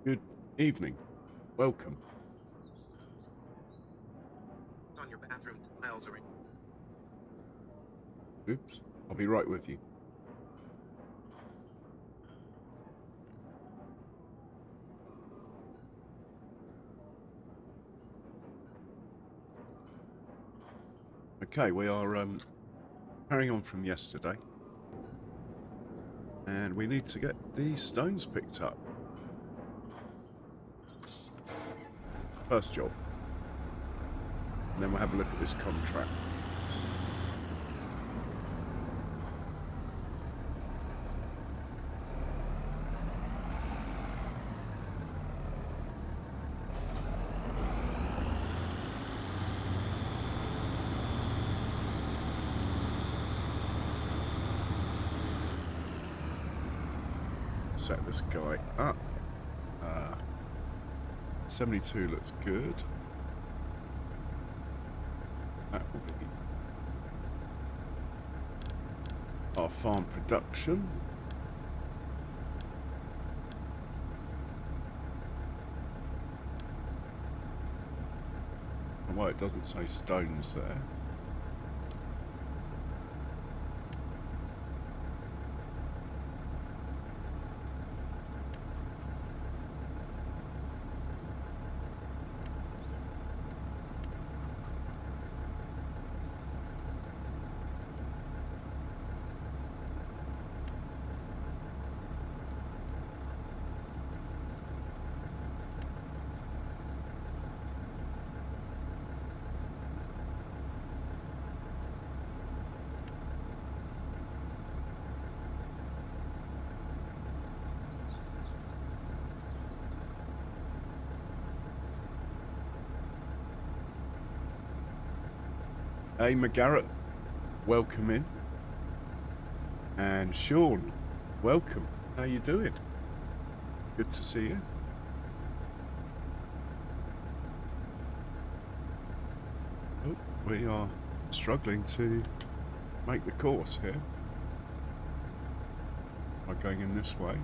Good evening. Welcome. On your bathroom tiles are. Oops. I'll be right with you. Okay, we are carrying on from yesterday. And we need to get the stones picked up. First job. And then we'll have a look at this contract. Set this guy up. 72 looks good. That will be our farm production. And why it doesn't say stones there. Hey, McGarrett, welcome in. And Sean, welcome. How you doing? Good to see you. Oh, we are struggling to make the course here by going in this way.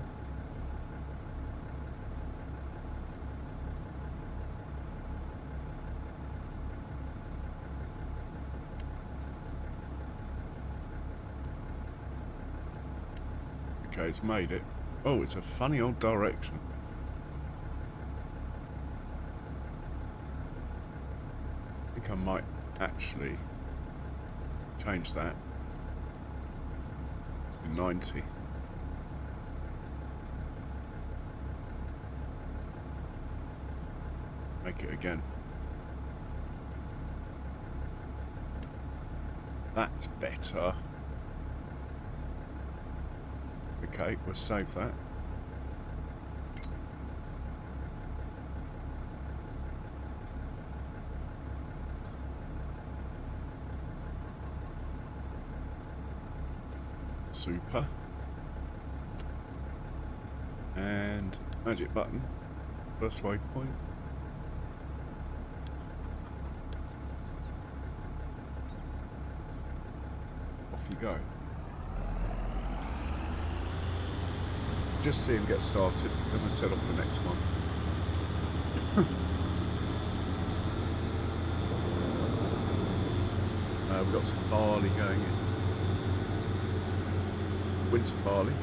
Okay, it's made it. Oh, it's a funny old direction. I think I might actually change that to 90. Make it again. That's better. Okay, we'll save that. Super. And magic button. First waypoint. Off you go. Just see him get started, then we'll set off the next one. We've got some barley going in. Winter barley.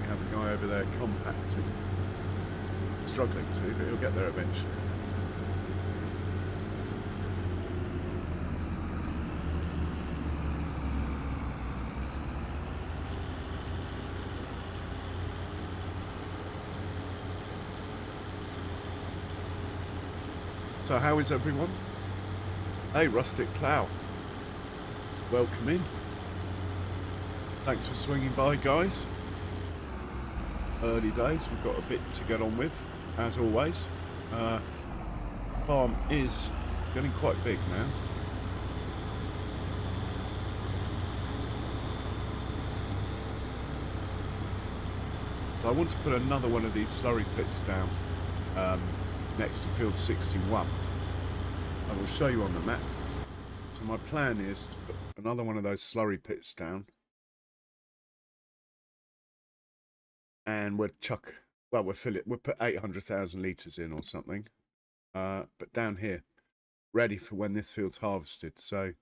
We have a guy over there compacting. Struggling to, but he'll get there eventually. So how is everyone? Hey, Rustic Plough. Welcome in. Thanks for swinging by, guys. Early days, we've got a bit to get on with, as always. Farm is getting quite big now. So I want to put another one of these slurry pits down next to field 61. I will show you on the map. So my plan is to put another one of those slurry pits down and we'll fill it. We'll put 800,000 litres in or something. But down here, ready for when this field's harvested. So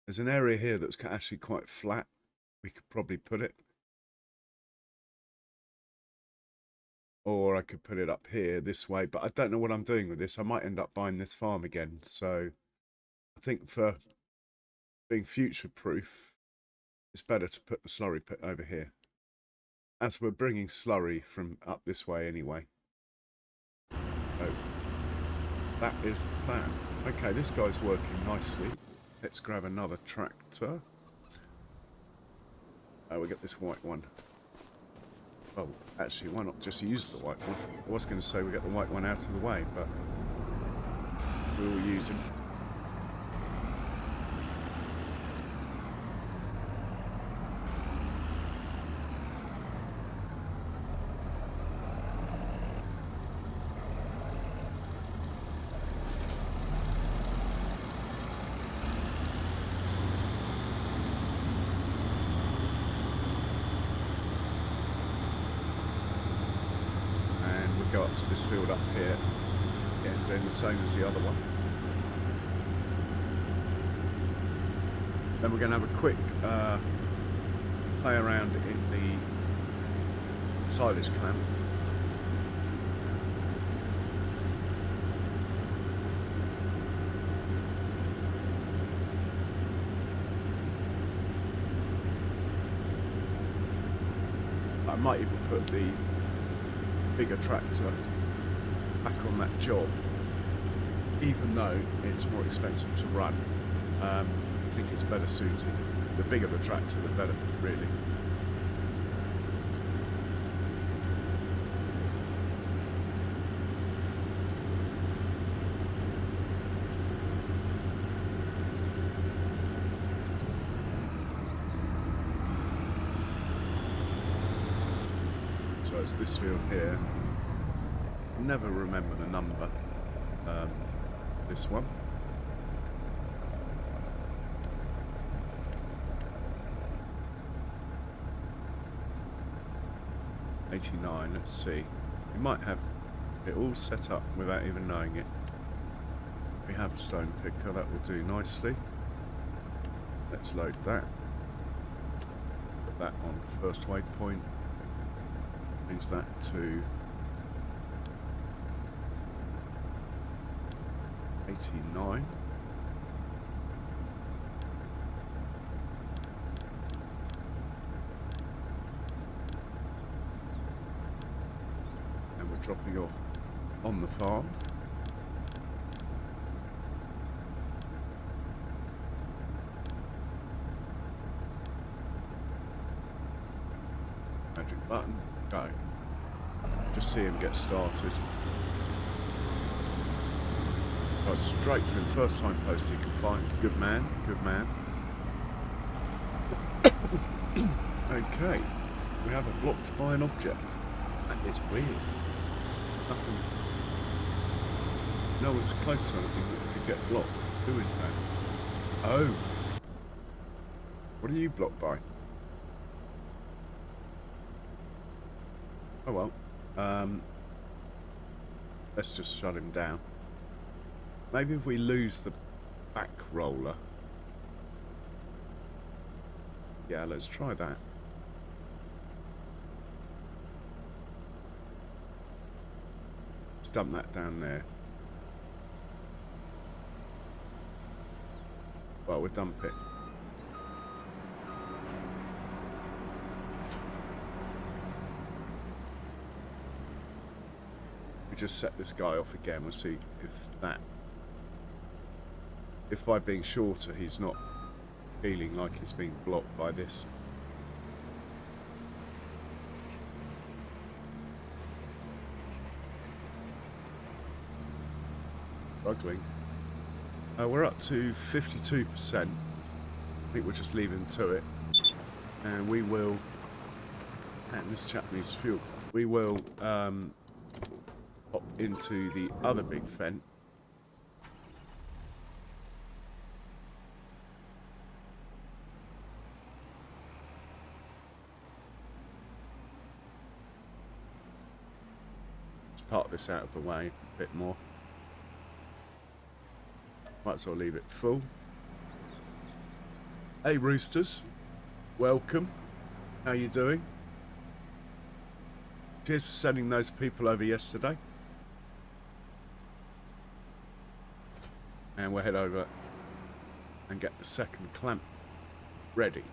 there's an area here that's actually quite flat. We could probably put it. Or I could put it up here this way, but I don't know what I'm doing with this. I might end up buying this farm again. So I think for being future-proof, it's better to put the slurry pit over here. As we're bringing slurry from up this way anyway. So that is the plan. Okay, this guy's working nicely. Let's grab another tractor. We get this white one. Oh, actually, why not just use the white one? I was going to say we get the white one out of the way, but we will use him. Go up to this field up here and doing the same as the other one. Then we're going to have a quick play around in the silage clamp. I might even put the bigger tractor back on that job, even though it's more expensive to run. I think it's better suited. The bigger the tractor, the better, really. So it's this field here. Never remember the number. This one. '89. Let's see. We might have it all set up without even knowing it. We have a stone picker. That will do nicely. Let's load that. Put that on first waypoint. Change that to 89. And we're dropping off on the farm. Magic button, go. Just see him get started. Oh, straight through the first signpost he can find. Good man, good man. Okay, we have a blocked by an object. That is weird. Nothing. No one's close to anything that could get blocked. Who is that? Oh. What are you blocked by? Oh well. Let's just shut him down. Maybe if we lose the back roller. Yeah, let's try that. Let's dump that down there. Well, we'll dump it. We just set this guy off again. We'll see if by being shorter he's not feeling like he's being blocked by this. Struggling. We're up to 52%. I think we'll just leave him to it. And we will... And this chap needs fuel. We will pop into the other big fence. part this out of the way a bit more. Might as well leave it full. Hey roosters, welcome. How you doing? Cheers for sending those people over yesterday. And we'll head over and get the second clamp ready.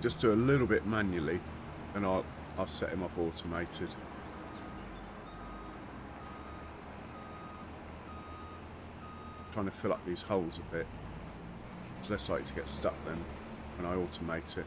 Just do a little bit manually, and I'll set him off automated. Trying to fill up these holes a bit. It's less likely to get stuck then when I automate it.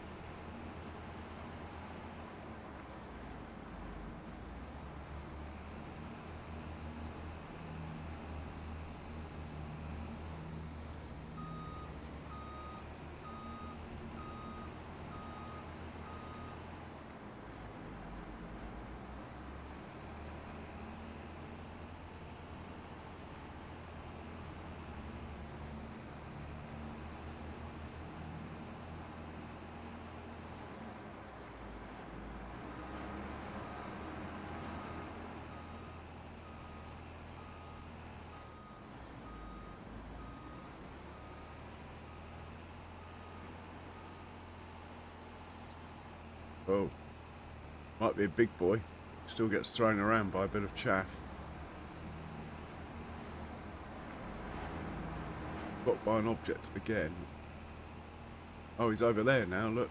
Oh, might be a big boy. Still gets thrown around by a bit of chaff. Got by an object again. Oh, he's over there now, look.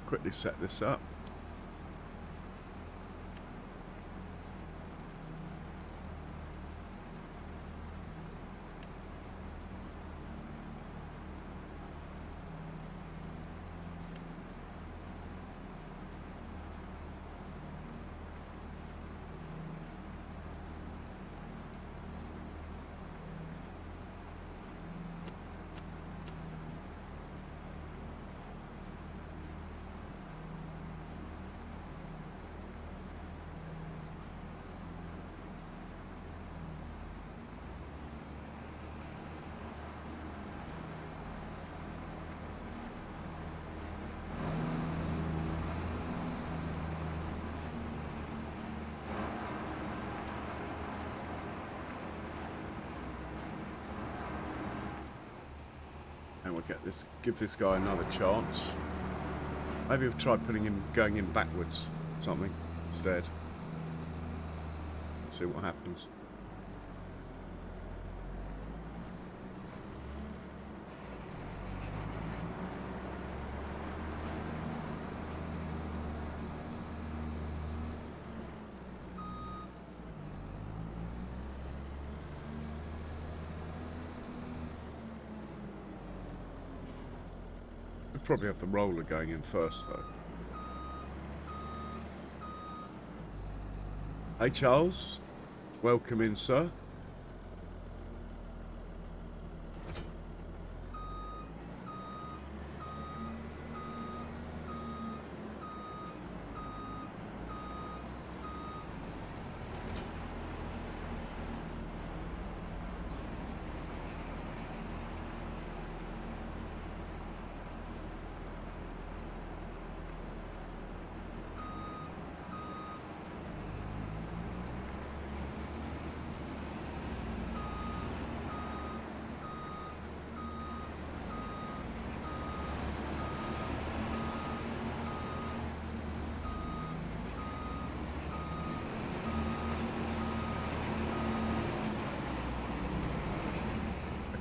Quickly set this up. And we'll give this guy another chance. Maybe we'll try going in backwards or something instead. See what happens. We'd probably have the roller going in first though. Hey Charles, welcome in, sir.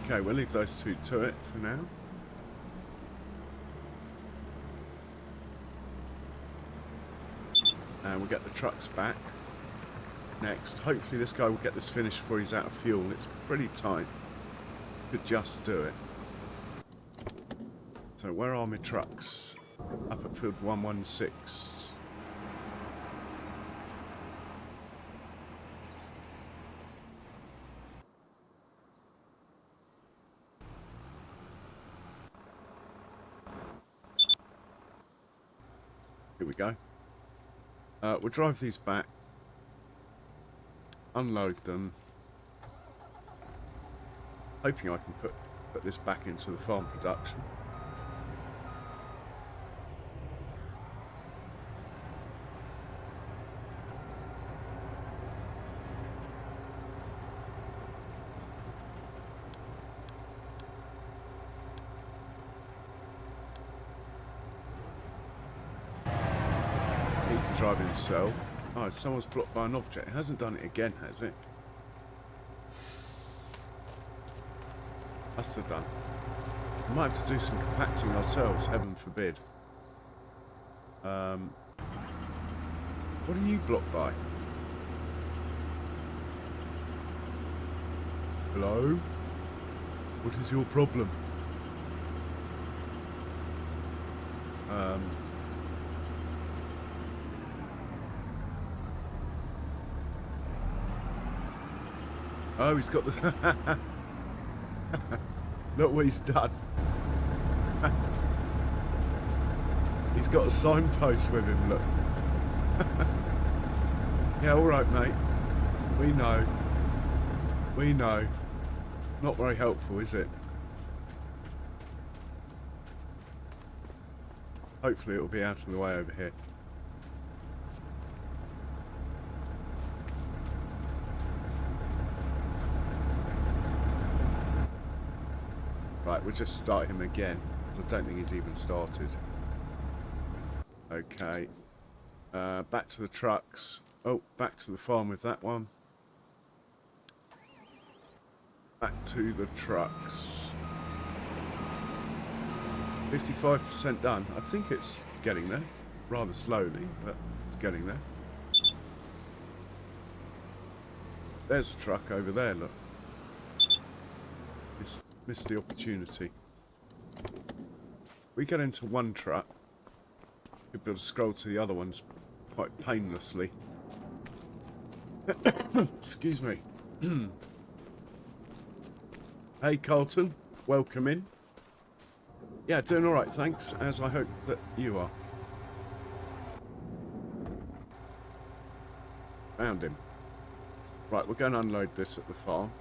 Okay, we'll leave those two to it for now. And we'll get the trucks back next. Hopefully this guy will get this finished before he's out of fuel. It's pretty tight. Could just do it. So where are my trucks? Up at field 116. Here we go. We'll drive these back, unload them, hoping I can put this back into the farm production. He can drive himself. Oh, someone's blocked by an object. It hasn't done it again, has it? Must have done. We might have to do some compacting ourselves, heaven forbid. What are you blocked by? Hello? What is your problem? Oh, he's got the... Look what he's done. He's got a signpost with him, look. Yeah, alright, mate. We know. We know. Not very helpful, is it? Hopefully it'll be out of the way over here. Right, we'll just start him again. I don't think he's even started. Okay. Back to the trucks. Oh, back to the farm with that one. Back to the trucks. 55% done. I think it's getting there. Rather slowly, but it's getting there. There's a truck over there, look. Missed the opportunity. We get into one truck. We'll be able to scroll to the other ones quite painlessly. Excuse me. Hey Carlton, welcome in. Yeah, doing alright, thanks, as I hope that you are. Found him. Right, we're going to unload this at the farm.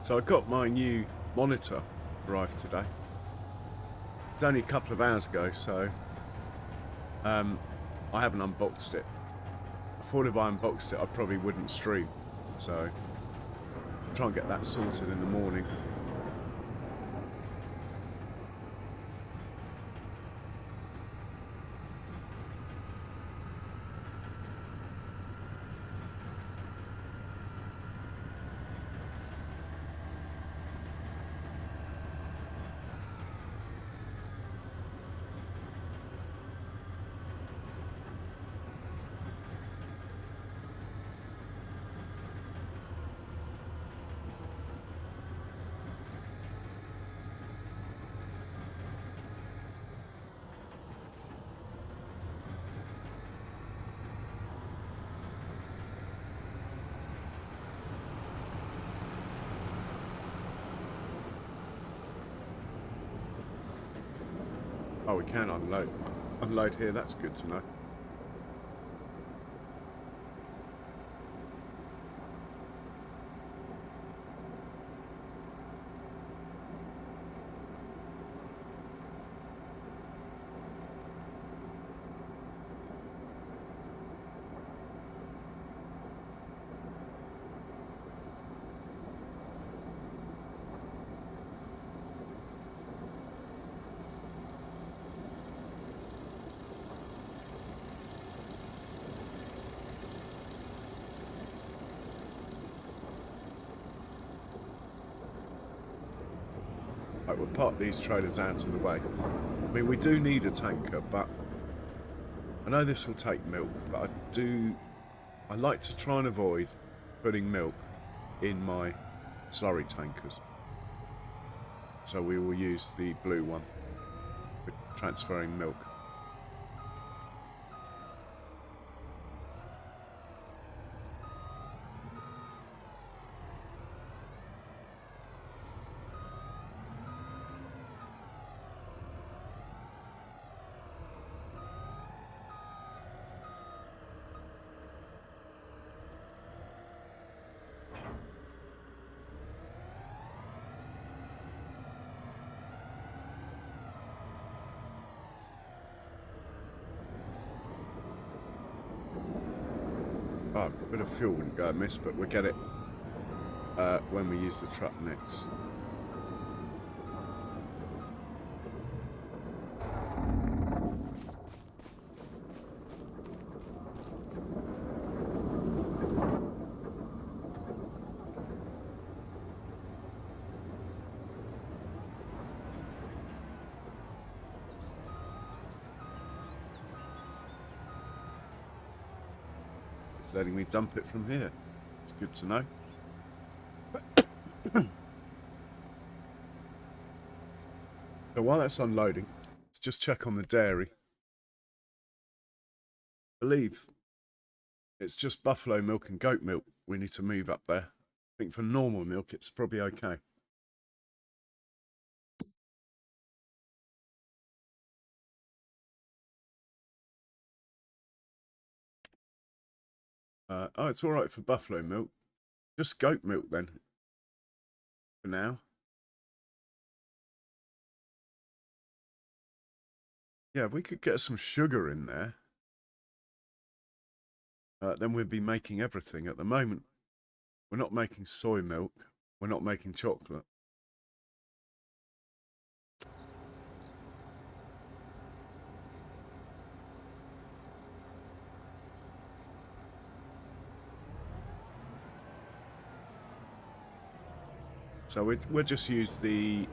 So I got my new monitor arrived today. It's only a couple of hours ago, so I haven't unboxed it. I thought if I unboxed it, I probably wouldn't stream. So I'll try and get that sorted in the morning. Oh, we can unload. Unload here, that's good to know. Right, we'll park these trailers out of the way. I mean, we do need a tanker, but I know this will take milk, but I like to try and avoid putting milk in my slurry tankers. So we will use the blue one for transferring milk. Oh, a bit of fuel wouldn't go amiss, but we'll get it when we use the truck next. It's letting me dump it from here. It's good to know. So while that's unloading, let's just check on the dairy. I believe it's just buffalo milk and goat milk we need to move up there. I think for normal milk it's probably okay. Oh, it's all right for buffalo milk. Just goat milk then, for now. Yeah, if we could get some sugar in there, then we'd be making everything. At the moment, we're not making soy milk. We're not making chocolate. So we'll just use the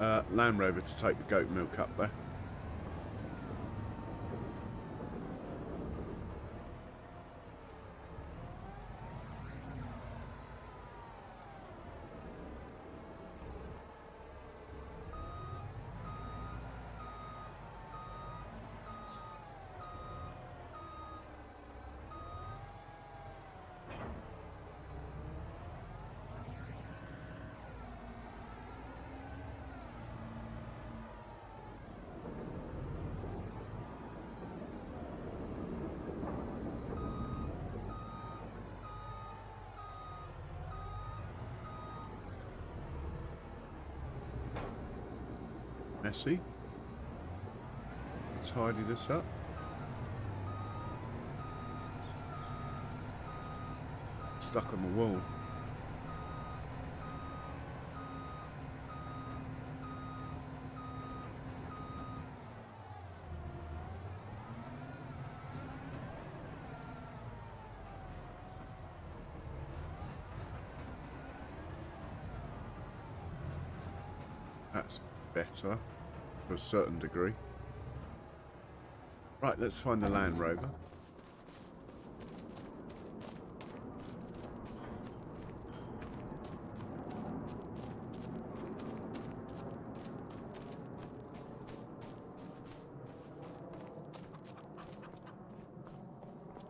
Land Rover to take the goat milk up there. Messy. Tidy this up. Stuck on the wall. That's better to a certain degree. Right, let's find the Land Rover.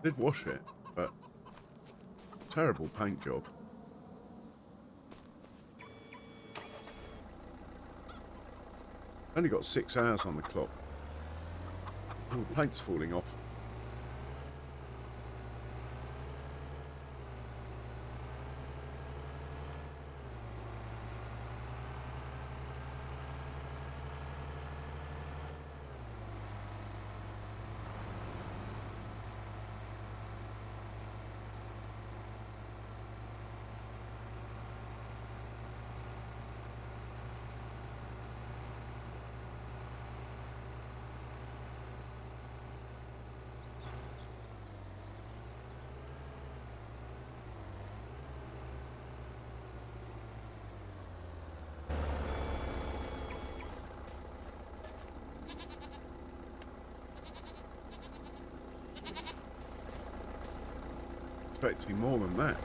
Did wash it, but terrible paint job. Only got 6 hours on the clock. Oh, the paint's falling off. Expecting more than that.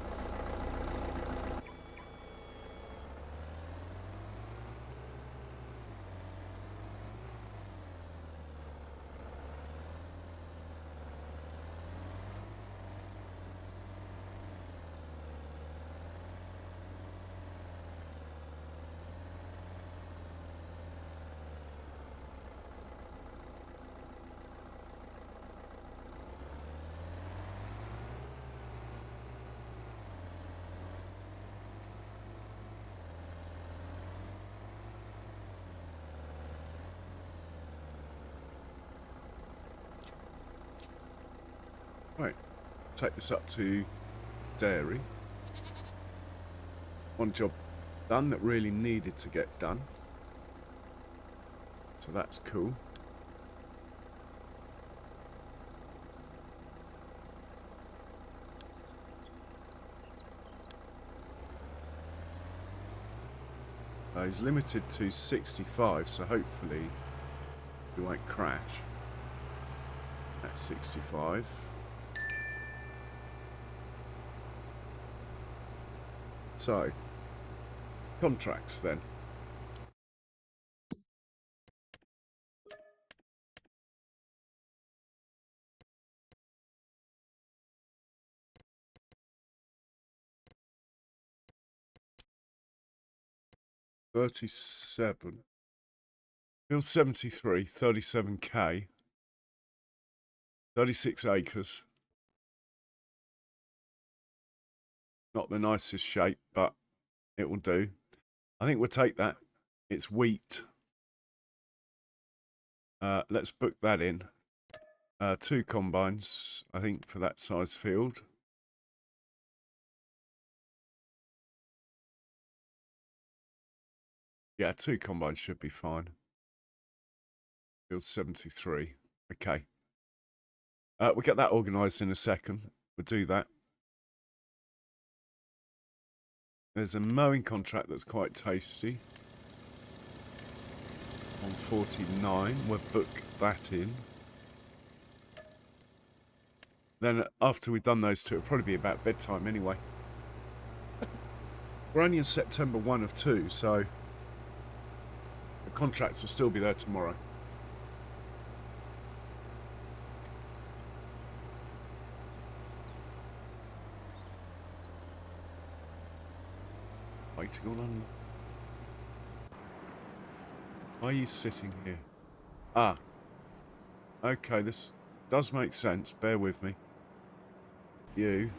Right, take this up to dairy. One job done that really needed to get done. So that's cool. He's limited to 65, so hopefully he won't crash. That's 65. So, contracts then. $37. Field 73, 37k. 36 acres. Not the nicest shape, but it will do. I think we'll take that. It's wheat. Let's book that in. 2 combines, I think, for that size field. Yeah, 2 combines should be fine. Field 73. Okay. We'll get that organised in a second. We'll do that. There's a mowing contract that's quite tasty. On 49, we'll book that in. Then after we've done those two, it'll probably be about bedtime anyway. We're only in September 1 of 2, so the contracts will still be there tomorrow. Waiting on. Why are you sitting here? Ah. Okay, this does make sense. Bear with me. You.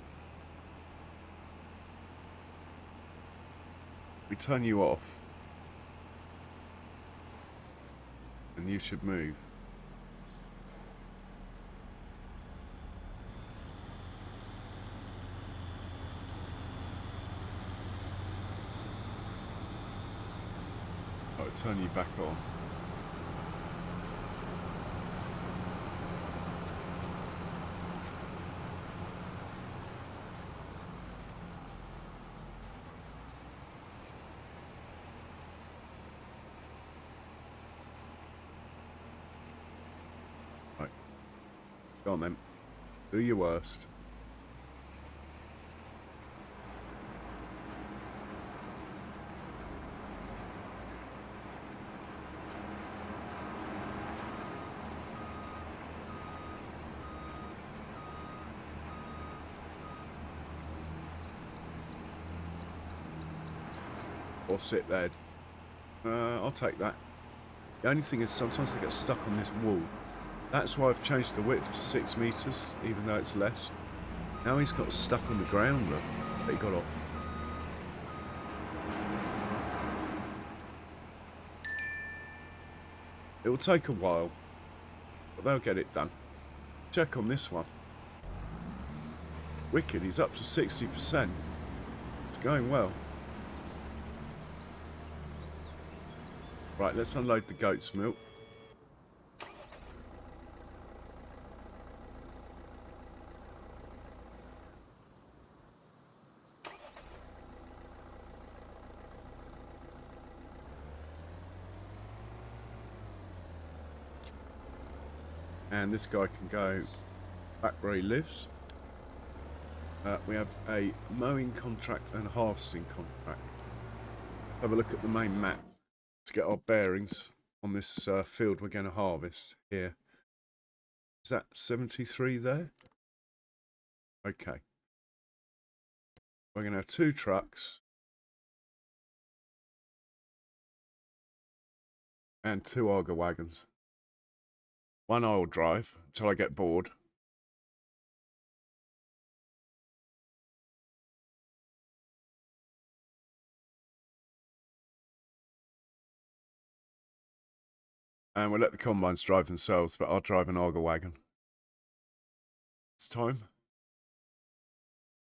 We turn you off. And you should move. I'll turn you back on. Right. Go on then. Do your worst. Or sit there. I'll take that. The only thing is sometimes they get stuck on this wall. That's why I've changed the width to 6 meters, even though it's less. Now he's got stuck on the ground, look. But he got off. It will take a while, but they'll get it done. Check on this one. Wicked, he's up to 60%. It's going well. Right, let's unload the goat's milk. And this guy can go back where he lives. We have a mowing contract and harvesting contract. Have a look at the main map to get our bearings on this field we're going to harvest here. Is that 73 there? Okay. We're going to have 2 trucks and 2 auger wagons. One I'll drive until I get bored. And we'll let the combines drive themselves, but I'll drive an auger wagon. It's time.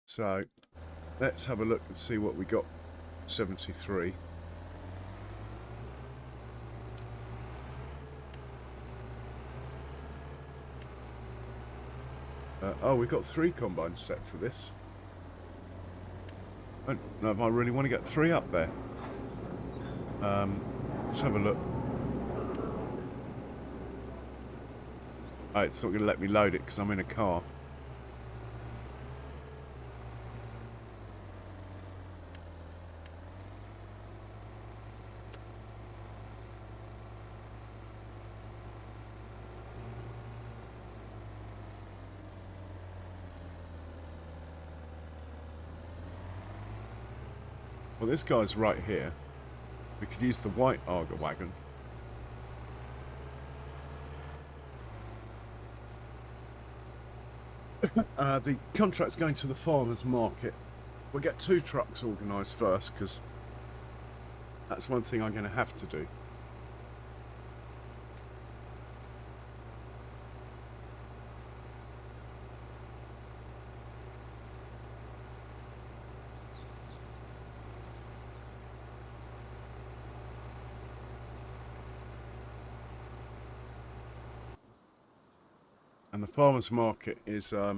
So let's have a look and see what we got. 73. Oh, we've got 3 combines set for this. I don't know if I really want to get 3 up there. Let's have a look. Oh, it's not going to let me load it because I'm in a car. Well, this guy's right here. We could use the white auger wagon. The contract's going to the farmer's market. We'll get 2 trucks organised first, because that's one thing I'm going to have to do. And the farmer's market is I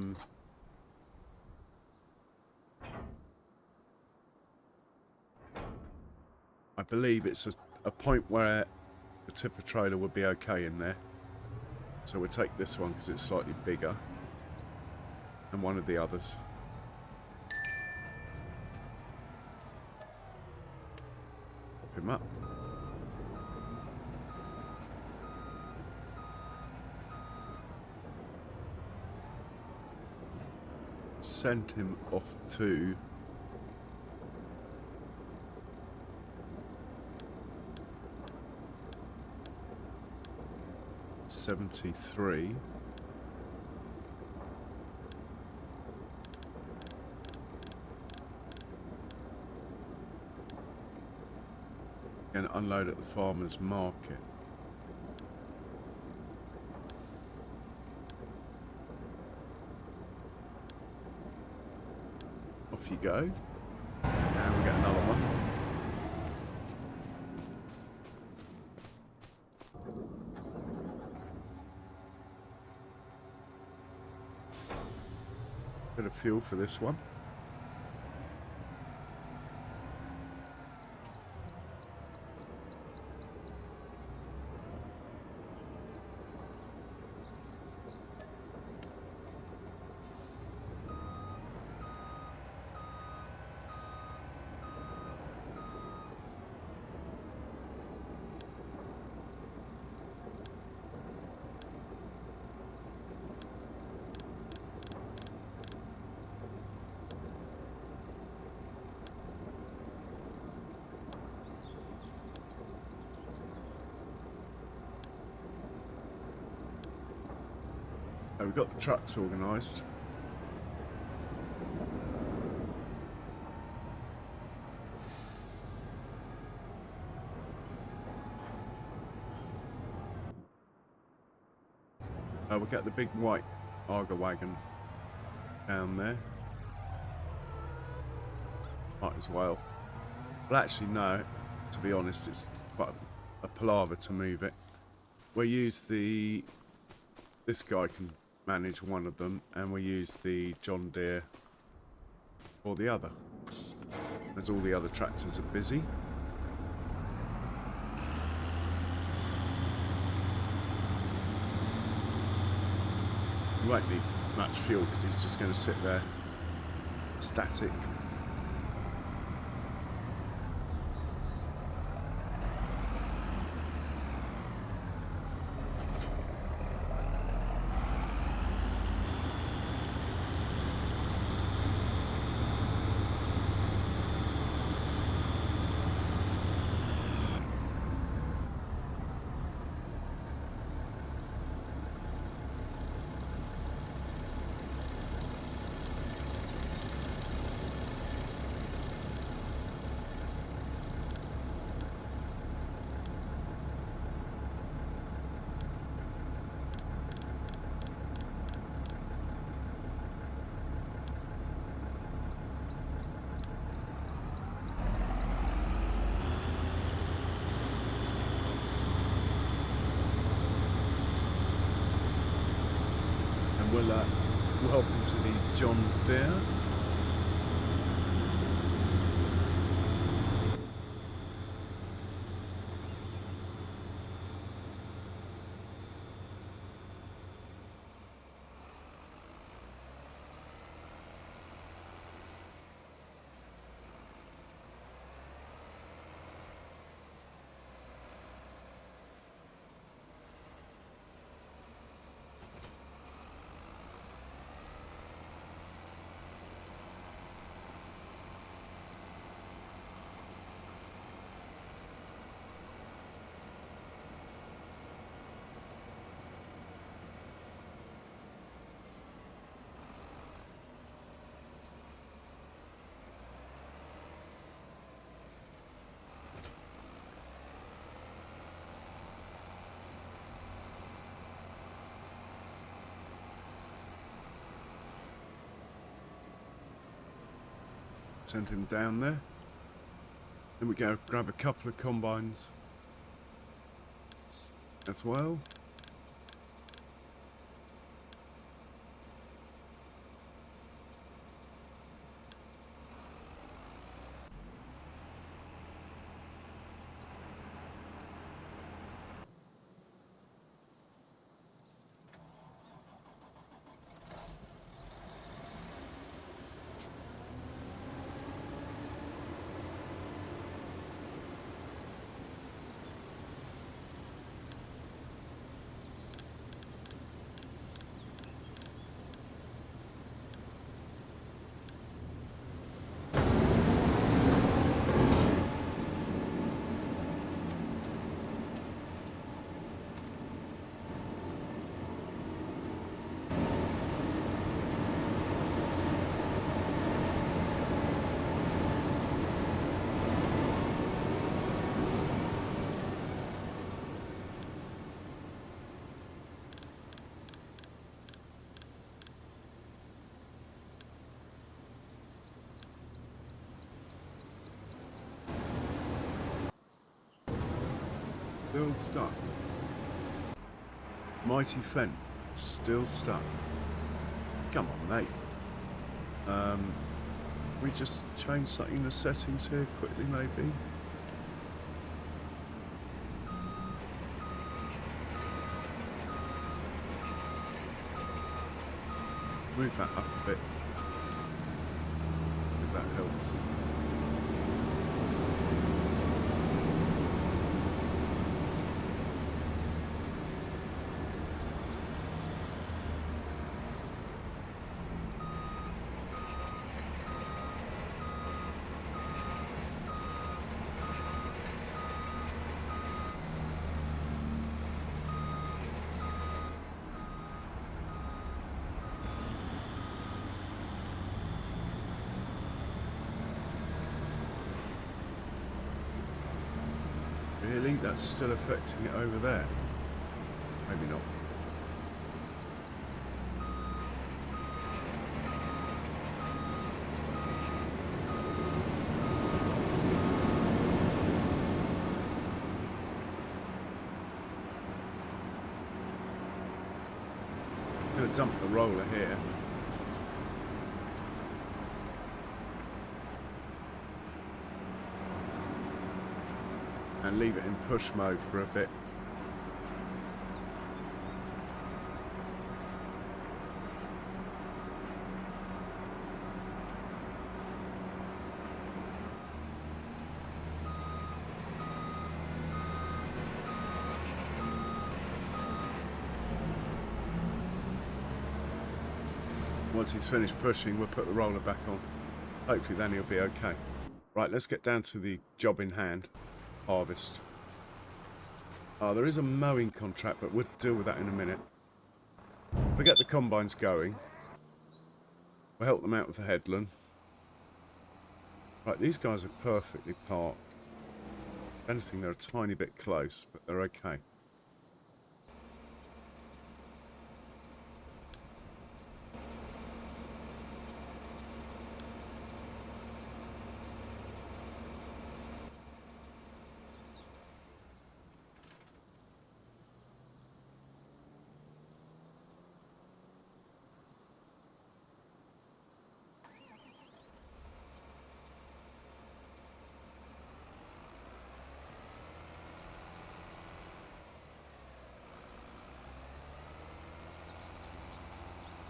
believe it's a point where the tipper trailer would be okay in there. So we'll take this one because it's slightly bigger than one of the others. Pop him up. Send him off to $73. And unload at the farmer's market. Off you go. And we get another one. Bit of fuel for this one. we've got the trucks organised. We'll get the big white Arga wagon down there. Might as well. Well, actually, no. To be honest, it's quite a palaver to move it. We'll use the... This guy can manage one of them, and we'll use the John Deere or the other, as all the other tractors are busy. He won't need much fuel because he's just going to sit there static. Welcome to the John Deere. Send him down there. Then we go grab a couple of combines as well. Still stuck. Mighty Fent, still stuck. Come on, mate. We just change something in the settings here quickly, maybe. Move that up a bit, if that helps. Really? That's still affecting it over there? Maybe not. I'm going to dump the roller here. And leave it in push mode for a bit. Once he's finished pushing, we'll put the roller back on. Hopefully then he'll be okay. Right, let's get down to the job in hand. Harvest. There is a mowing contract, but we'll deal with that in a minute. We'll get the combines going. We'll help them out with the headland. Right, these guys are perfectly parked. If anything, they're a tiny bit close, but they're okay.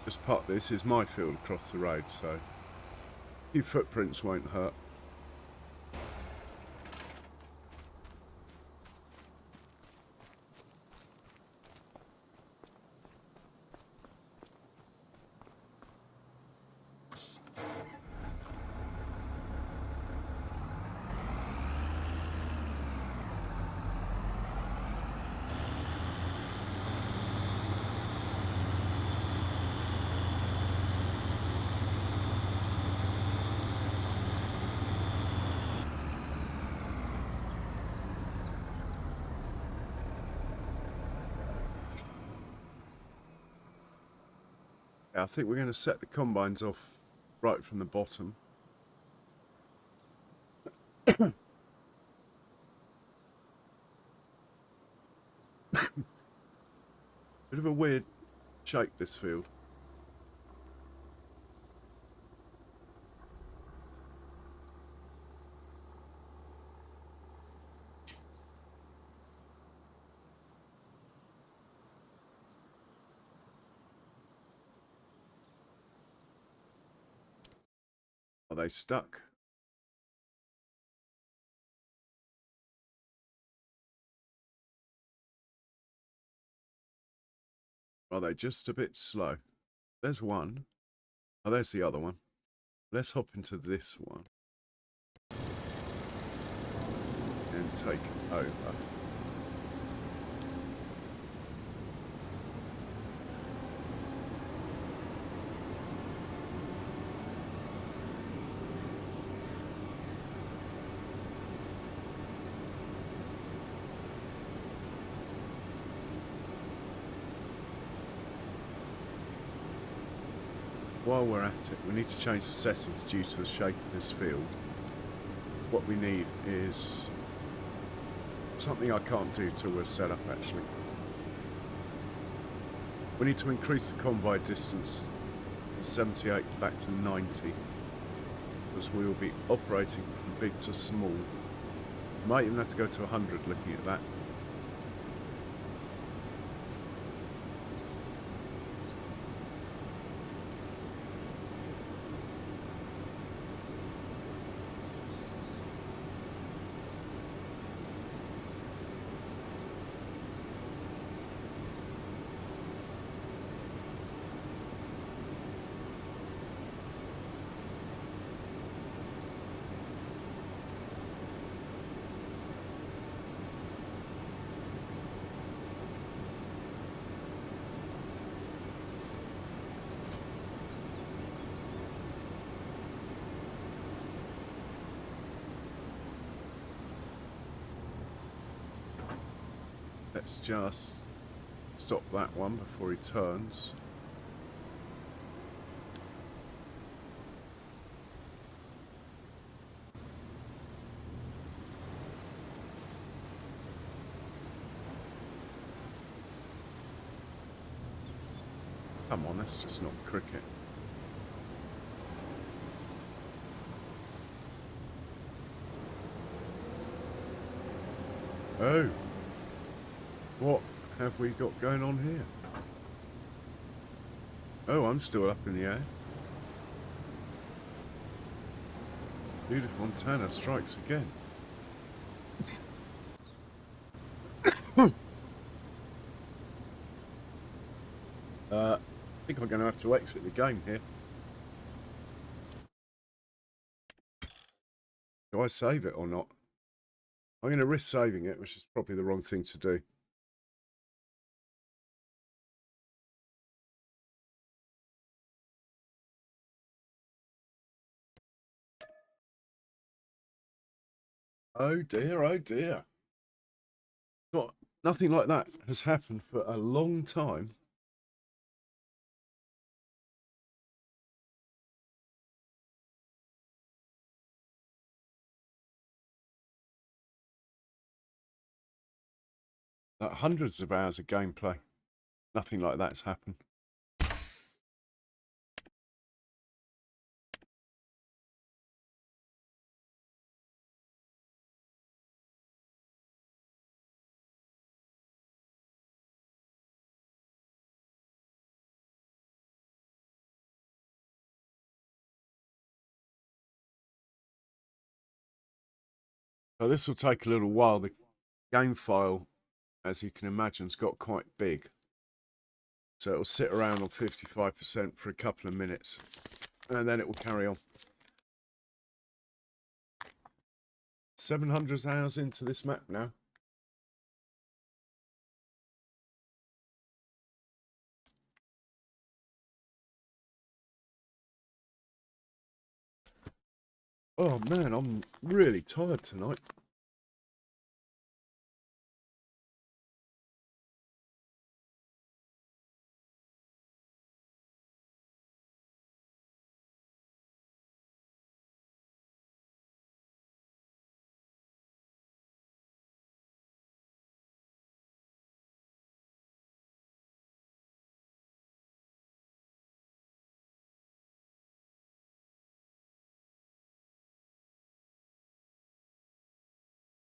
Just park. This is my field across the road, so a few footprints won't hurt. I think we're going to set the combines off right from the bottom. Bit of a weird shape, this field. Are they stuck? Are they just a bit slow? There's one. Oh, there's the other one. Let's hop into this one and take over. While we're at it, we need to change the settings due to the shape of this field. What we need is something I can't do till we're set up, actually. We need to increase the convoy distance from 78 back to 90, as we will be operating from big to small. Might even have to go to 100 looking at that. Let's just stop that one before he turns. Come on, that's just not cricket. Oh, what have we got going on here? Oh, I'm still up in the air. Judith Montana strikes again. I think I'm going to have to exit the game here. Do I save it or not? I'm going to risk saving it, which is probably the wrong thing to do. Oh dear, oh dear. Nothing like that has happened for a long time. Hundreds of hours of gameplay. Nothing like that's happened. So this will take a little while. The game file, as you can imagine, has got quite big. So it'll sit around on 55% for a couple of minutes. And then it will carry on. 700 hours into this map now. Oh man, I'm really tired tonight.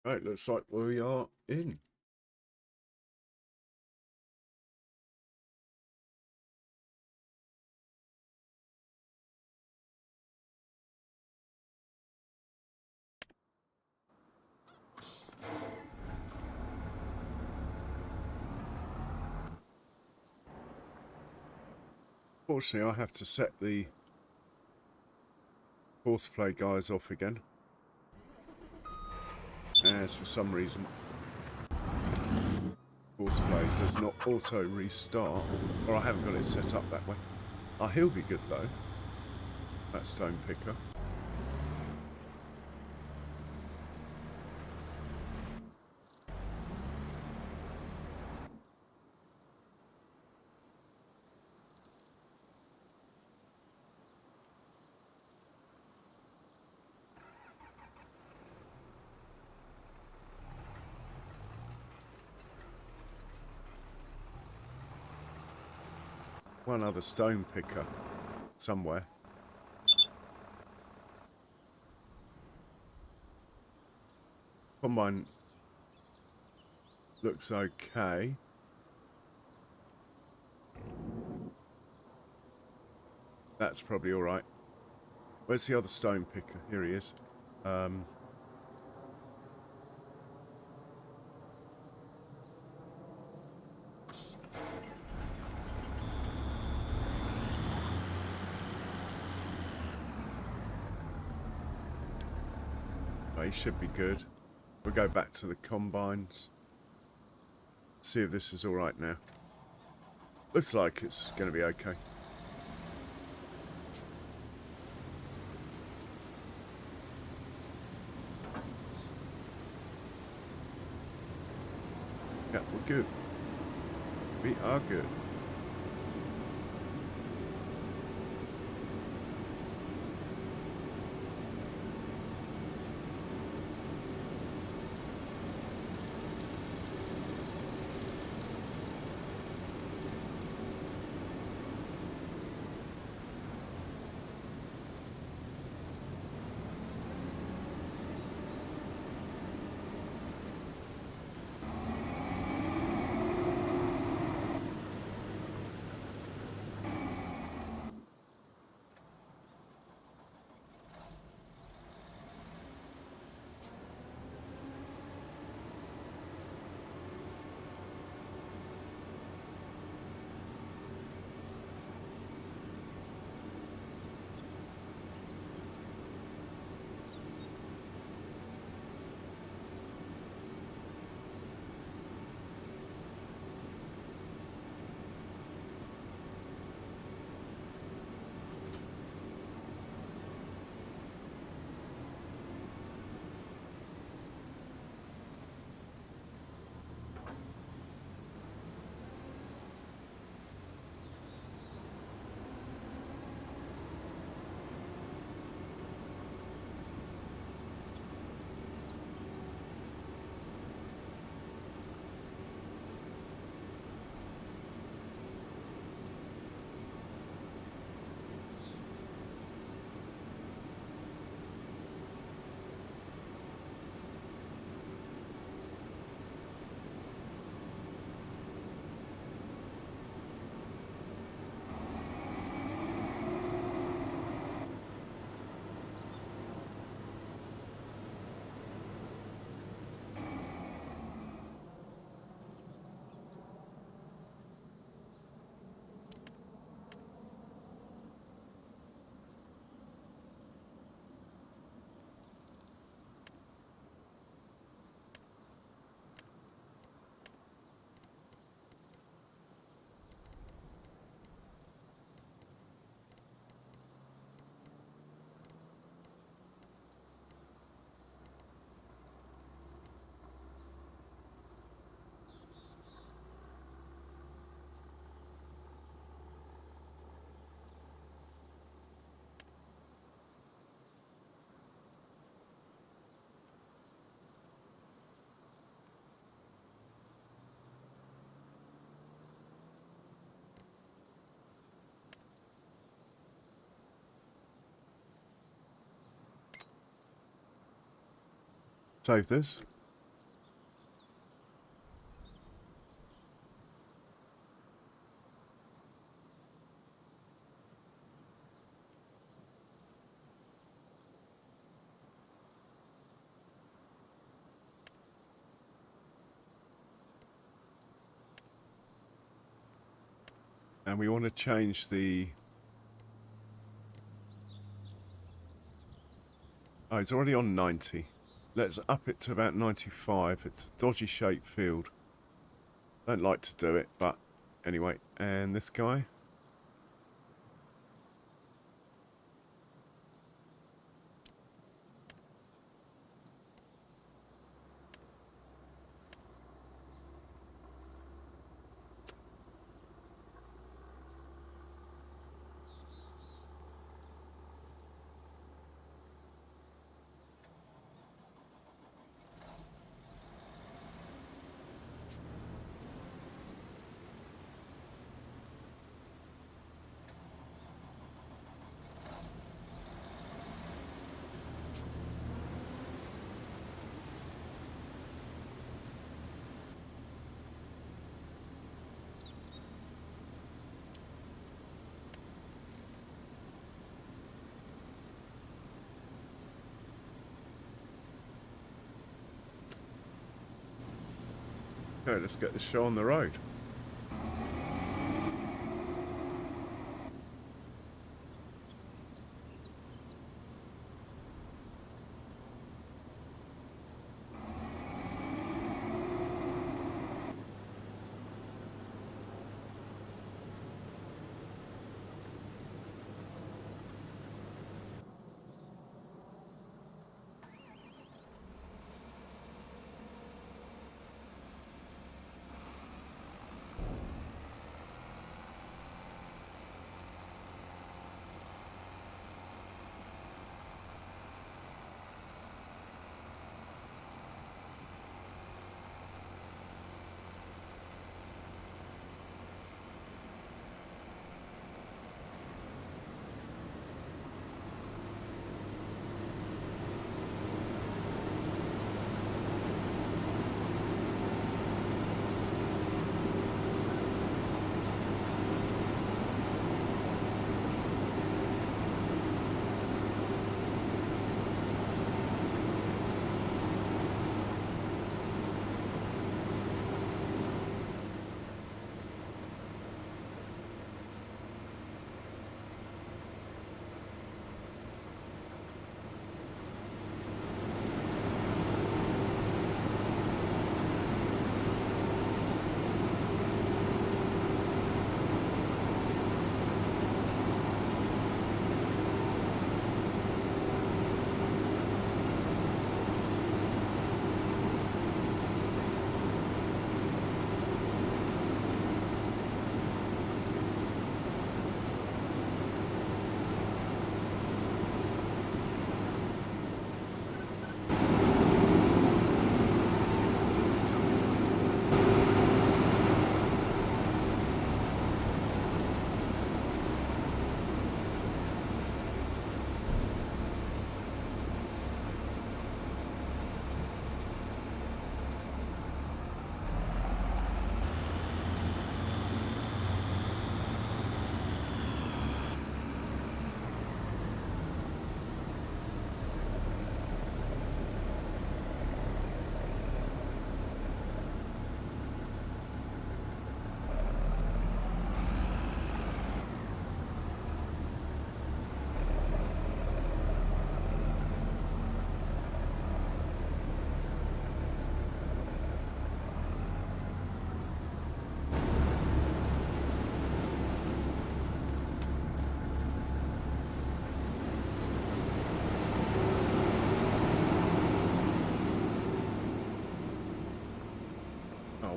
Right, looks like we are in. Fortunately, I have to set the horseplay guys off again. As for some reason, horseplay does not auto restart, or I haven't got it set up that way. Oh, he'll be good though, that stone picker. One other stone picker somewhere. Combine looks okay. That's probably all right. Where's the other stone picker? Here he is. Oh, he should be good. We'll go back to the combines. See if this is all right now. Looks like it's going to be okay. Yeah, we'll good. We are good. Save this. And we want to change the... Oh, it's already on 90. Let's up it to about 95. It's a dodgy shaped field. Don't like to do it, but anyway. And this guy. Okay, let's get the show on the road.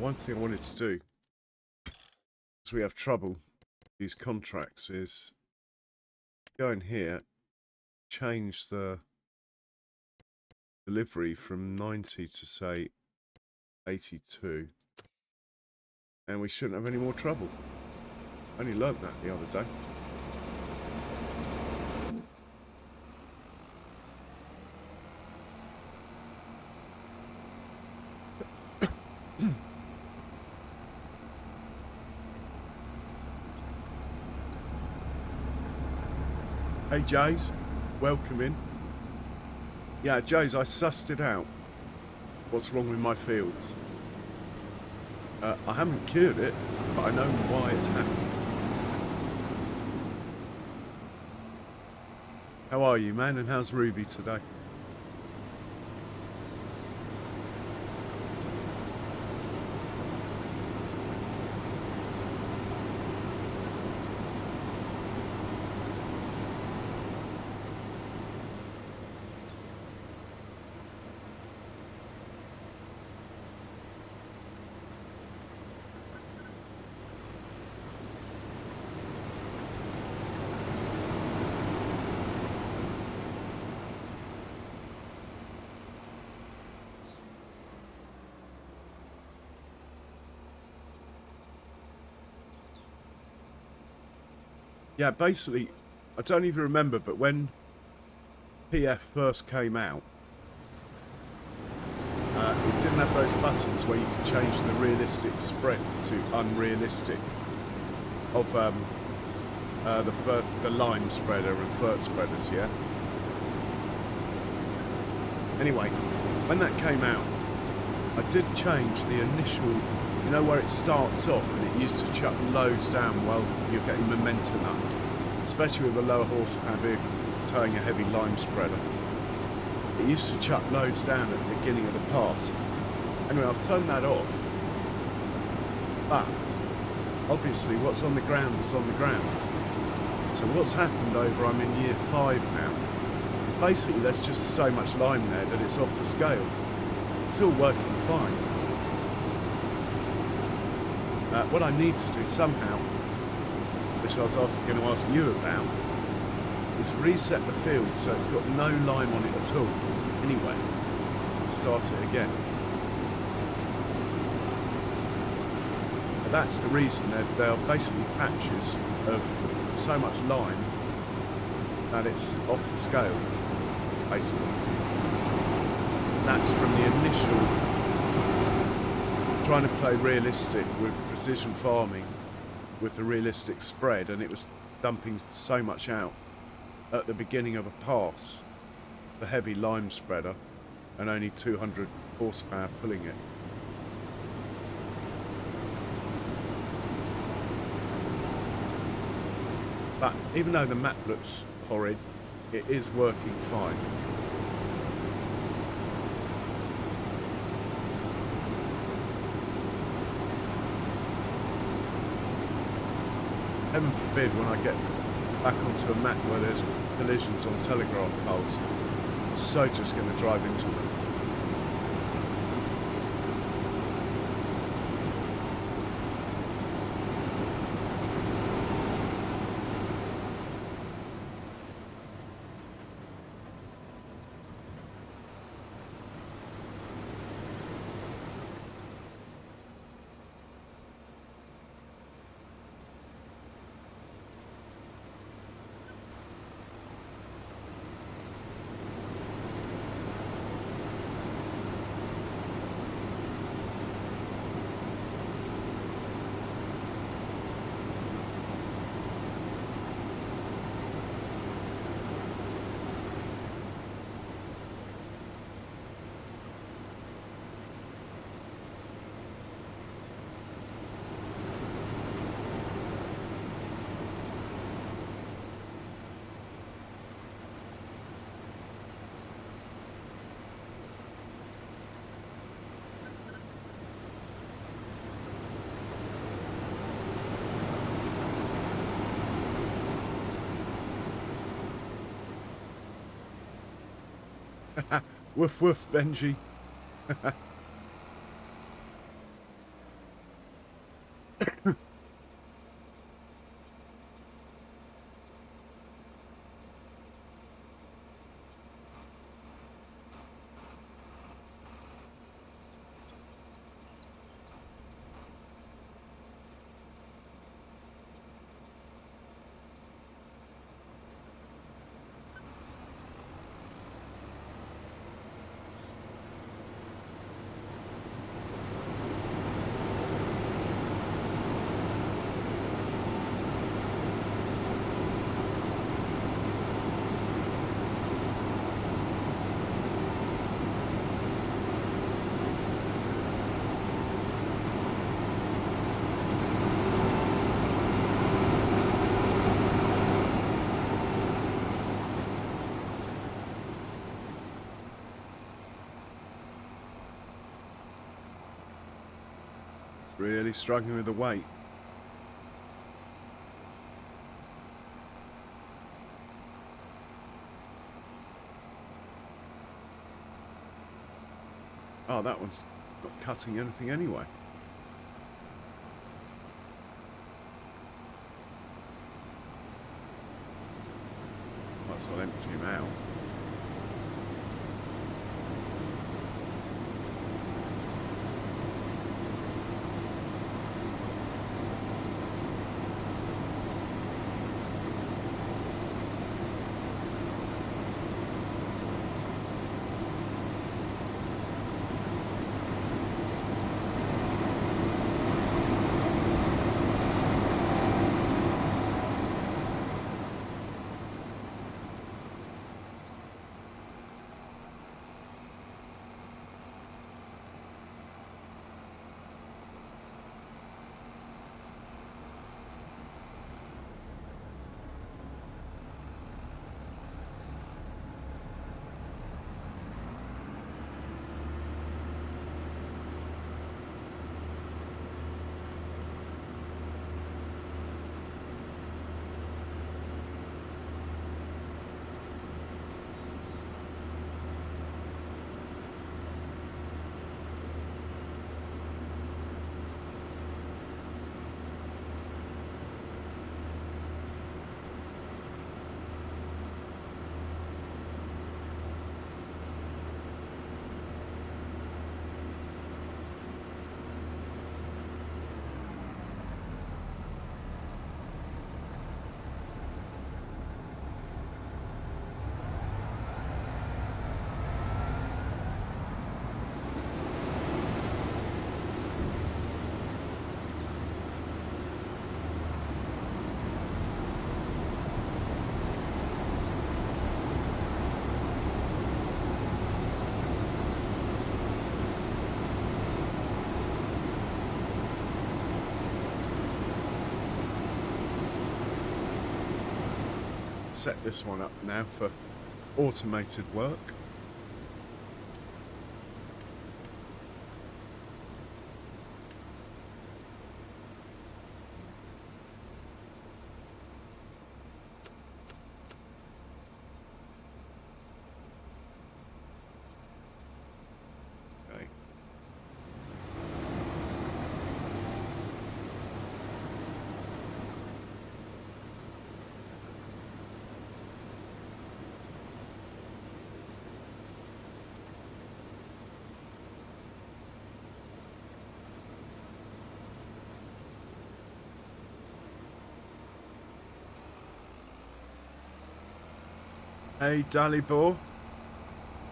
one thing I wanted to do, because we have trouble with these contracts, is go in here, change the delivery from 90 to say 82, and we shouldn't have any more trouble. I only learnt that the other day. Hey Jays, welcome in. Yeah, Jays, I sussed it out. What's wrong with my fields? I haven't cured it, but I know why it's happened. How are you, man? And how's Ruby today? Yeah, basically, I don't even remember, but when PF first came out, it didn't have those buttons where you could change the realistic spread to unrealistic of the line spreader and FERT spreaders, yeah? Anyway, when that came out, I did change the initial, you know, where it starts off and it used to chuck loads down while you're getting momentum up, especially with a lower horsepower vehicle towing a heavy line spreader. It used to chuck loads down at the beginning of the pass. Anyway, I've turned that off, but obviously what's on the ground is on the ground. So what's happened over, I'm in year 5 now, it's basically there's just so much line there that it's off the scale. It's all working fine. What I need to do somehow, which I was going to ask you about, is reset the field so it's got no lime on it at all. Anyway, and start it again. But that's the reason. They are basically patches of so much lime that it's off the scale, basically. That's from the initial trying to play realistic with precision farming with the realistic spread, and it was dumping so much out at the beginning of a pass, the heavy lime spreader, and only 200 horsepower pulling it. But even though the map looks horrid, it is working fine. Heaven forbid when I get back onto a map where there's collisions on telegraph poles, I'm so just going to drive into them. Woof woof, Benji. Really struggling with the weight. Oh, that one's not cutting anything anyway. Might as well empty him out. Set this one up now for automated work. Okay. Hey, Dalibor,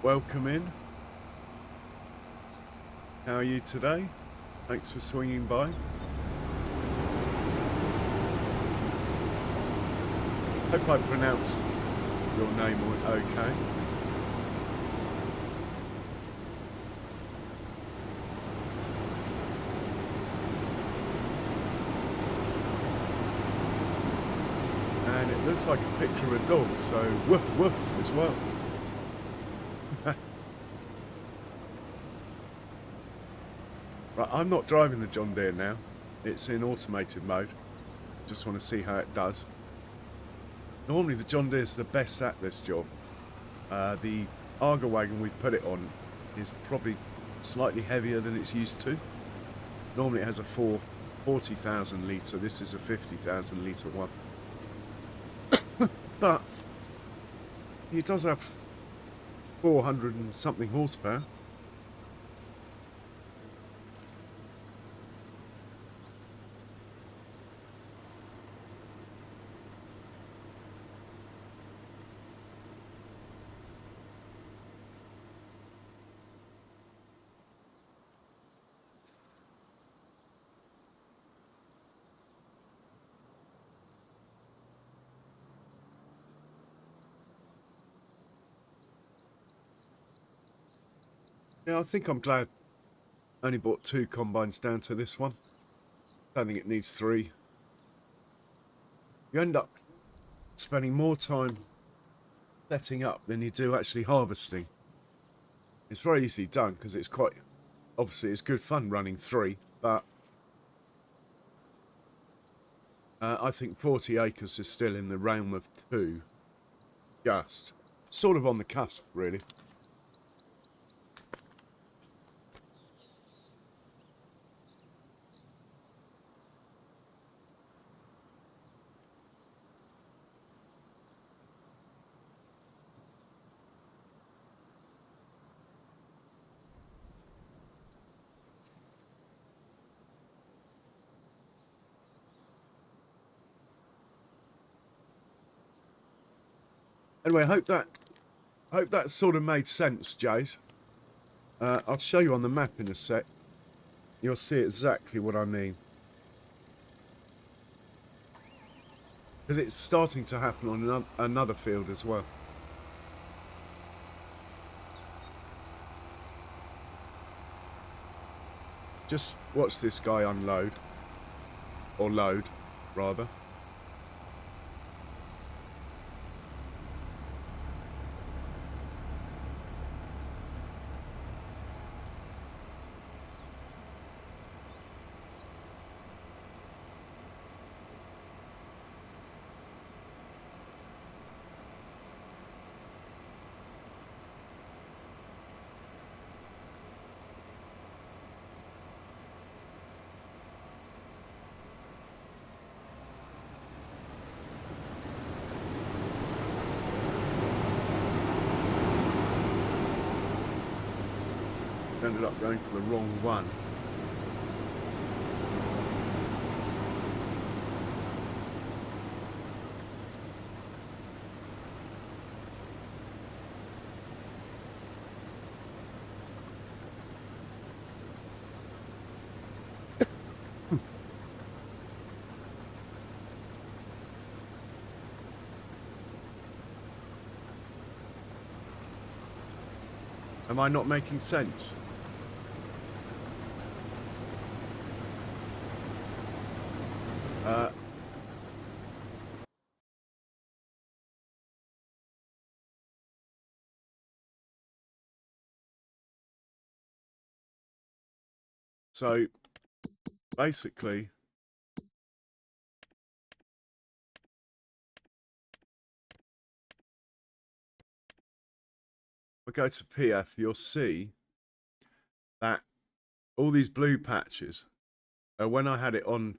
welcome in. How are you today? Thanks for swinging by. Hope I pronounced your name okay. And it looks like a picture of a dog, so woof woof as well. Right, I'm not driving the John Deere now. It's in automated mode. Just want to see how it does. Normally the John Deere's the best at this job. The Arga wagon we put it on is probably slightly heavier than it's used to. Normally it has a 40,000 litre. This is a 50,000 litre one. But it does have 400 and something horsepower. Yeah, I think I'm glad I only bought 2 combines down to this one. Don't think it needs 3. You end up spending more time setting up than you do actually harvesting. It's very easily done because it's quite, obviously it's good fun running 3, but I think 40 acres is still in the realm of 2. Just. Sort of on the cusp, really. Anyway, I hope that sort of made sense, Jace. I'll show you on the map in a sec. You'll see exactly what I mean. Because it's starting to happen on another field as well. Just watch this guy unload. Or load, rather. Ended up going for the wrong one. Am I not making sense? So, basically, if I go to PF, you'll see that all these blue patches are when I had it on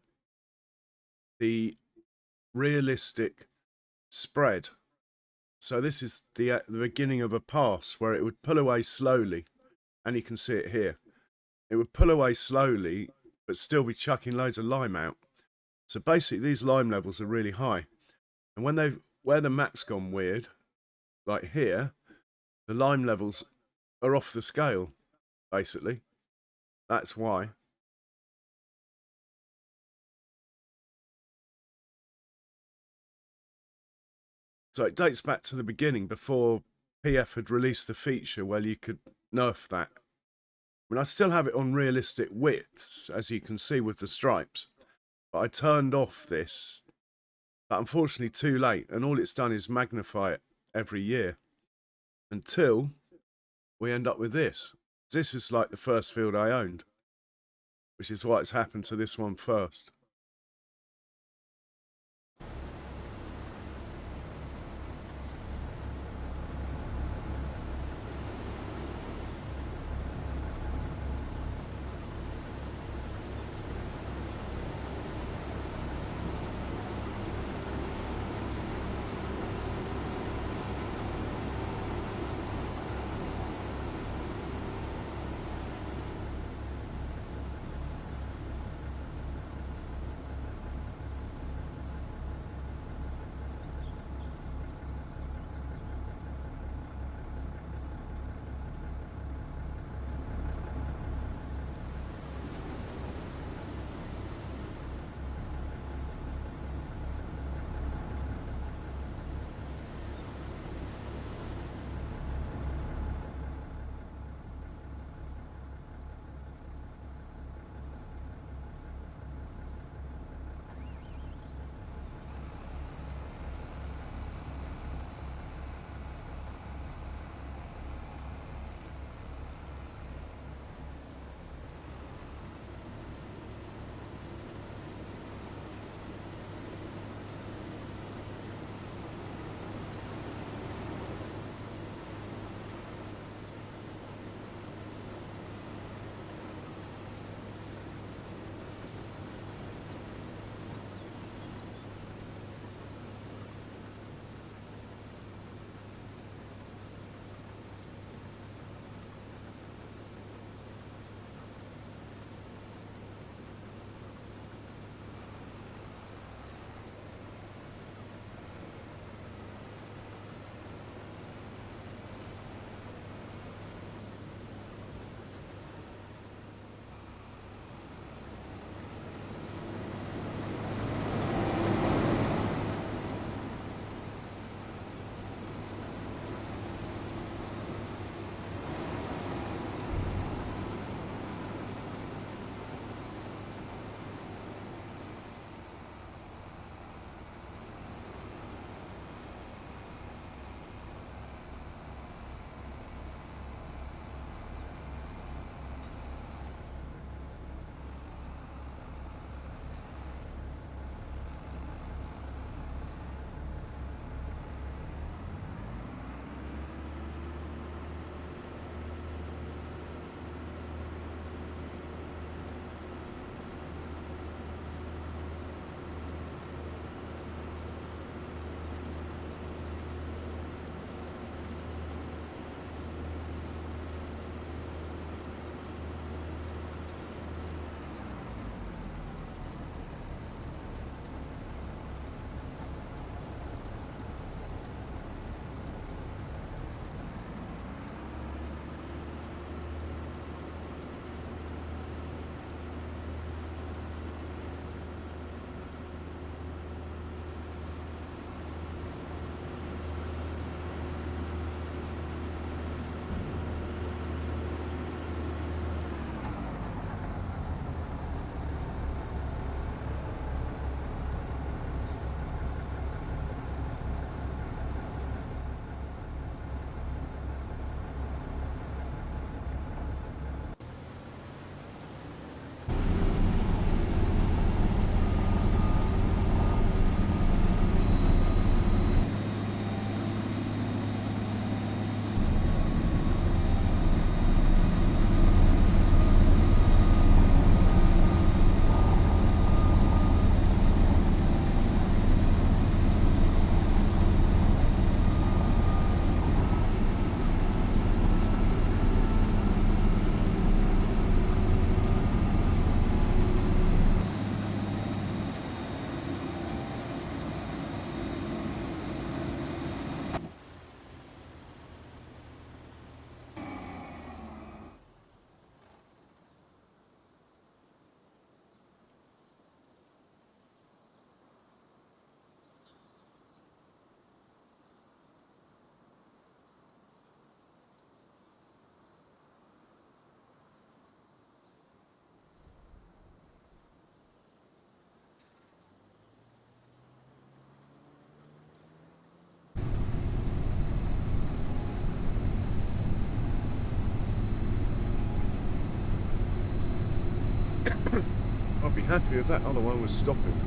the realistic spread. So this is the beginning of a pass where it would pull away slowly, and you can see it here. It would pull away slowly, but still be chucking loads of lime out. So basically, these lime levels are really high, and where the map's gone weird, like here, the lime levels are off the scale. Basically, that's why. So it dates back to the beginning, before PF had released the feature where you could nerf that. I mean, I still have it on realistic widths, as you can see with the stripes. But I turned off this, but unfortunately too late, and all it's done is magnify it every year. Until we end up with this. This is like the first field I owned, which is why it's happened to this one first. I'd be happy if that other one was stopping.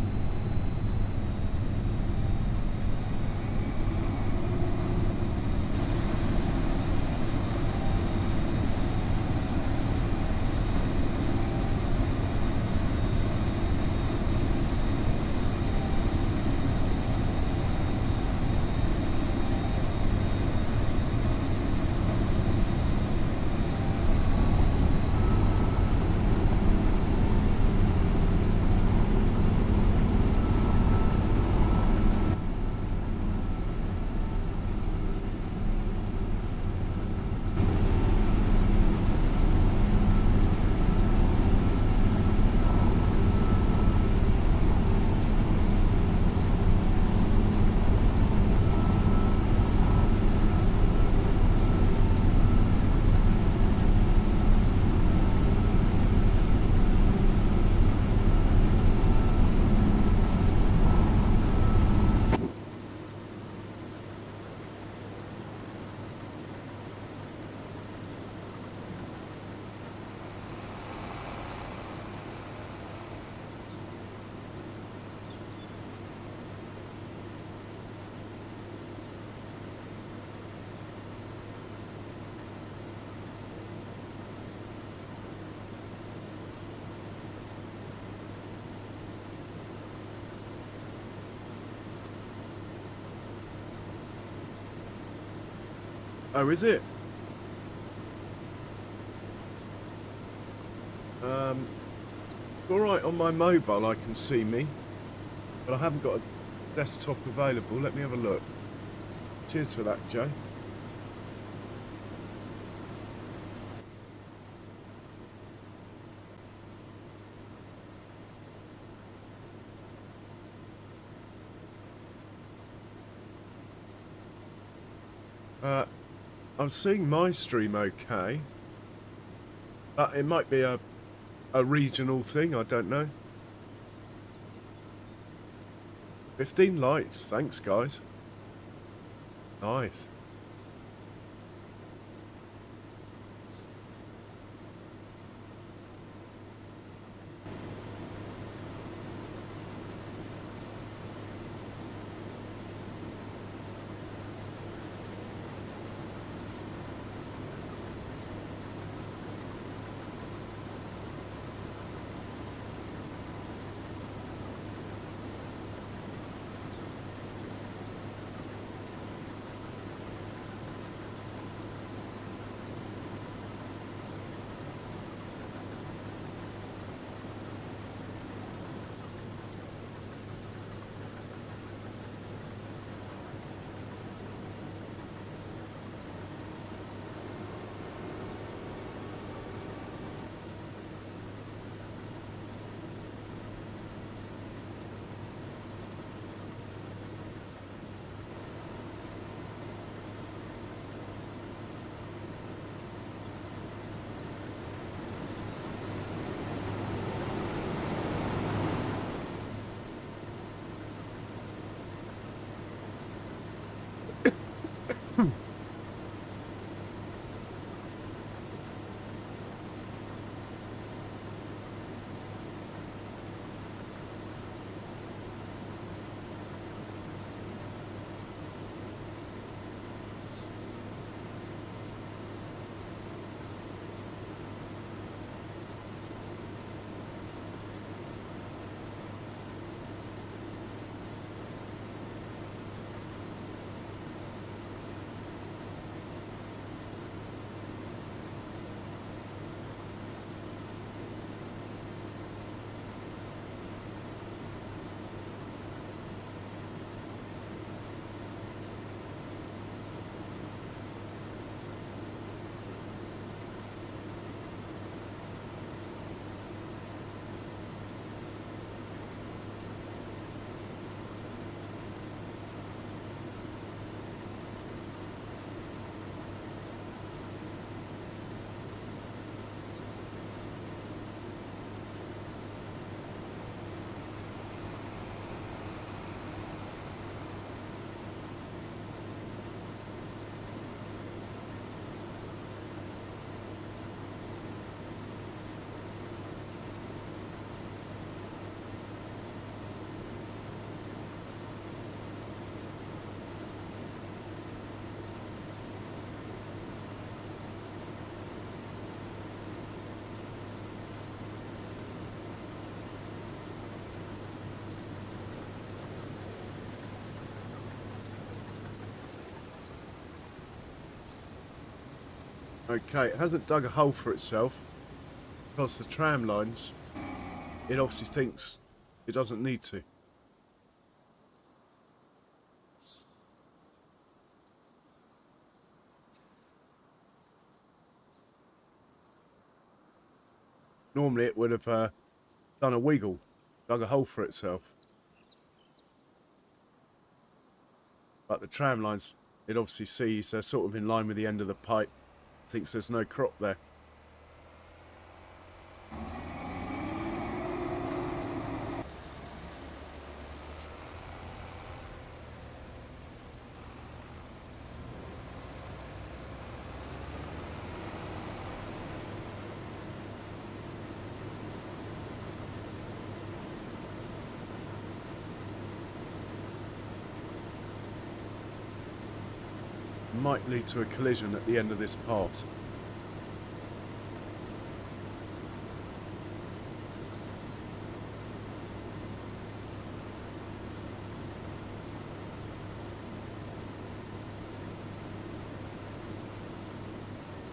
Oh, is it? All right, on my mobile I can see me, but I haven't got a desktop available. Let me have a look. Cheers for that, Joe. I'm seeing my stream okay. It might be a regional thing, I don't know. 15 likes, thanks guys. Nice. Okay, it hasn't dug a hole for itself because the tram lines, it obviously thinks it doesn't need to. Normally it would have done a wiggle, dug a hole for itself. But the tram lines, it obviously sees they're sort of in line with the end of the pipe, thinks there's no crop there. Might lead to a collision at the end of this pass.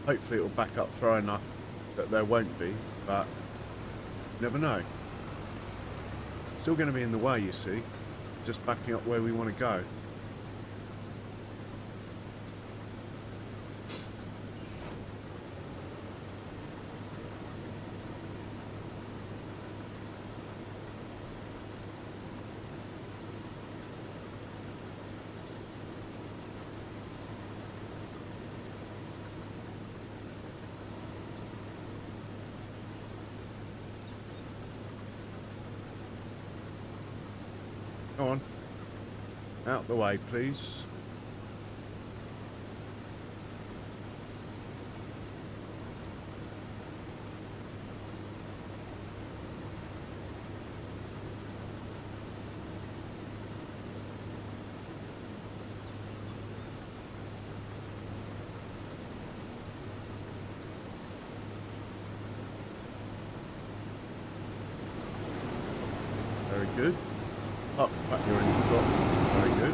Hopefully it will back up far enough that there won't be, but you never know. Still going to be in the way, you see, just backing up where we want to go. Go on. Out the way, please. Very good. Up, back your engine drop. Very good.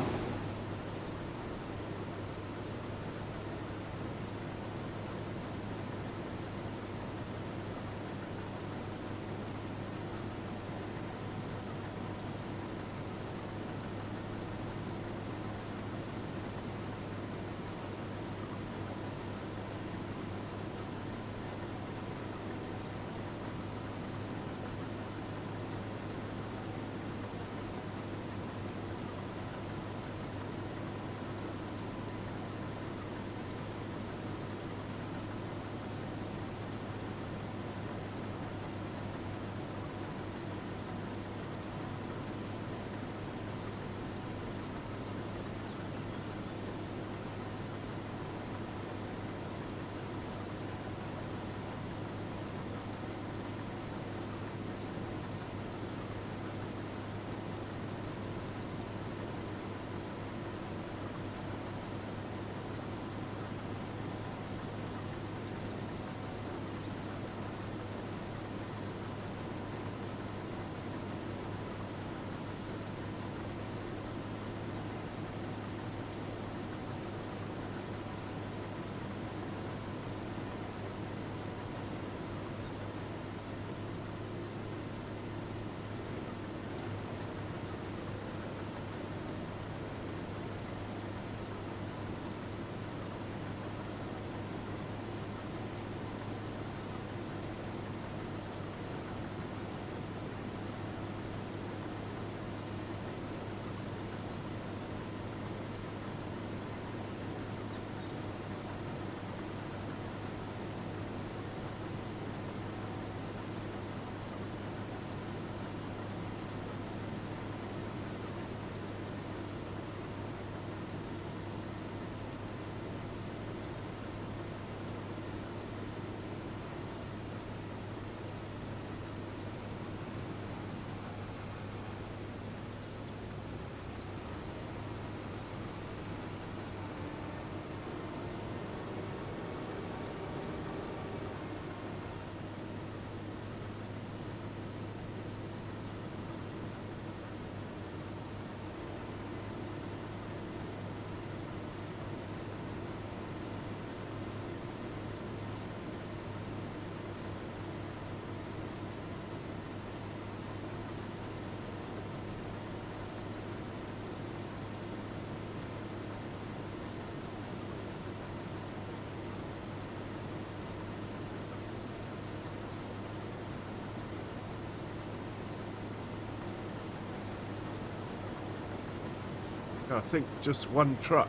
I think just one truck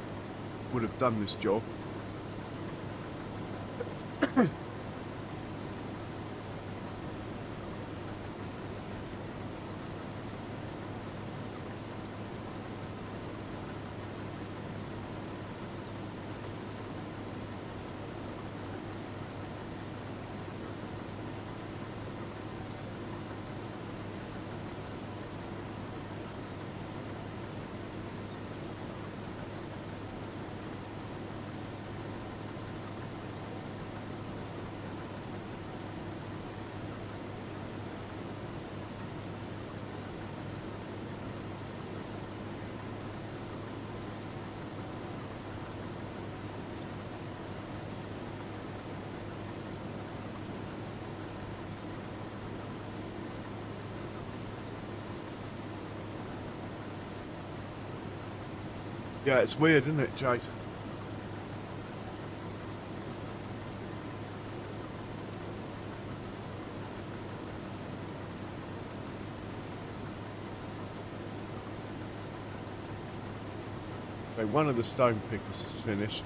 would have done this job. Yeah, it's weird, isn't it, Jade? Okay, one of the stone pickers is finished.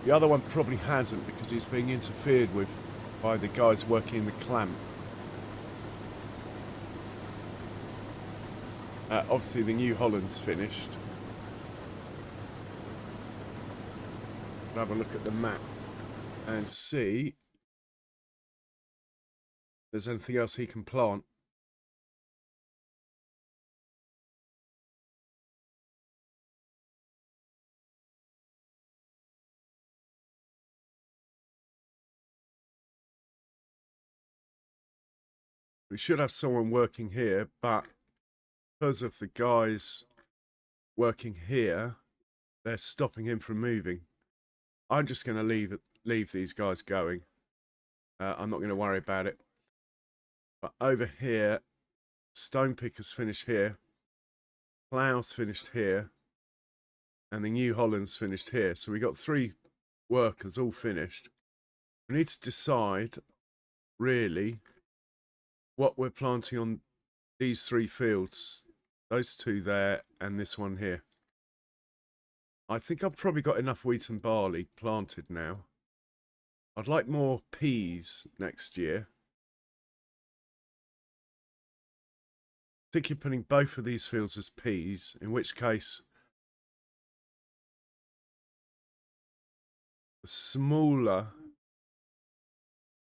The other one probably hasn't because he's being interfered with by the guys working the clamp. Obviously the New Holland's finished. We'll have a look at the map and see if there's anything else he can plant. We should have someone working here, but because of the guys working here, they're stopping him from moving. I'm just going to leave these guys going. I'm not going to worry about it. But over here, stone pickers finished here, ploughs finished here, and the New Holland's finished here. So we got 3 workers all finished. We need to decide, really, what we're planting on these 3 fields. Those 2 there and this one here. I think I've probably got enough wheat and barley planted now. I'd like more peas next year. I think you're putting both of these fields as peas, in which case the smaller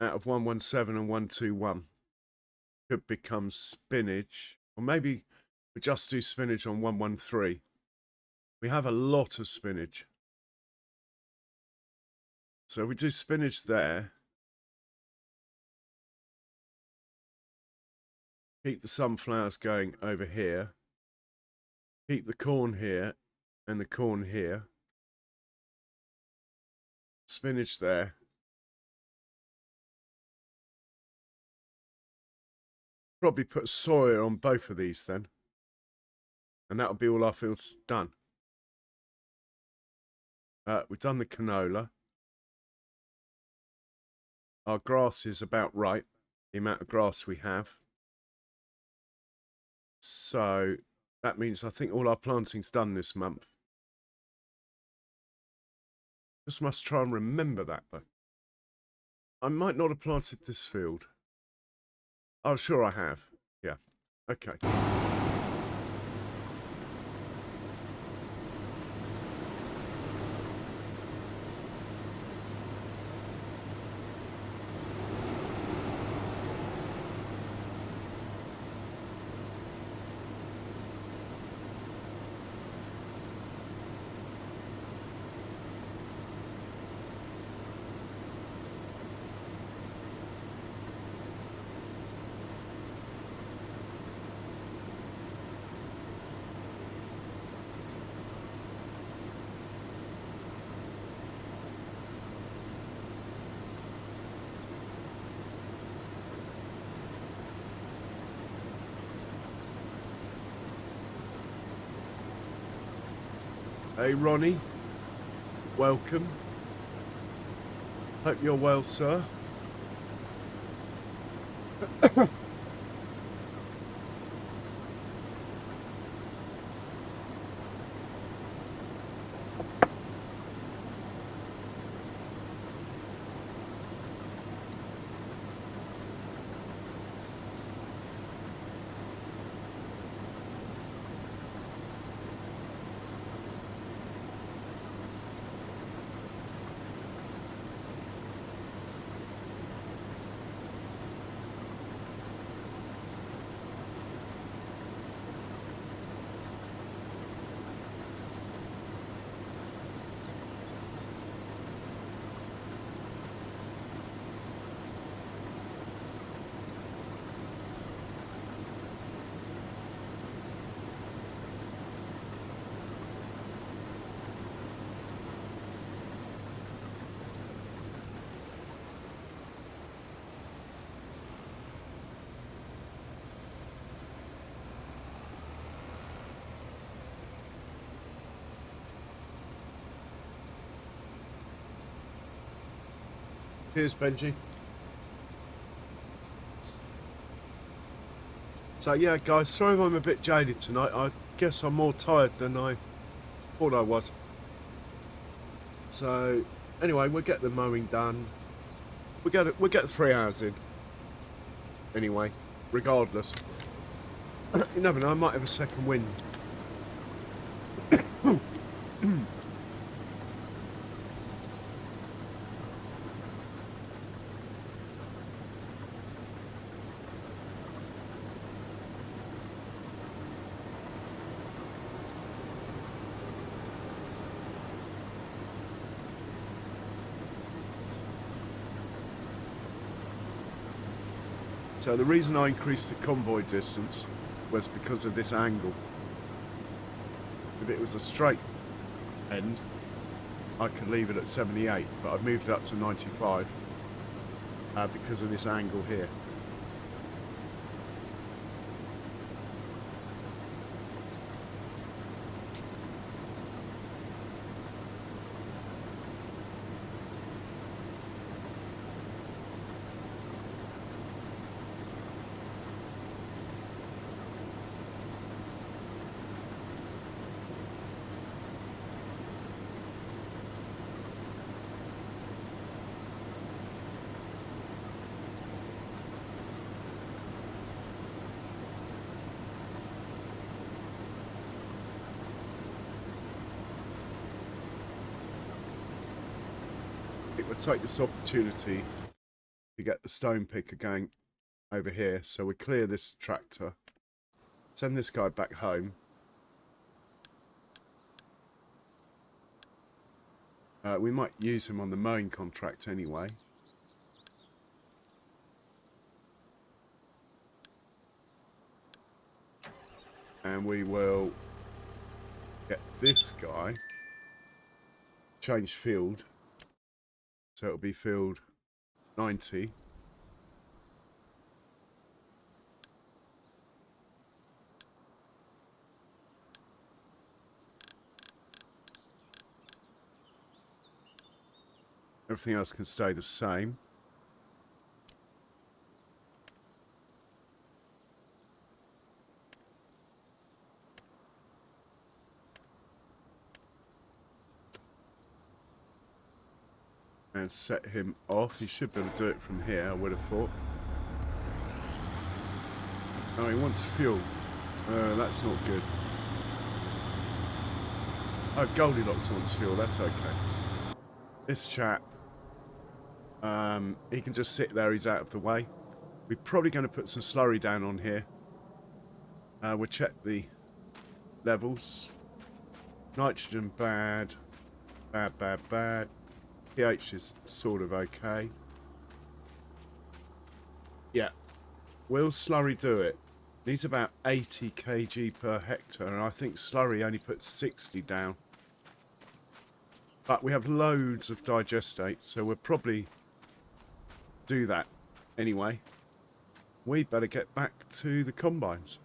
out of 117 and 121 could become spinach, or maybe we just do spinach on 113. We have a lot of spinach, so we do spinach there. Keep the sunflowers going over here. Keep the corn here and the corn here. Spinach there. Probably put soya on both of these then. And that'll be all our fields done. We've done the canola. Our grass is about right, the amount of grass we have. So that means I think all our planting's done this month. Just must try and remember that though. I might not have planted this field. Oh, sure I have. Yeah. Okay. Hey Ronnie, welcome. Hope you're well, sir. Cheers, Benji. So yeah, guys, sorry if I'm a bit jaded tonight. I guess I'm more tired than I thought I was. So anyway, we'll get the mowing done. We'll get 3 hours in. Anyway, regardless. You never know, I might have a second wind. So the reason I increased the convoy distance was because of this angle. If it was a straight end, I could leave it at 78, but I've moved it up to 95 because of this angle here. It would take this opportunity to get the stone picker going over here, so we clear this tractor, send this guy back home. We might use him on the mowing contract anyway. And we will get this guy change field, so it'll be field 90. Everything else can stay the same. And set him off. He should be able to do it from here, I would have thought. Oh, he wants fuel. That's not good. Oh, Goldilocks wants fuel. That's okay. This chap, he can just sit there. He's out of the way. We're probably going to put some slurry down on here. We'll check the levels. Nitrogen bad. Bad, bad, bad. pH is sort of okay. Yeah. Will slurry do it? Needs about 80 kg per hectare, and I think slurry only puts 60 down. But we have loads of digestate, so we'll probably do that anyway. We better get back to the combines.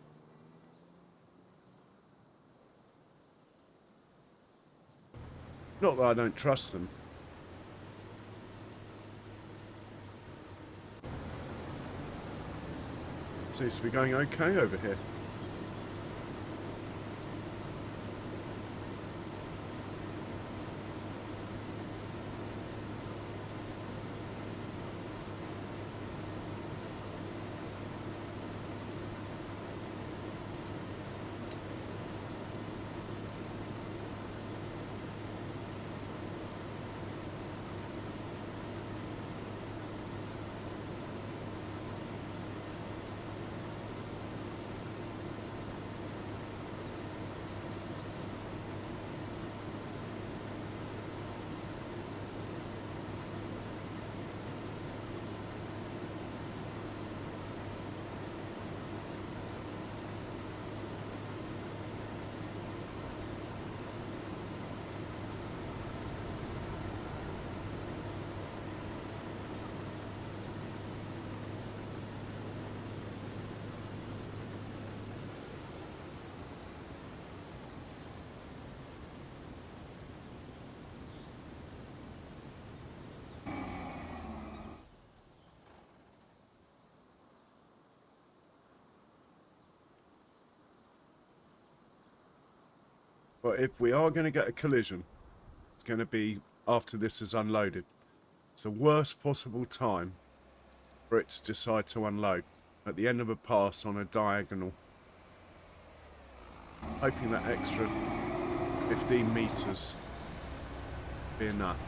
Not that I don't trust them. Seems to be going okay over here. But if we are going to get a collision, it's going to be after this is unloaded. It's the worst possible time for it to decide to unload. At the end of a pass on a diagonal. Hoping that extra 15 meters be enough.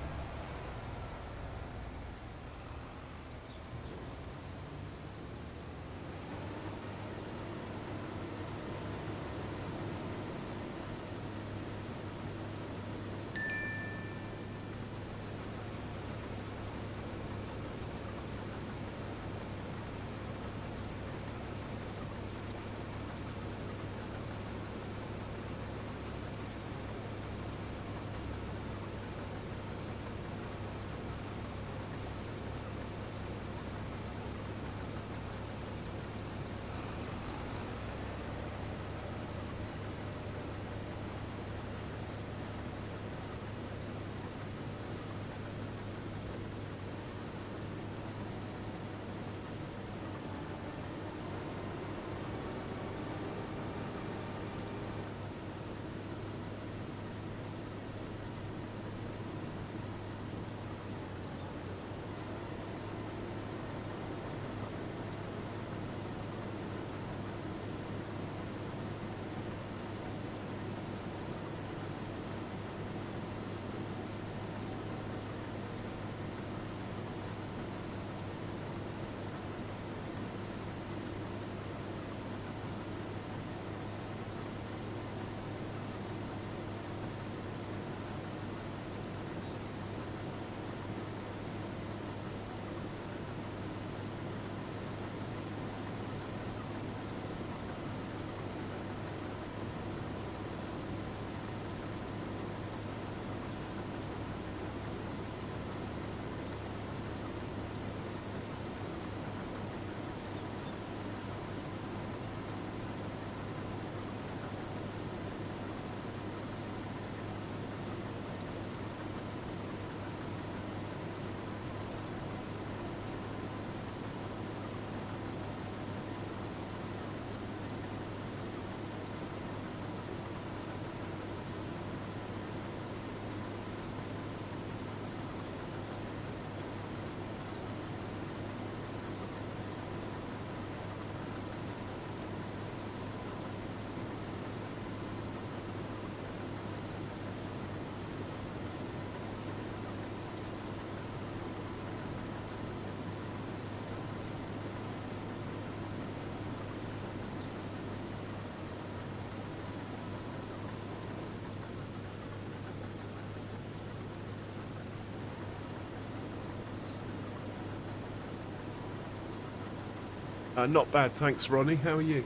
Not bad, thanks, Ronnie. How are you?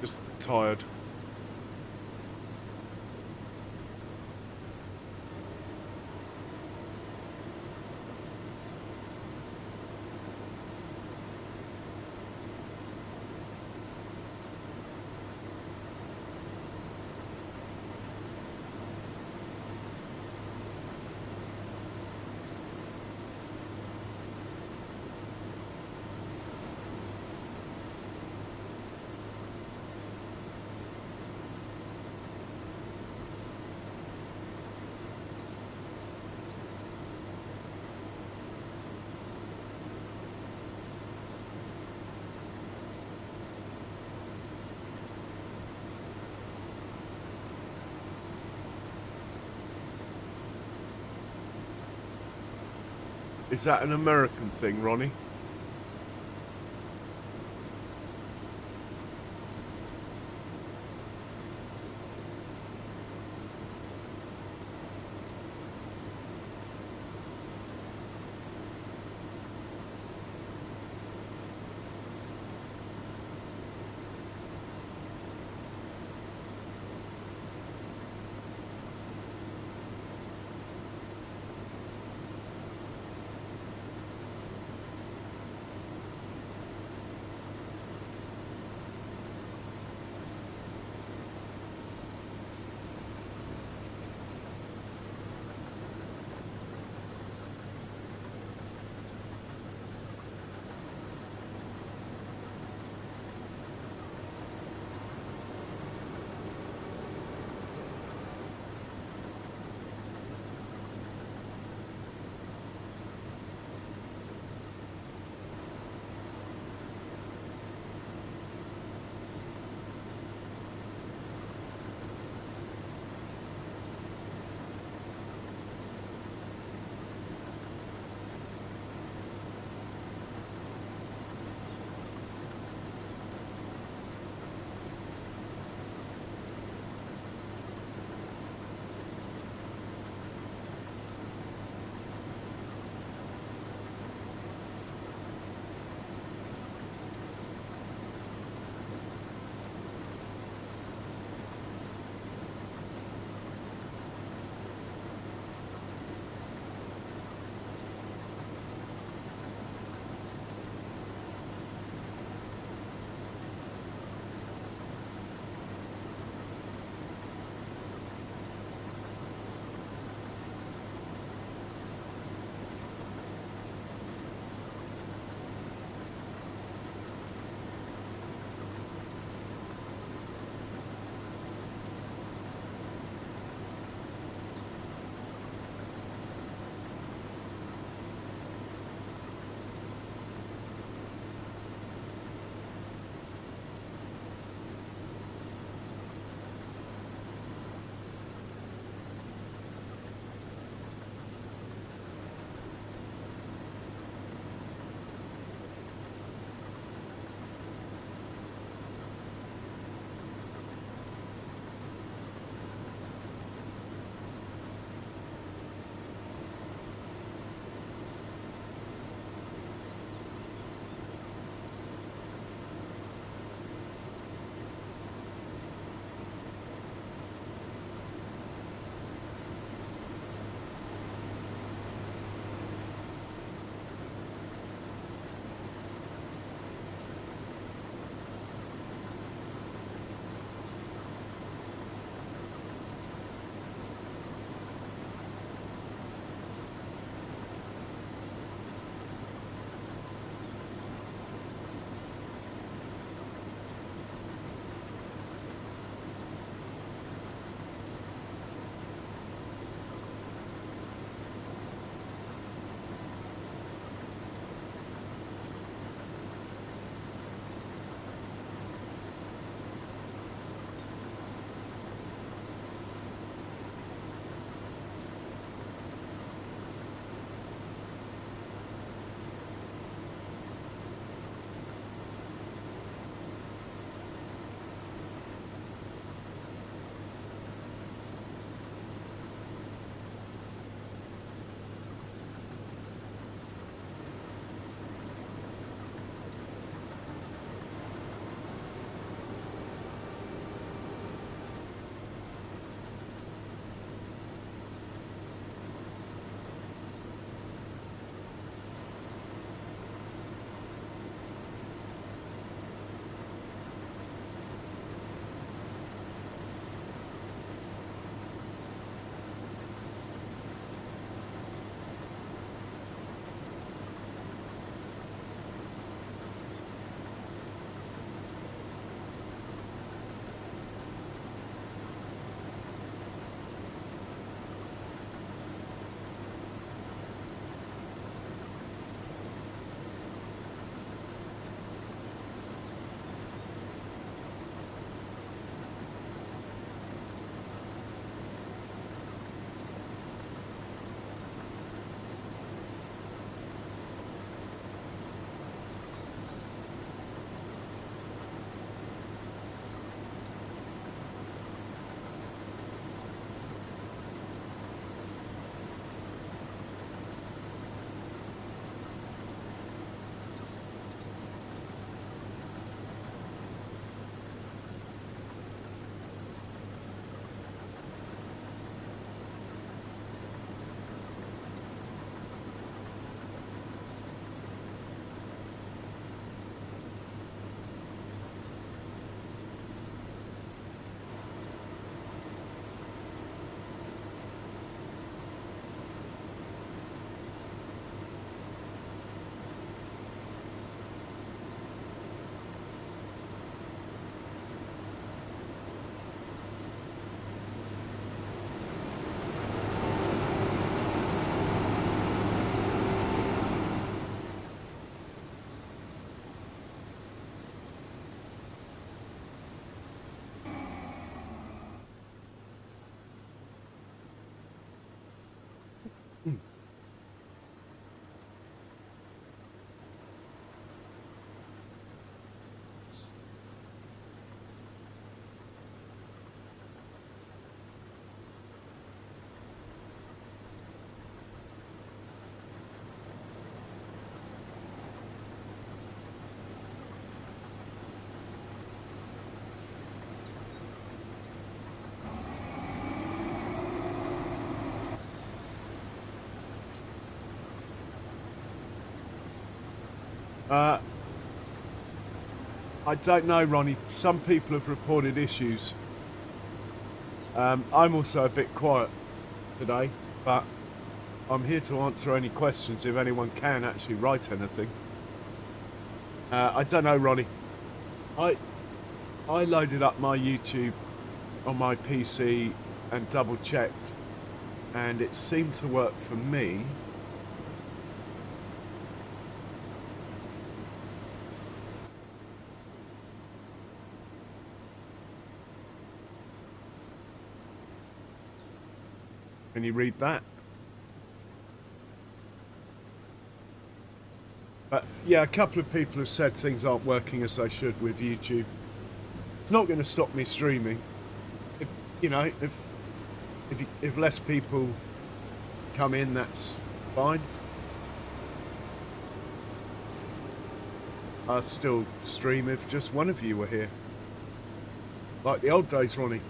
Just tired. Is that an American thing, Ronnie? I don't know, Ronnie. Some people have reported issues. I'm also a bit quiet today, but I'm here to answer any questions if anyone can actually write anything. I don't know, Ronnie. I loaded up my YouTube on my PC and double checked, and it seemed to work for me. Can you read that? But yeah, a couple of people have said things aren't working as they should with YouTube. It's not going to stop me streaming. If, you know, if less people come in, that's fine. I'd still stream if just one of you were here. Like the old days, Ronnie.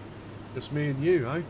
Just me and you, eh?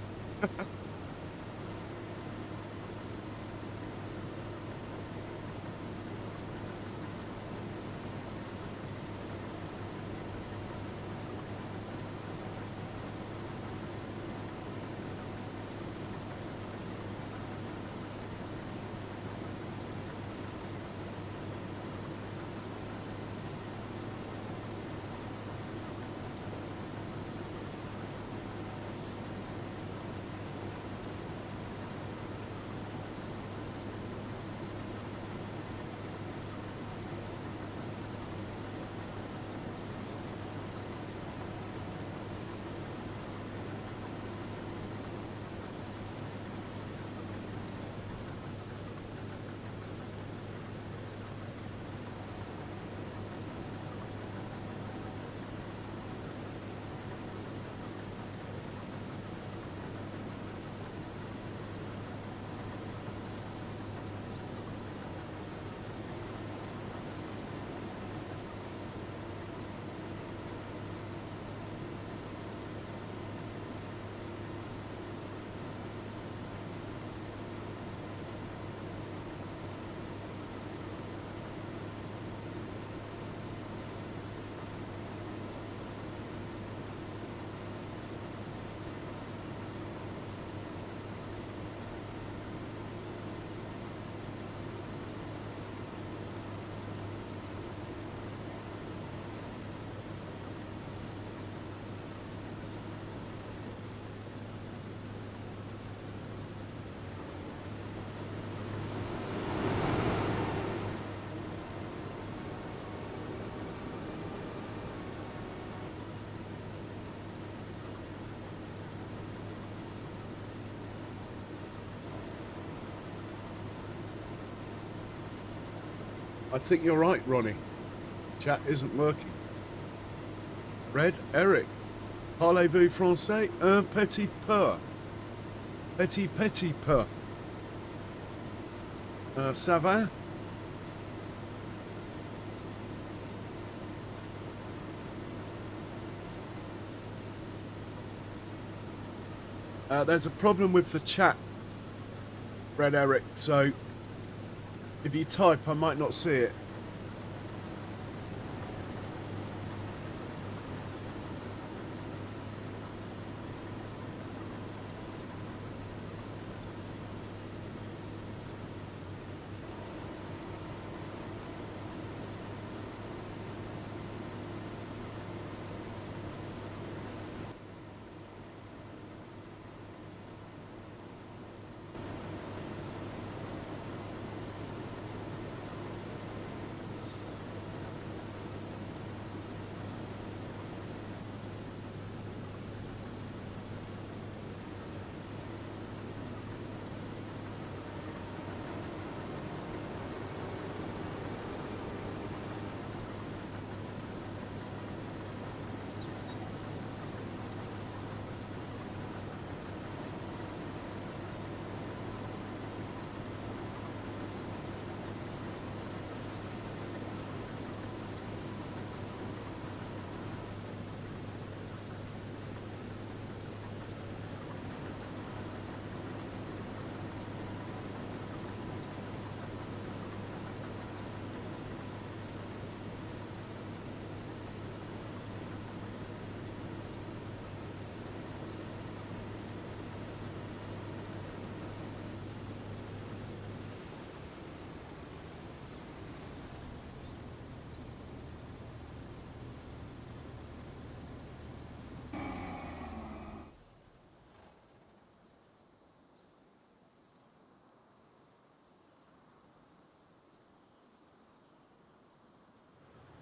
I think you're right, Ronnie. Chat isn't working. Red Eric. Parlez-vous français? Un petit peu. Petit peu. Ça va? There's a problem with the chat, Red Eric, so if you type, I might not see it.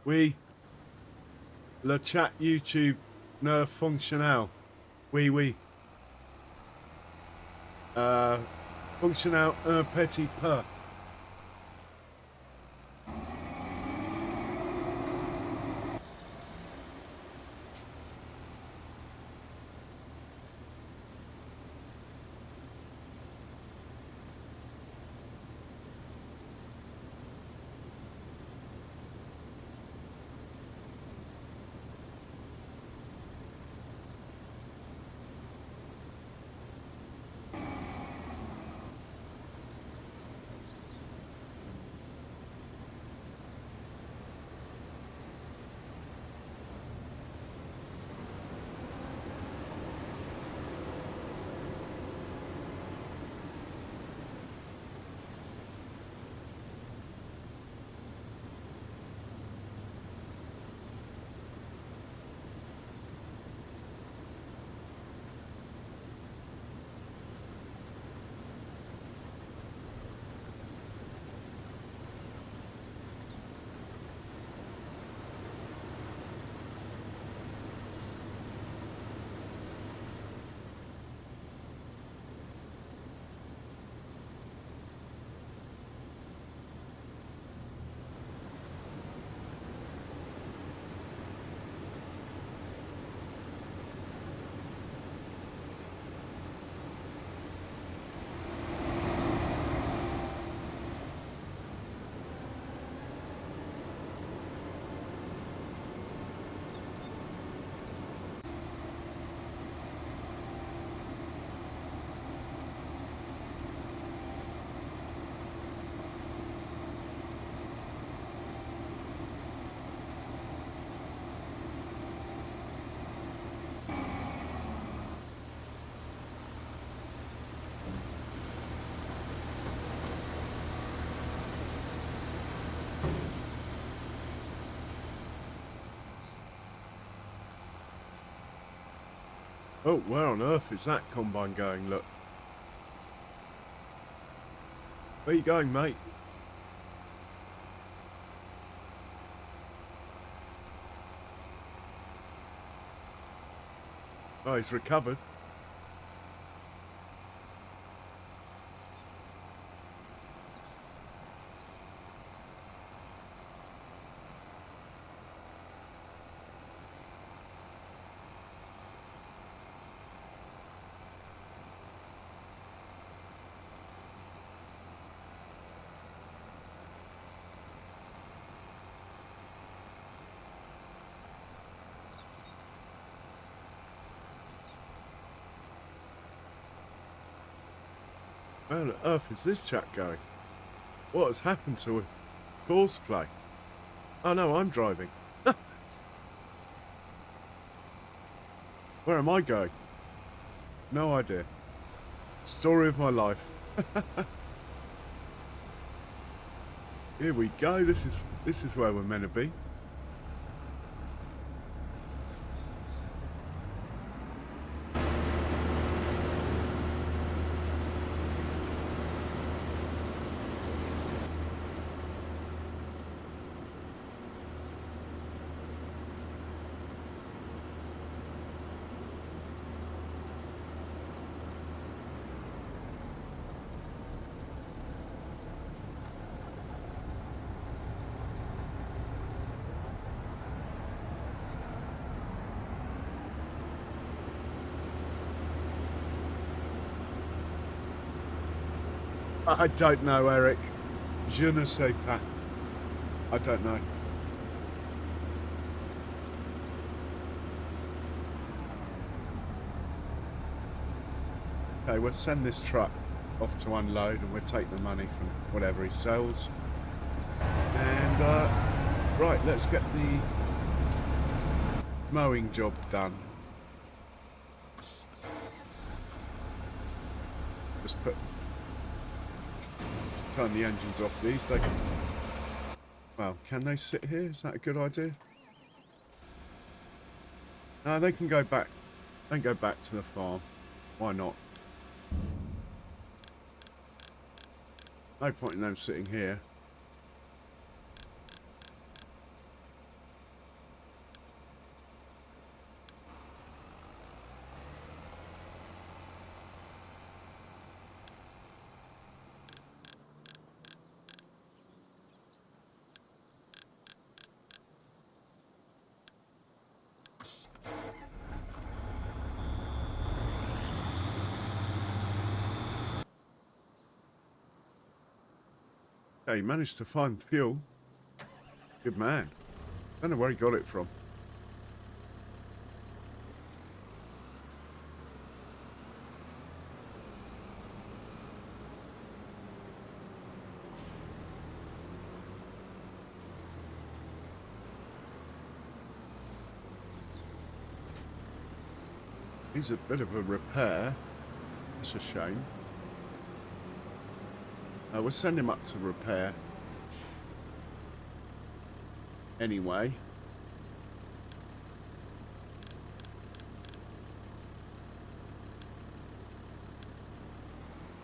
Oui. Le chat YouTube ne fonctionnel. Oui, oui. Fonctionnel un petit peu. Oh, where on earth is that combine going? Look. Where you going, mate? Oh, he's recovered. Where on earth is this chap going? What has happened to him? Horseplay. Oh no, I'm driving. Where am I going? No idea. Story of my life. Here we go. This is where we're meant to be. I don't know, Eric. Je ne sais pas. I don't know. Okay, we'll send this truck off to unload and we'll take the money from whatever he sells. And, right, let's get the mowing job done. Just turn the engines off these. Well, can they sit here? Is that a good idea? No, they can go back. They can go back to the farm. Why not? No point in them sitting here. Yeah, he managed to find fuel. Good man. Don't know where he got it from. He's a bit of a repair. It's a shame. We'll send him up to repair. Anyway.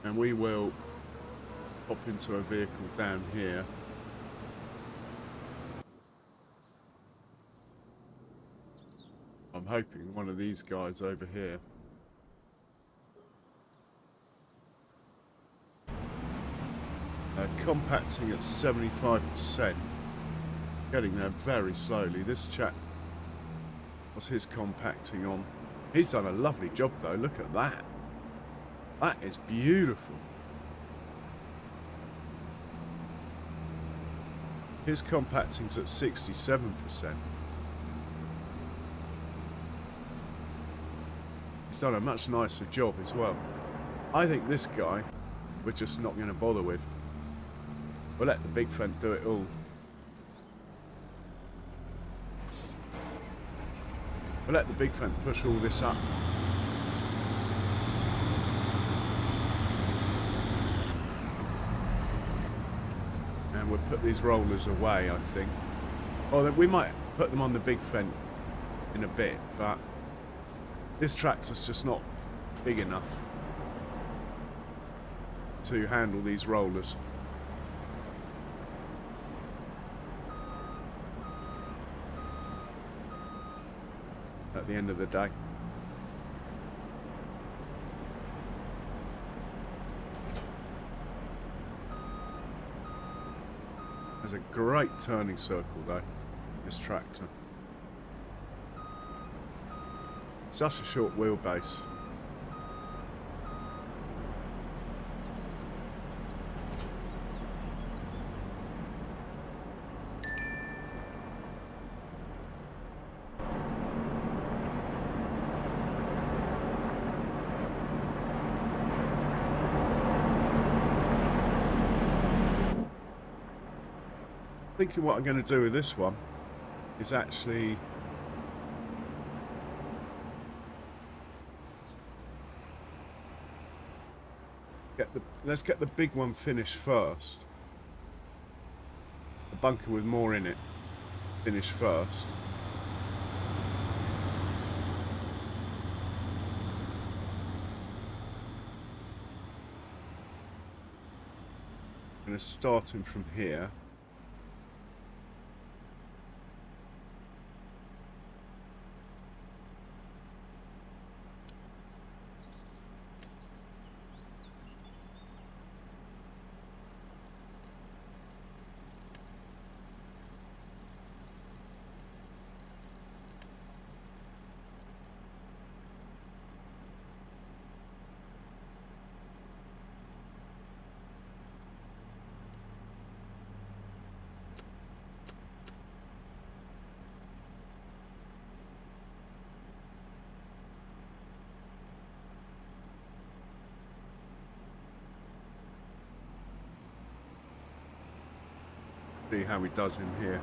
And we will hop into a vehicle down here. I'm hoping one of these guys over here. Compacting at 75%. Getting there very slowly. This chap, what's his compacting on? He's done a lovely job though. Look at that. That is beautiful. His compacting's at 67%. He's done a much nicer job as well. I think this guy we're just not going to bother with. We'll let the big fent do it all. We'll let the big fent push all this up. And we'll put these rollers away, I think. Or we might put them on the big fent in a bit, but this tractor's just not big enough to handle these rollers. At the end of the day. There's a great turning circle though, this tractor. Such a short wheelbase. Thinking what I'm going to do with this one is actually let's get the big one finished first. The bunker with more in it finished first. I'm going to start him from here. See how he does in here.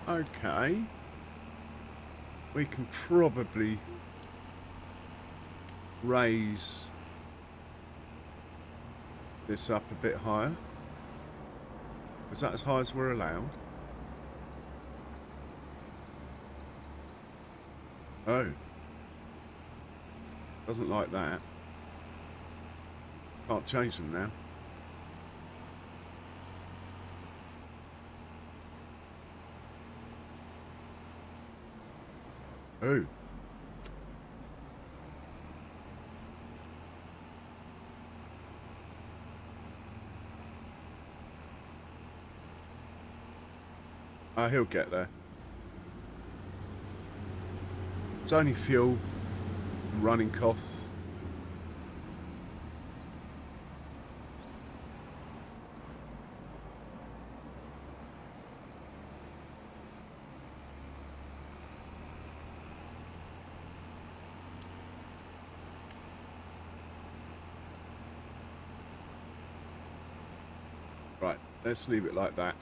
Okay. We can probably raise this up a bit higher. Is that as high as we're allowed? Oh. Doesn't like that. Can't change them now. Oh. He'll get there. It's only fuel and running costs. Right, let's leave it like that.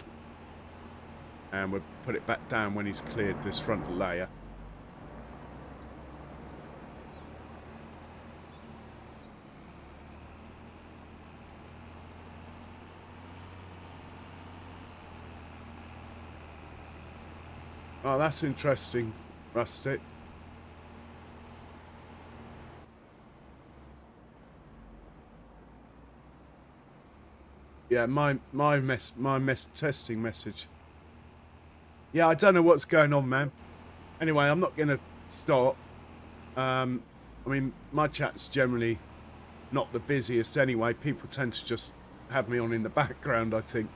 And we'll put it back down when he's cleared this front layer. Oh, that's interesting, Rustic. Yeah, my testing message. Yeah, I don't know what's going on, man. Anyway, I'm not going to stop. I mean, my chat's generally not the busiest anyway. People tend to just have me on in the background, I think.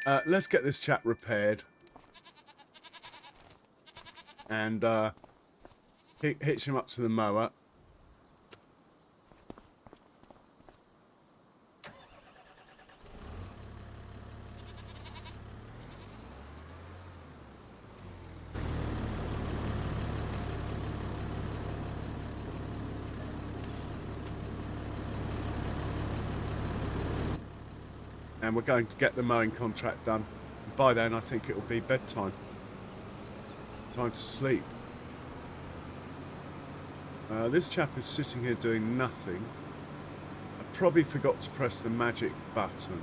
Let's get this chat repaired. And hitch him up to the mower. And we're going to get the mowing contract done. By then, I think it'll be bedtime. Time to sleep. This chap is sitting here doing nothing. I probably forgot to press the magic button.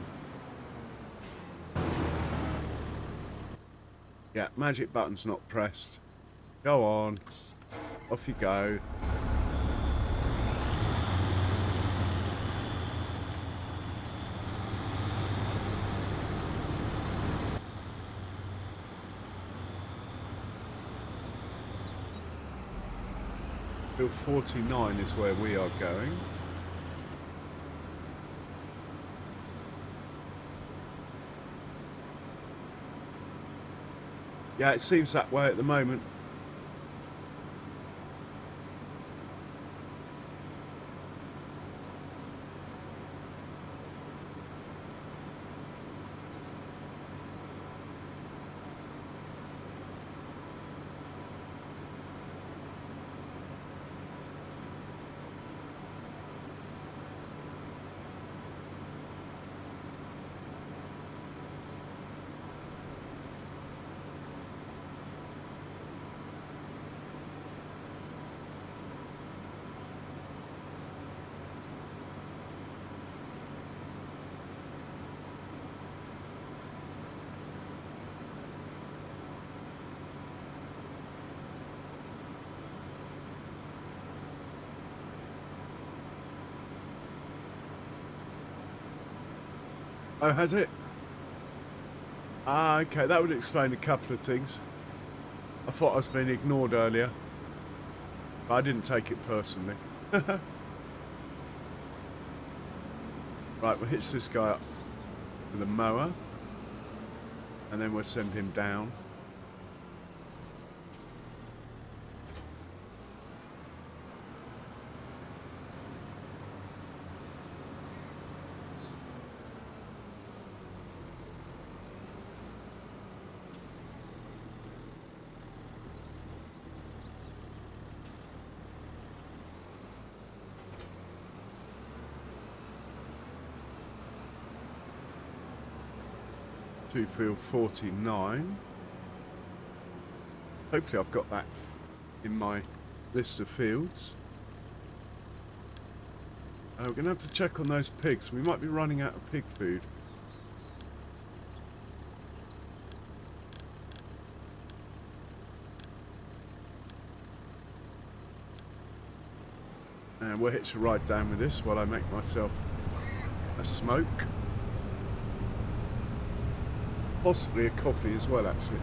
Yeah, magic button's not pressed. Go on. Off you go. Field 49 is where we are going. Yeah, it seems that way at the moment. Oh, has it? Ah, okay, that would explain a couple of things. I thought I was being ignored earlier, but I didn't take it personally. Right, we'll hitch this guy up with a mower, and then we'll send him down. To field 49. Hopefully I've got that in my list of fields. We're going to have to check on those pigs. We might be running out of pig food. And we'll hitch a ride down with this while I make myself a smoke. Possibly a coffee as well, actually.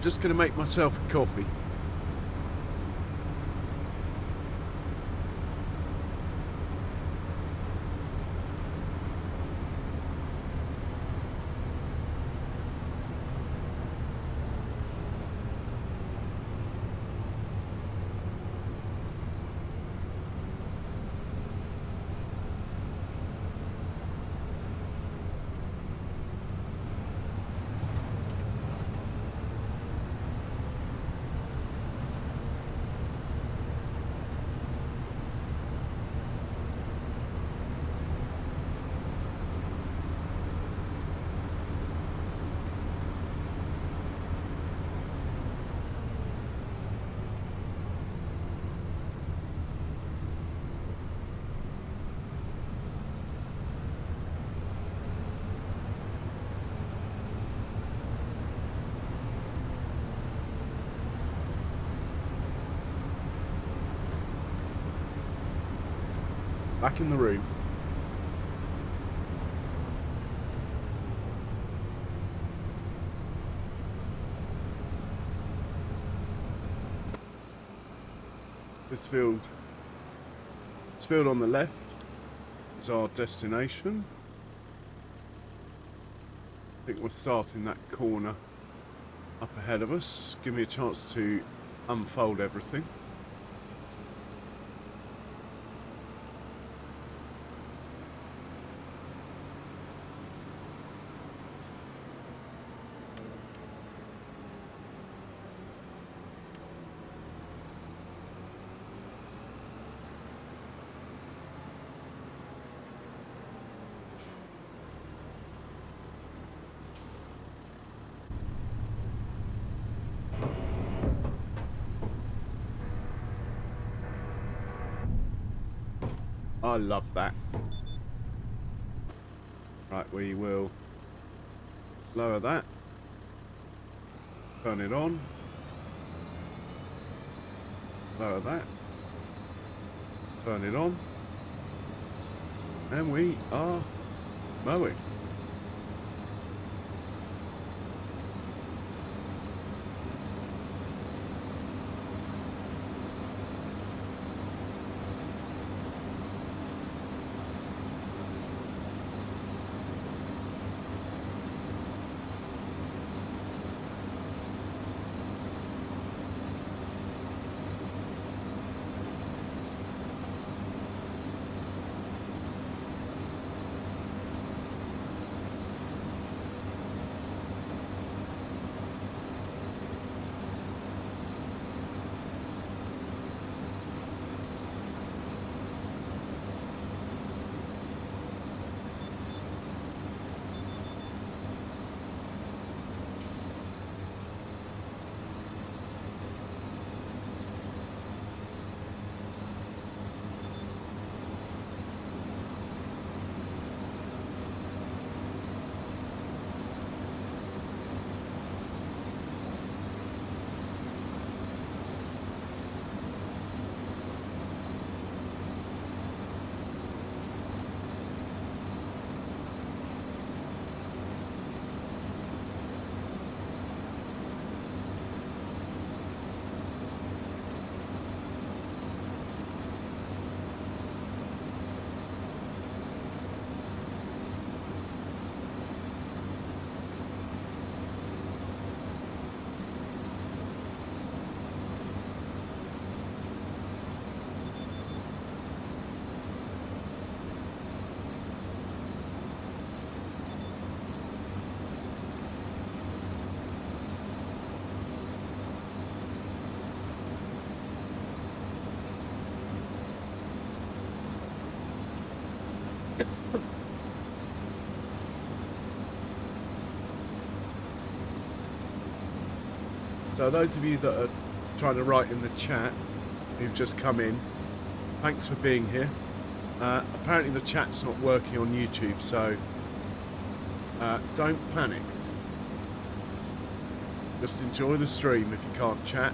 just going to make myself a coffee. Back in the room. This field on the left is our destination. I think we're starting that corner up ahead of us. Give me a chance to unfold everything. I love that. Right, we will lower that, turn it on, lower that, turn it on, and we are mowing. So those of you that are trying to write in the chat, who've just come in, thanks for being here. Apparently the chat's not working on YouTube, so don't panic. Just enjoy the stream if you can't chat.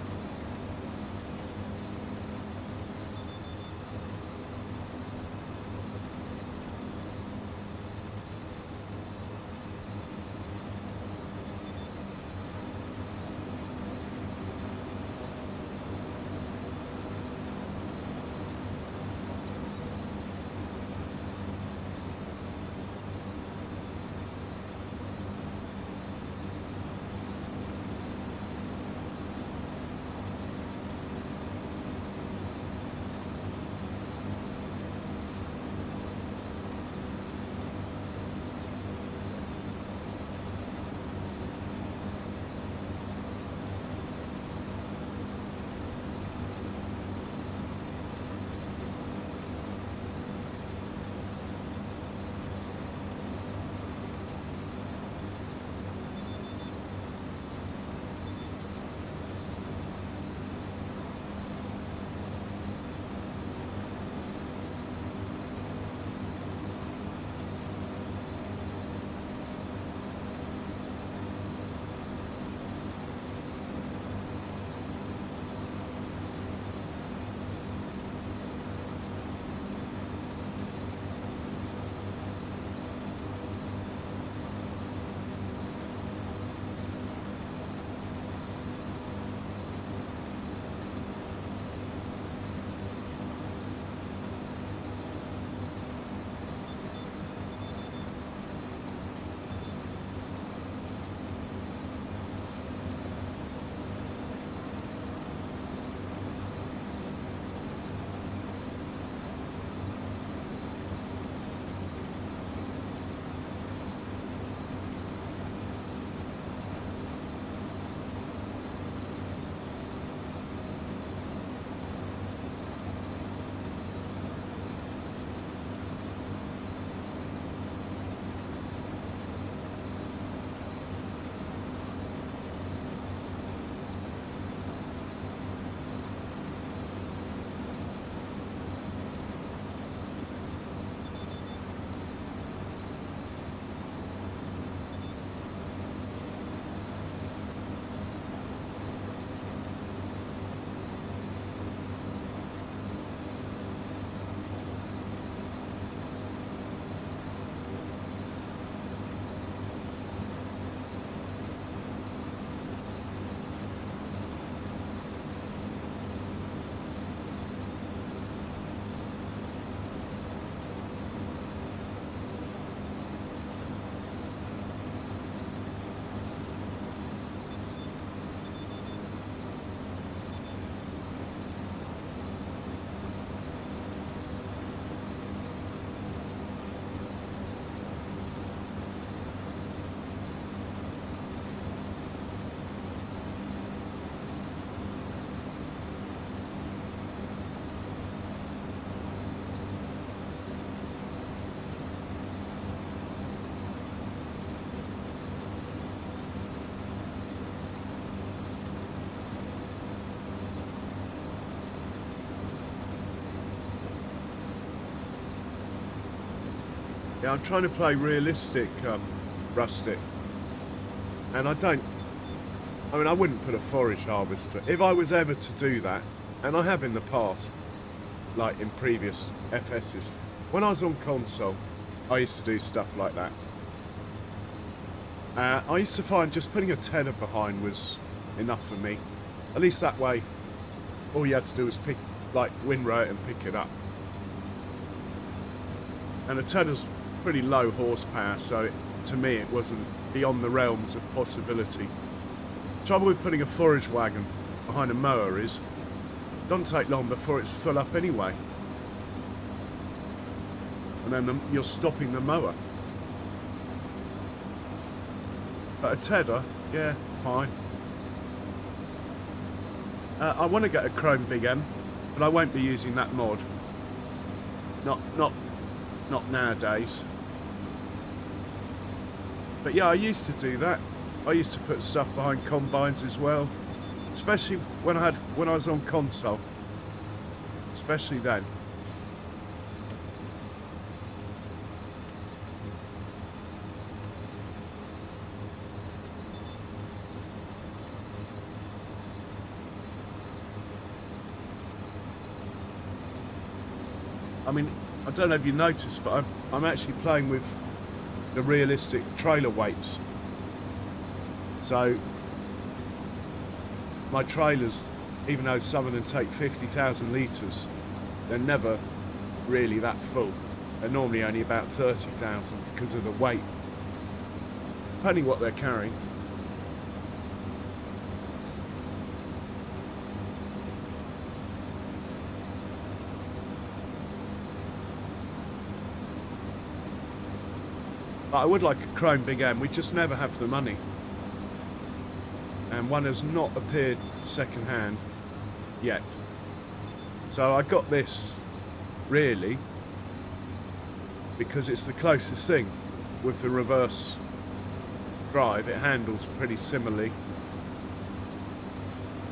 Yeah, I'm trying to play realistic rustic. And I mean, I wouldn't put a forage harvester. If I was ever to do that, and I have in the past, like in previous FSs, when I was on console, I used to do stuff like that. I used to find just putting a tenner behind was enough for me. At least that way, all you had to do was pick, like, windrow it and pick it up. And a tenner's pretty low horsepower, so to me it wasn't beyond the realms of possibility. Trouble with putting a forage wagon behind a mower is, it doesn't take long before it's full up anyway. And then you're stopping the mower. But a tedder, yeah, fine. I want to get a Chrome Big M, but I won't be using that mod. Not nowadays. But yeah, I used to do that. I used to put stuff behind combines as well, especially when I was on console. Especially then. I mean, I don't know if you noticed, but I'm actually playing with the realistic trailer weights. So my trailers, even though some of them take 50,000 litres, they're never really that full. They're normally only about 30,000 because of the weight, depending what they're carrying. But I would like a Chrome Big M, we just never have the money. And one has not appeared second hand yet. So I got this, really, because it's the closest thing with the reverse drive. It handles pretty similarly.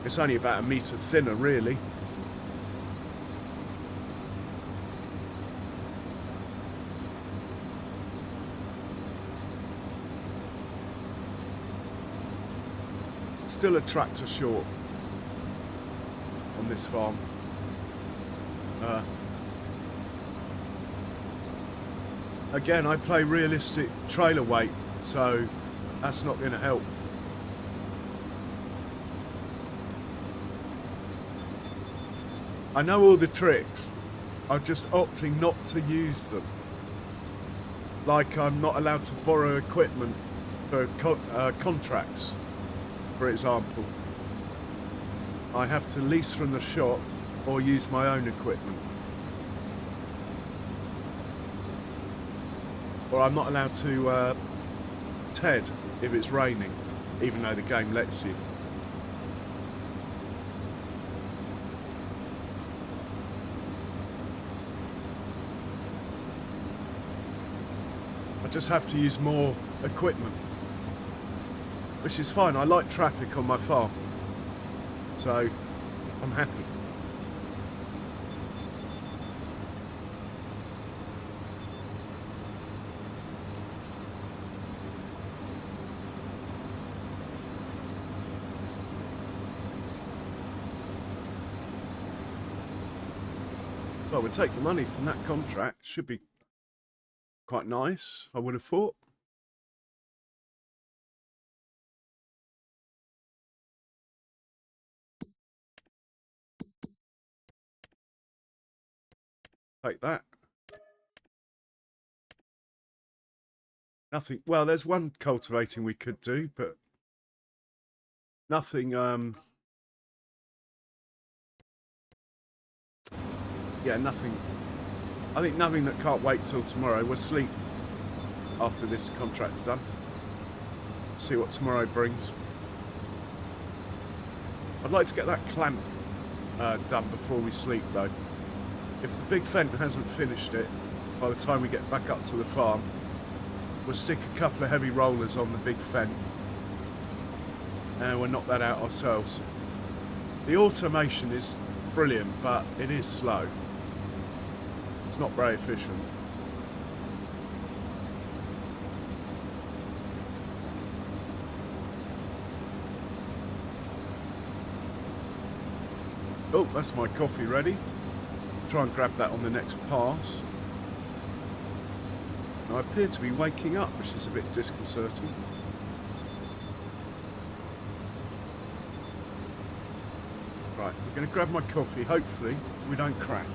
It's only about a metre thinner, really. Still a tractor short on this farm. Again, I play realistic trailer weight, so that's not going to help. I know all the tricks, I'm just opting not to use them. Like I'm not allowed to borrow equipment for contracts. For example, I have to lease from the shop or use my own equipment. Or I'm not allowed to TED if it's raining, even though the game lets you. I just have to use more equipment. Which is fine, I like traffic on my farm, so I'm happy. Well, we'll take the money from that contract, should be quite nice, I would have thought. Take that. Nothing. Well, there's one cultivating we could do, but nothing. Yeah, nothing. I think nothing that can't wait till tomorrow. We'll sleep after this contract's done. See what tomorrow brings. I'd like to get that clamp done before we sleep, though. If the big fent hasn't finished it, by the time we get back up to the farm, we'll stick a couple of heavy rollers on the big fent and we'll knock that out ourselves. The automation is brilliant, but it is slow. It's not very efficient. Oh, that's my coffee ready. Try and grab that on the next pass. Now, I appear to be waking up, which is a bit disconcerting. Right, I'm going to grab my coffee. Hopefully we don't crash.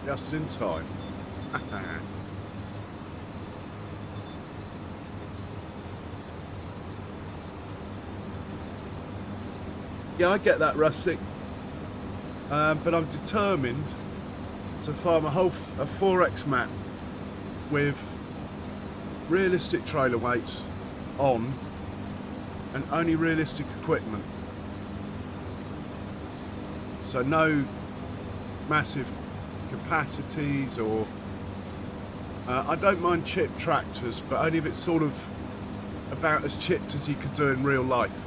Just in time. Yeah, I get that, Rustic. But I'm determined to farm a 4X map with realistic trailer weights on and only realistic equipment. So no massive capacities or I don't mind chipped tractors, but only if it's sort of about as chipped as you could do in real life.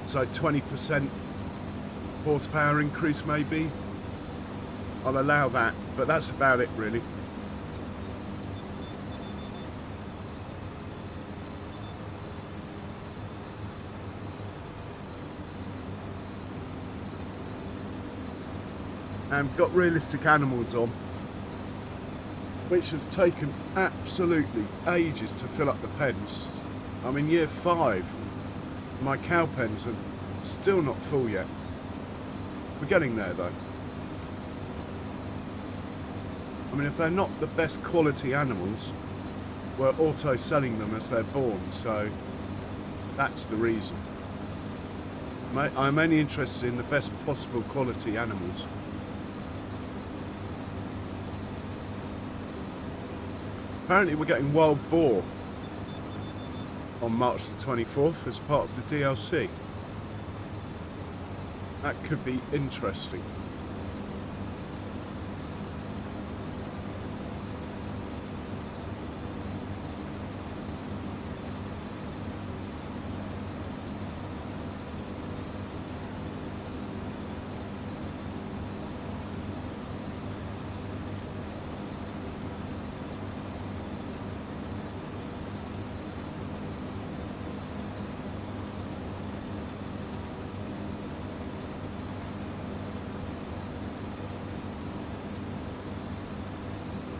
So 20% horsepower increase maybe. I'll allow that, but that's about it really. And got realistic animals on, which has taken absolutely ages to fill up the pens. I'm in year 5. My cow pens are still not full yet. We're getting there though. I mean, if they're not the best quality animals, we're auto selling them as they're born, so that's the reason. I'm only interested in the best possible quality animals. Apparently we're getting wild boar on March the 24th as part of the DLC. That could be interesting.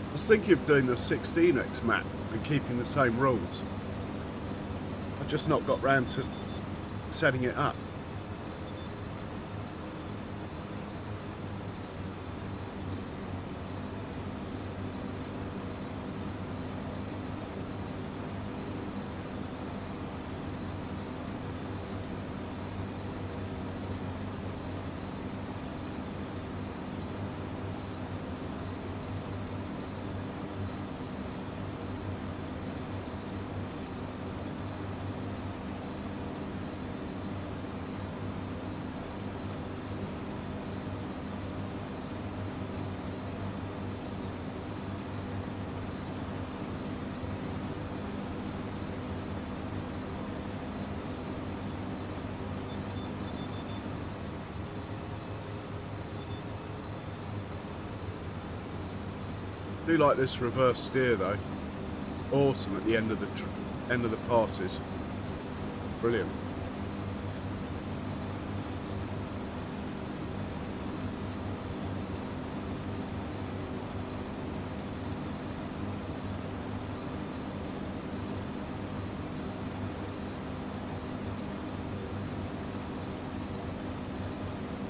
I was thinking of doing the 16X map and keeping the same rules. I've just not got round to setting it up. I do like this reverse steer though. Awesome at the end of the passes. Brilliant.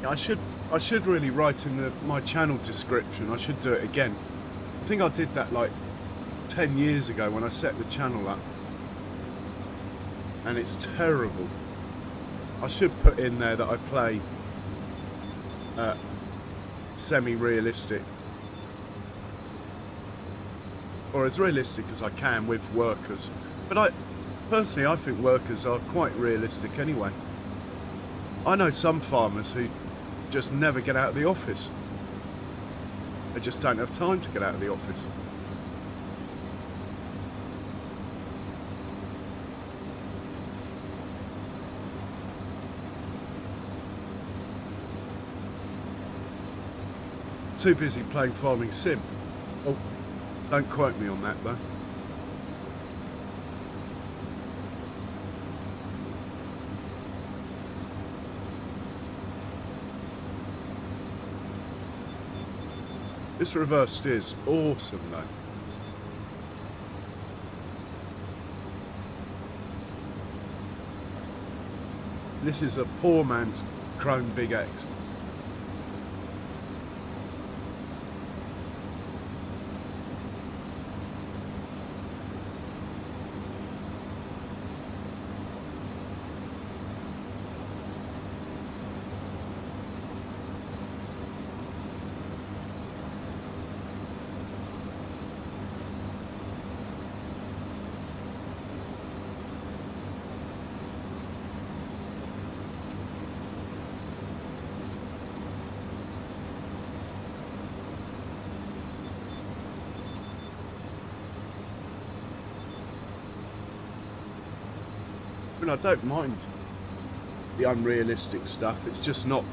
I should really write in my channel description. I should do it again. I think I did that like 10 years ago when I set the channel up, and it's terrible. I should put in there that I play semi-realistic or as realistic as I can with workers. But personally, I think workers are quite realistic anyway. I know some farmers who just never get out of the office. They just don't have time to get out of the office. Too busy playing Farming Sim. Oh, don't quote me on that though. This reverse steer's awesome though. This is a poor man's Chrome Big X. I mean, I don't mind the unrealistic stuff. It's just not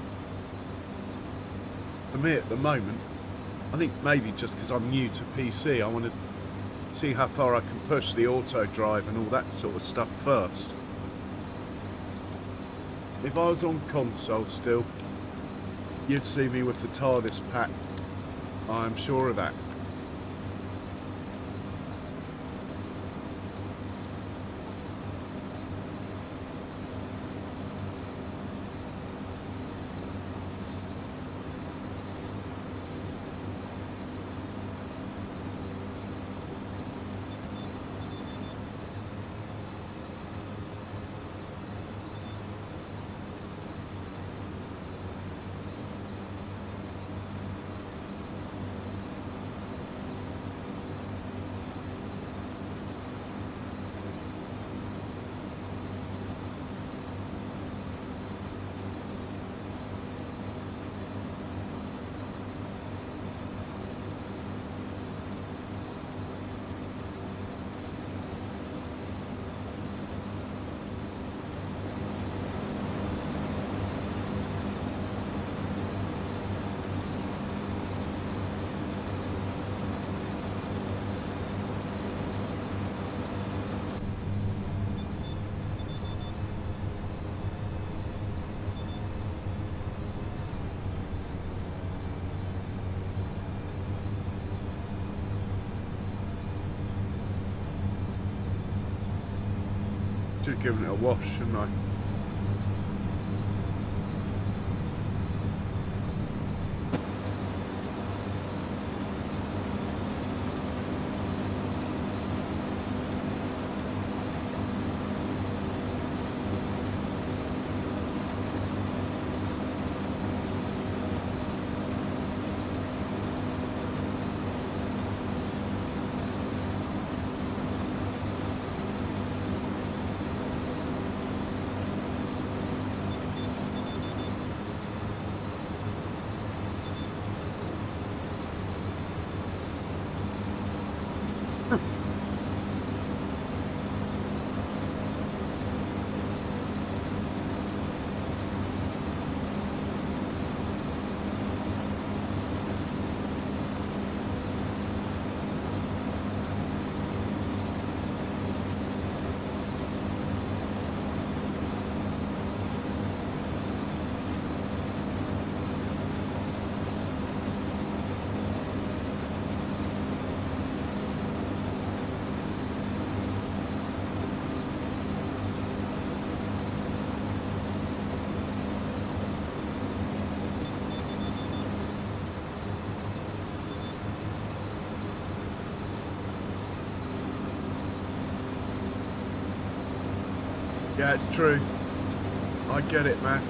for me at the moment. I think maybe just because I'm new to PC, I want to see how far I can push the auto drive and all that sort of stuff first. If I was on console still, you'd see me with the TARDIS pack. I'm sure of that. Should have given it a wash, shouldn't I? Yeah, it's true. I get it, man.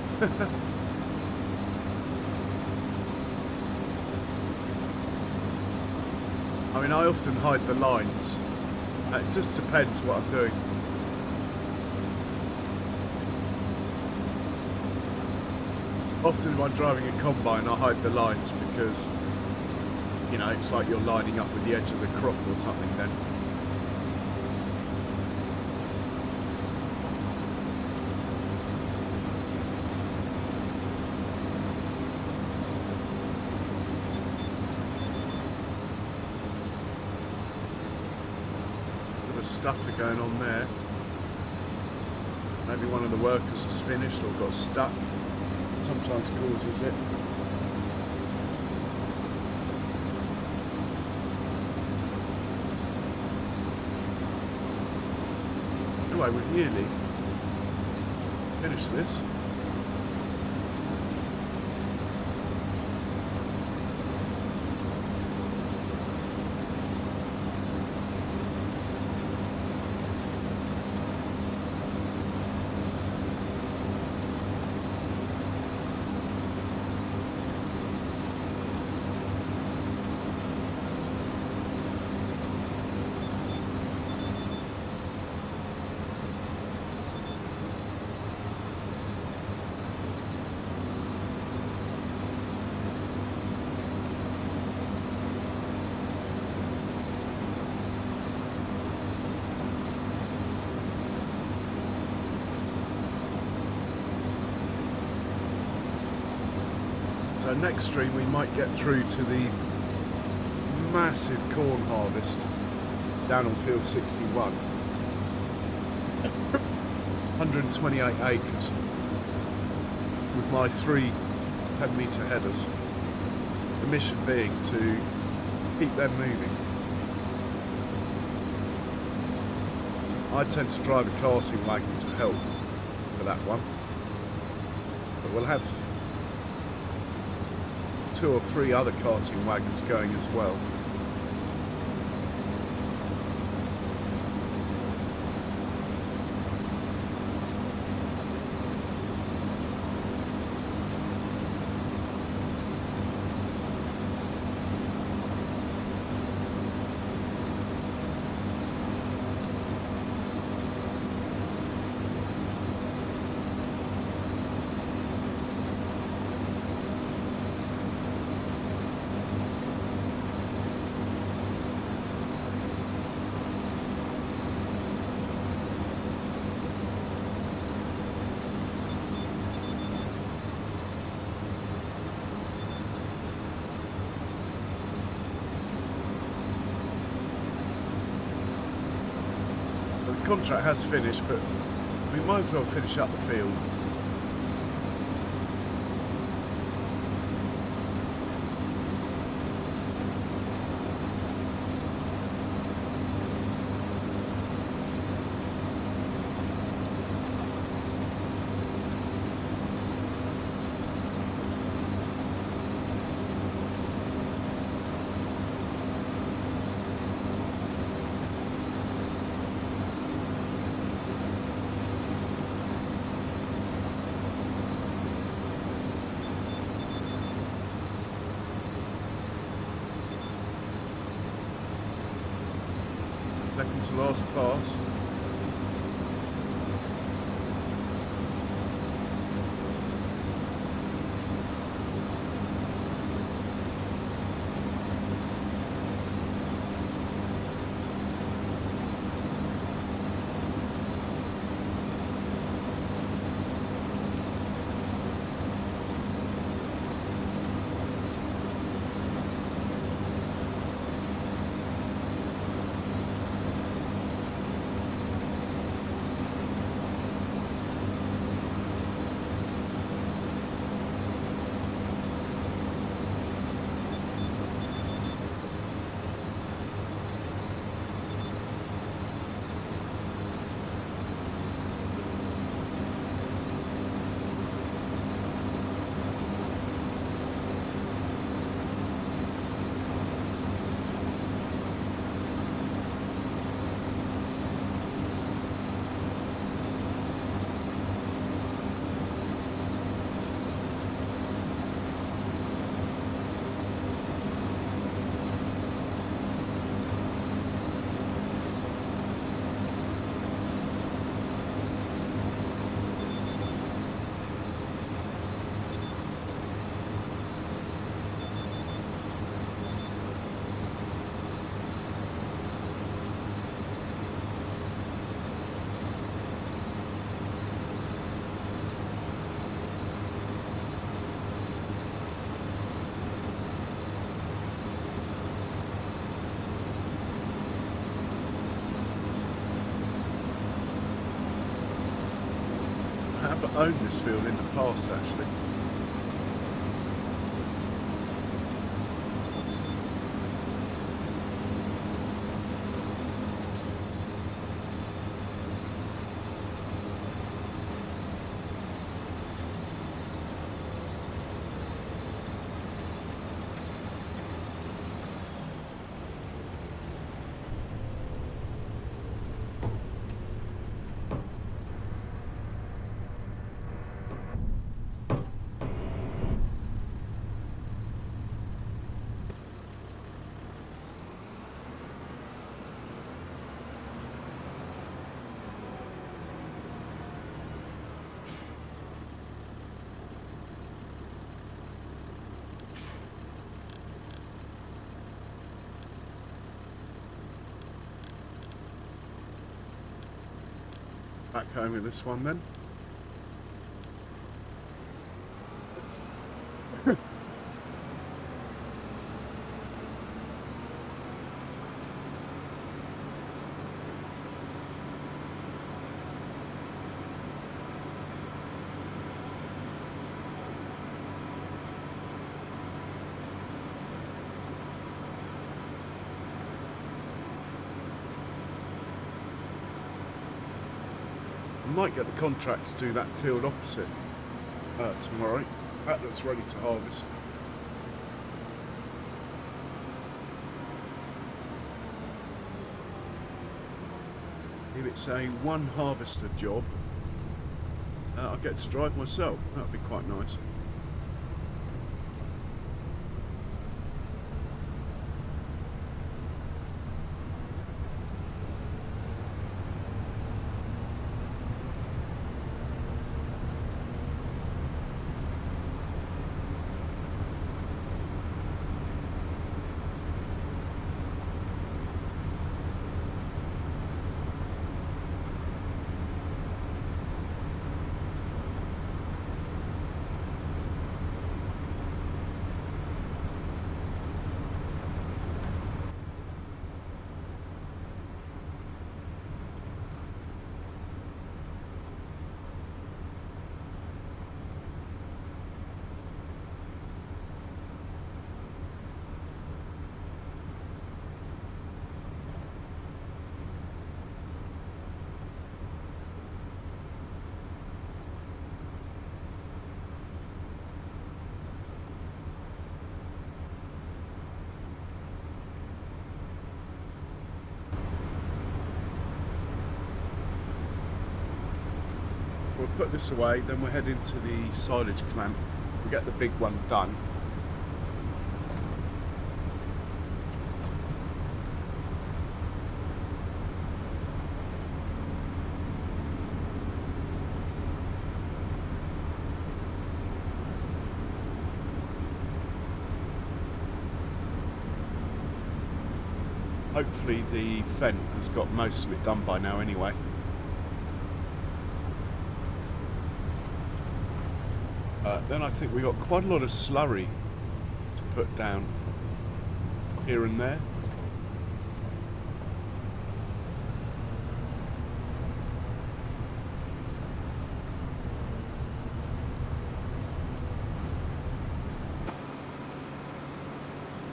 I mean, I often hide the lines. It just depends what I'm doing. Often when I'm driving a combine, I hide the lines because, you know, it's like you're lining up with the edge of the crop or something then. Bit of a stutter going on there. Maybe one of the workers has finished or got stuck. Sometimes causes it. Anyway, we've nearly finished this. So next stream we might get through to the massive corn harvest down on field 61. 128 acres with my 3 10-metre headers. The mission being to keep them moving. I tend to drive a carting wagon to help for that one, but we'll have 2 or 3 other carting wagons going as well. The contract has finished, but we might as well finish up the field. Second to last pass. I've owned this field in the past actually. Back home with this one then. I might get the contract to do that field opposite tomorrow. That looks ready to harvest. If it's a one harvester job, I get to drive myself. That would be quite nice. We'll put this away, then we'll head into the silage clamp. We'll get the big one done. Hopefully the Fent has got most of it done by now anyway. Then I think we got quite a lot of slurry to put down here and there.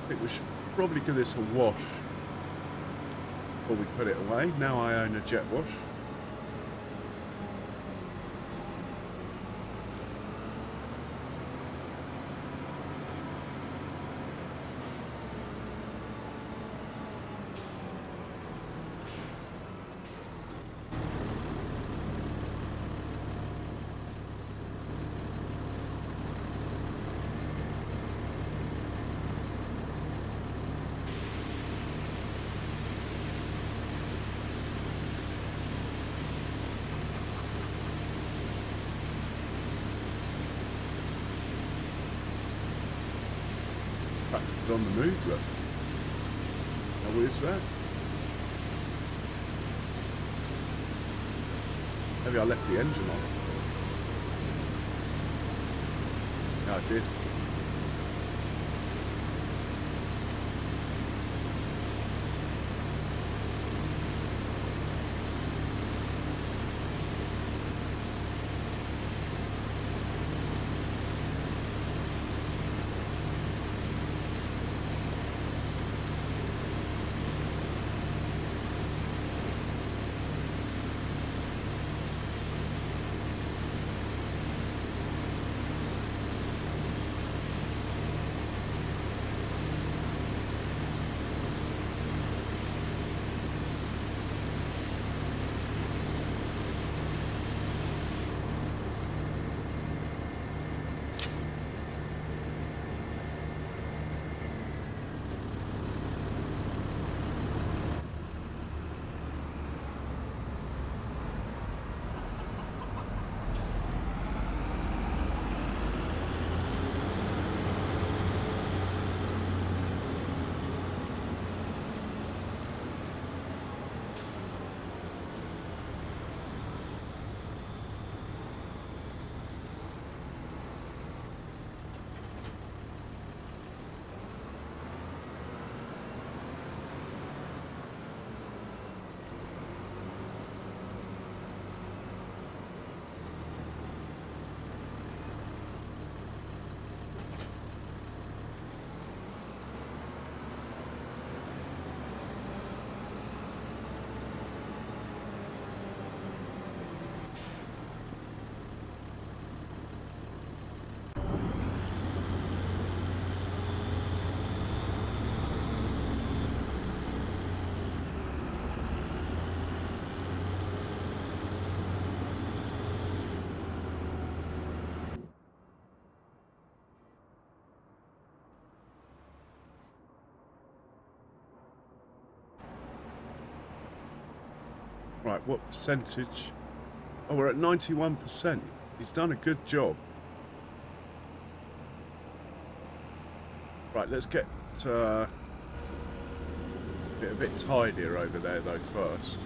I think we should probably give this a wash before we put it away. Now I own a jet wash. Tractor's on the move, look. How weird is that? Maybe I left the engine on. Yeah, I did. Right, what percentage? Oh, we're at 91%. He's done a good job. Right, let's get a bit tidier over there though first.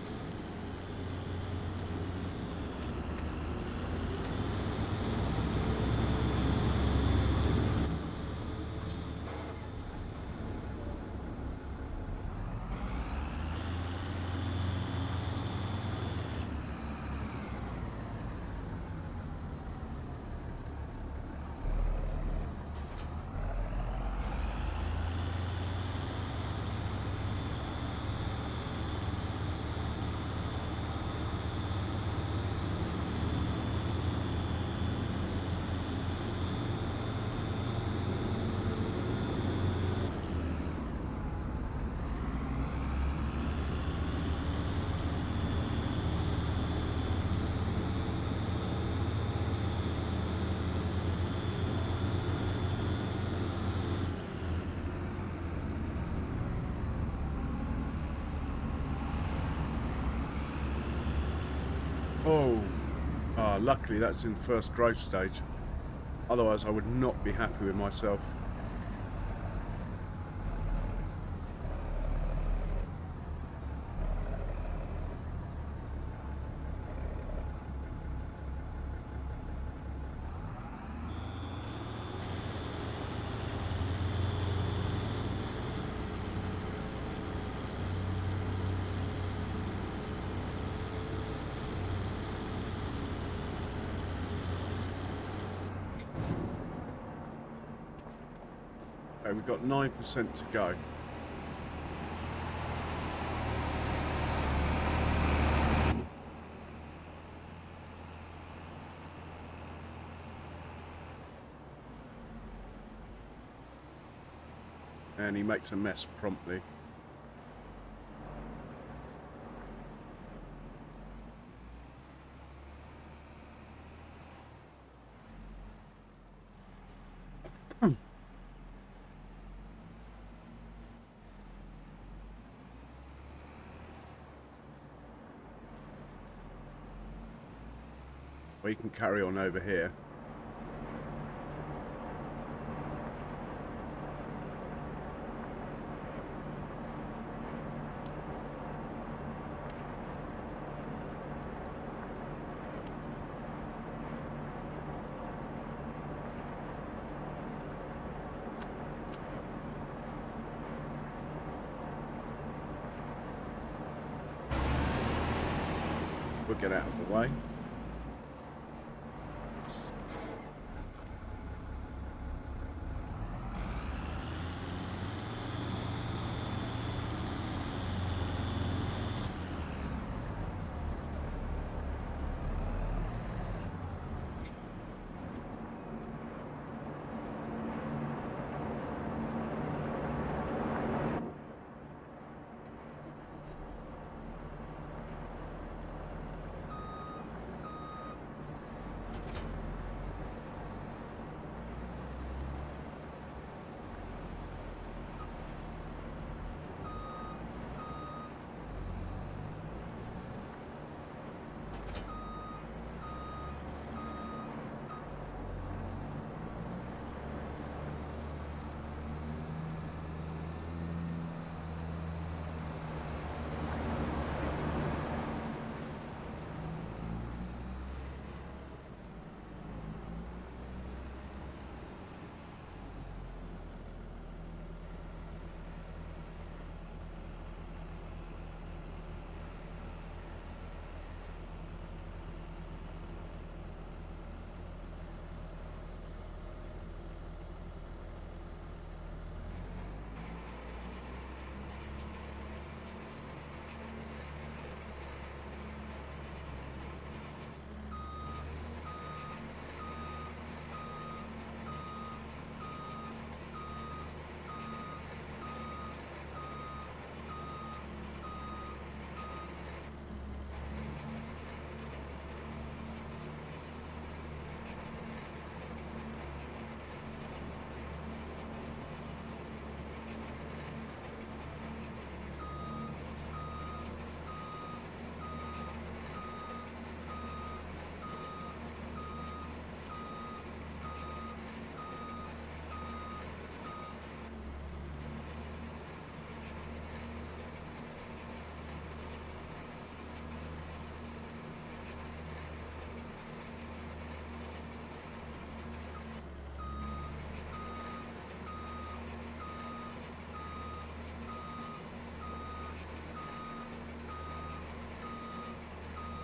Oh, luckily that's in first growth stage. Otherwise I would not be happy with myself. Okay, we've got 9% to go. And he makes a mess promptly. We can carry on over here. We'll get out of the way.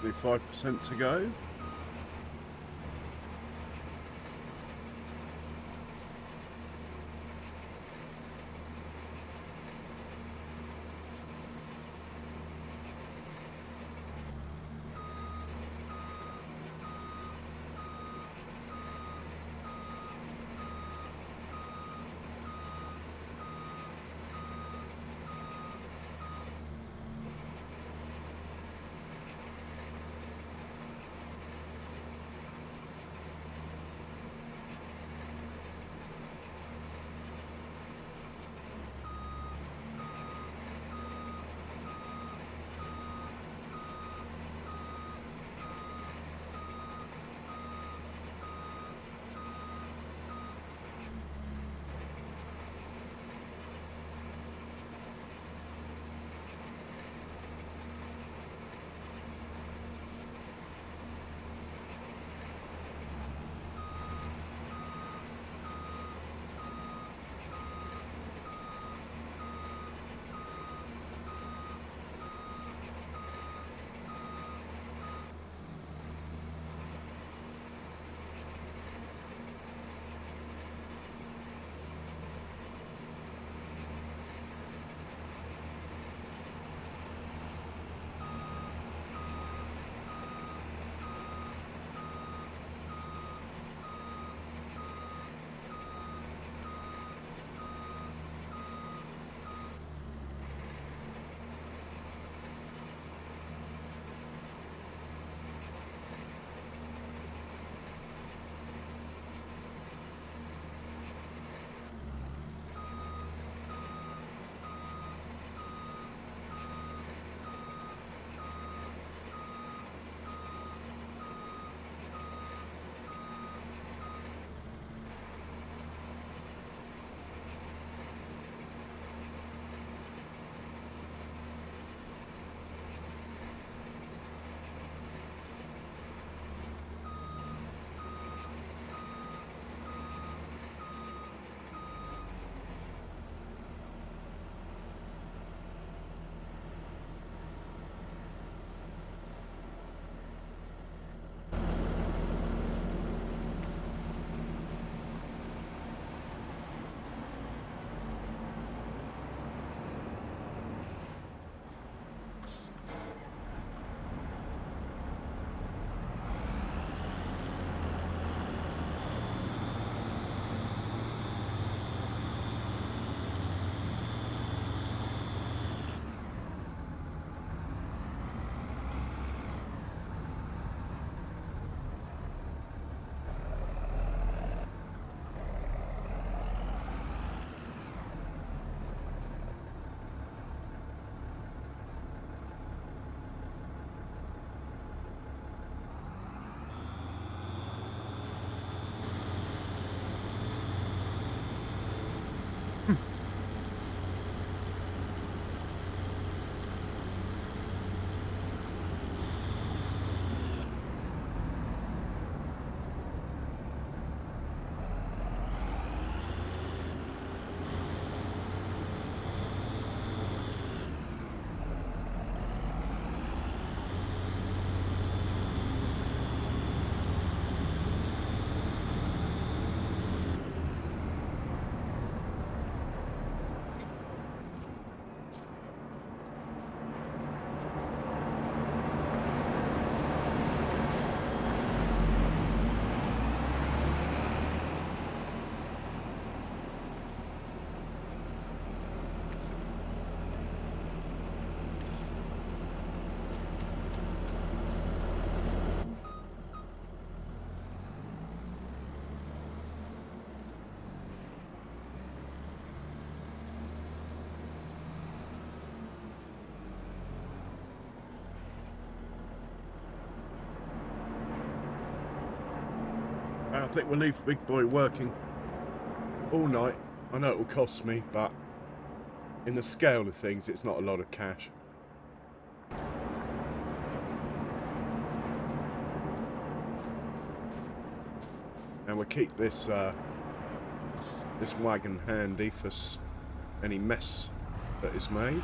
Only 5% to go. I think we'll leave Big Boy working all night. I know it will cost me, but in the scale of things, it's not a lot of cash. And we'll keep this this wagon handy for any mess that is made.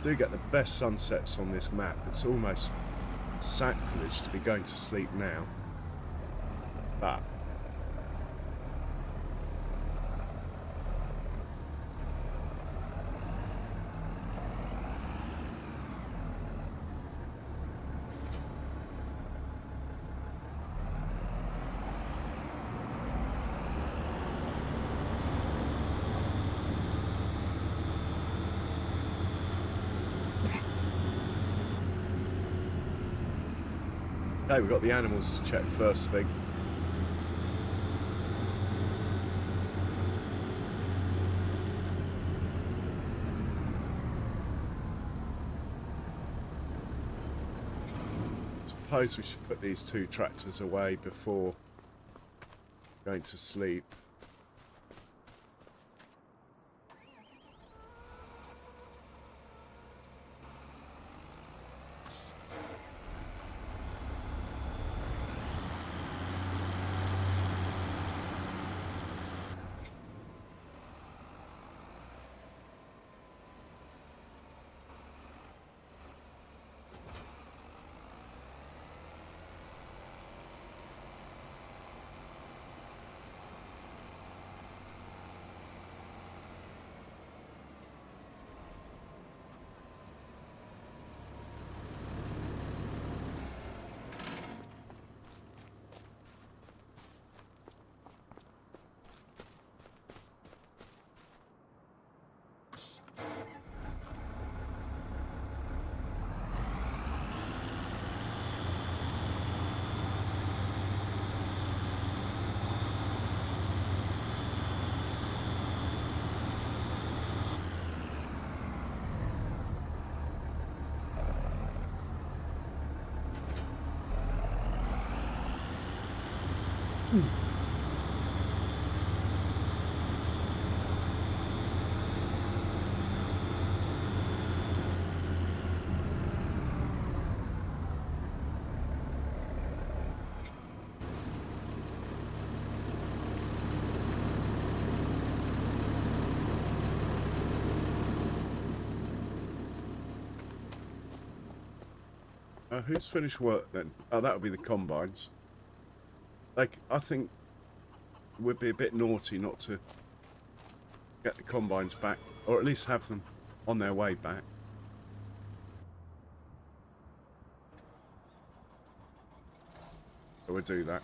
do get the best sunsets on this map. It's almost sacrilege to be going to sleep now. But okay, we've got the animals to check first thing. Suppose we should put these 2 tractors away before going to sleep. Who's finished work then? Oh, that'll be the combines. Like, I think we'd be a bit naughty not to get the combines back, or at least have them on their way back. So we'll do that.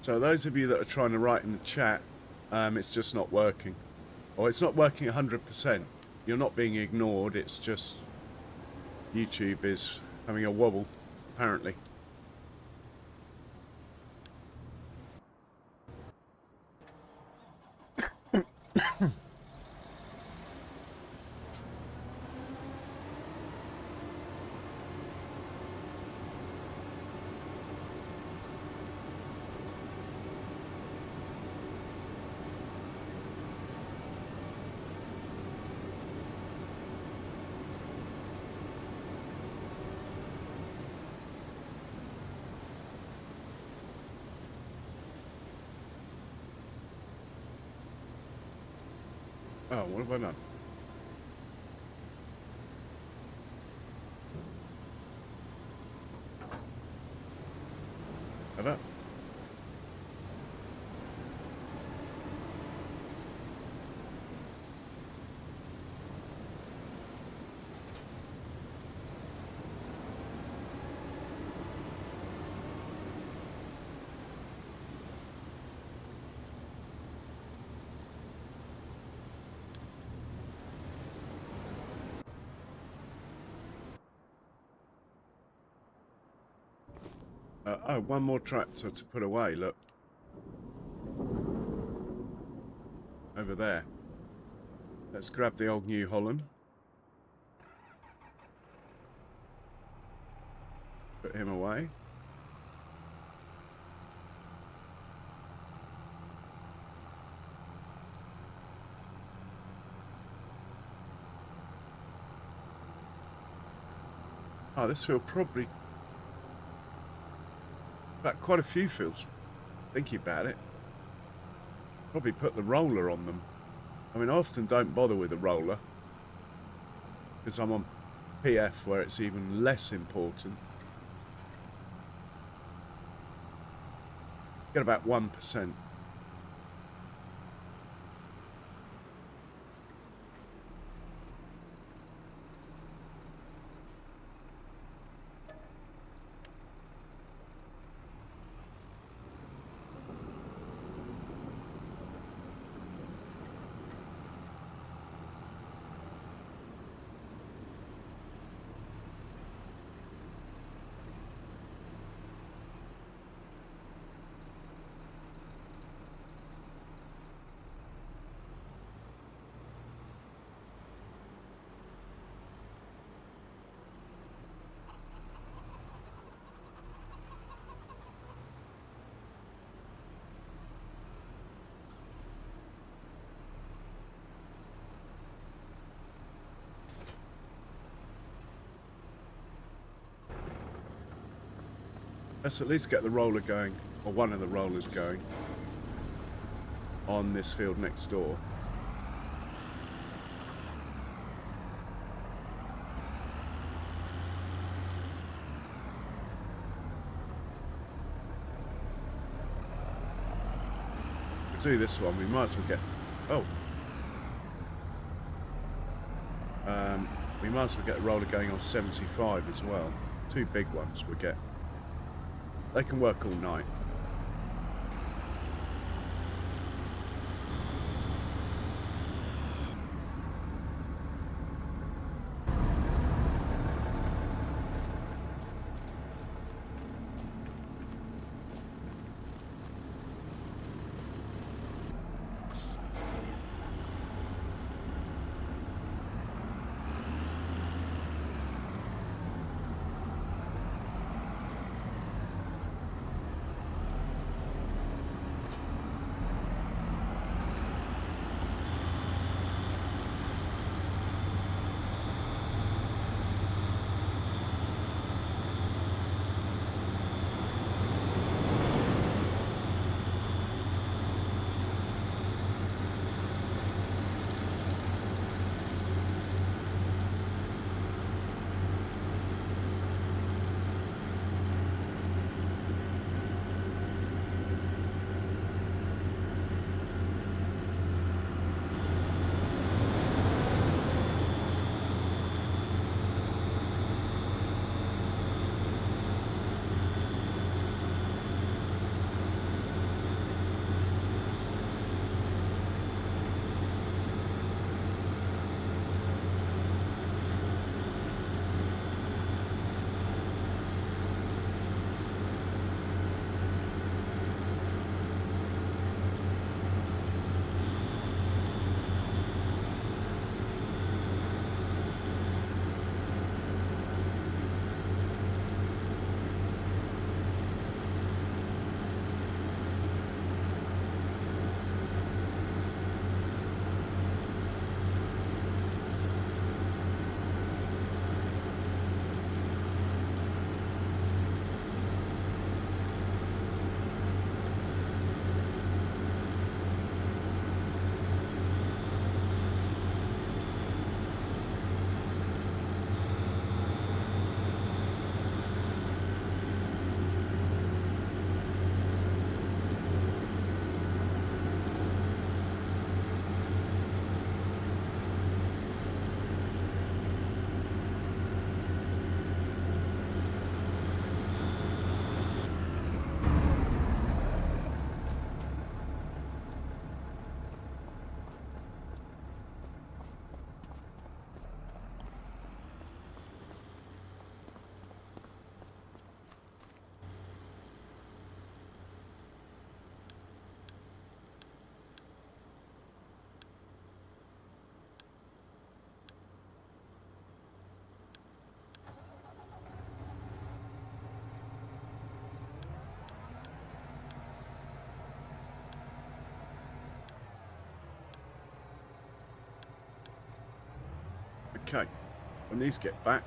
So those of you that are trying to write in the chat, it's just not working. Or it's not working 100%. You're not being ignored, it's just YouTube is having a wobble, apparently. Oh, what have I done? Have I? Oh, one more tractor to put away, look. Over there. Let's grab the old New Holland. Put him away. Oh, this field probably... But quite a few fields, thinking about it. Probably put the roller on them. I mean, I often don't bother with the roller, because I'm on PF where it's even less important. Get about 1%. Let's at least get the roller going, or one of the rollers going, on this field next door. If we do this one, we might as well get... Oh! We might as well get the roller going on 75 as well. 2 big ones we get. They can work all night. Okay, when these get back,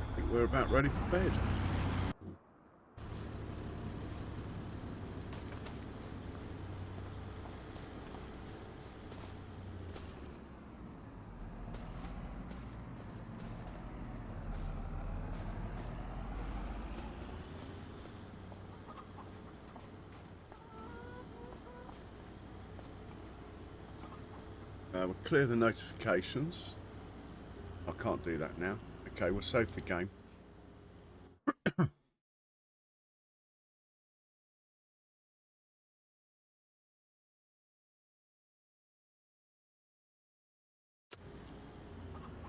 I think we're about ready for bed. We'll clear the notifications. I can't do that now. Okay, we'll save the game.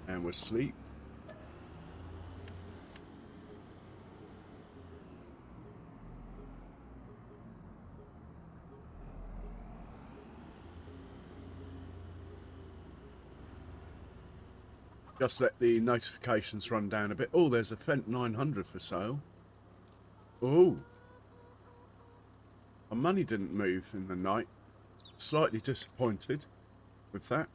And we'll sleep. Just let the notifications run down a bit. Oh, there's a Fent 900 for sale. Oh. My money didn't move in the night. Slightly disappointed with that.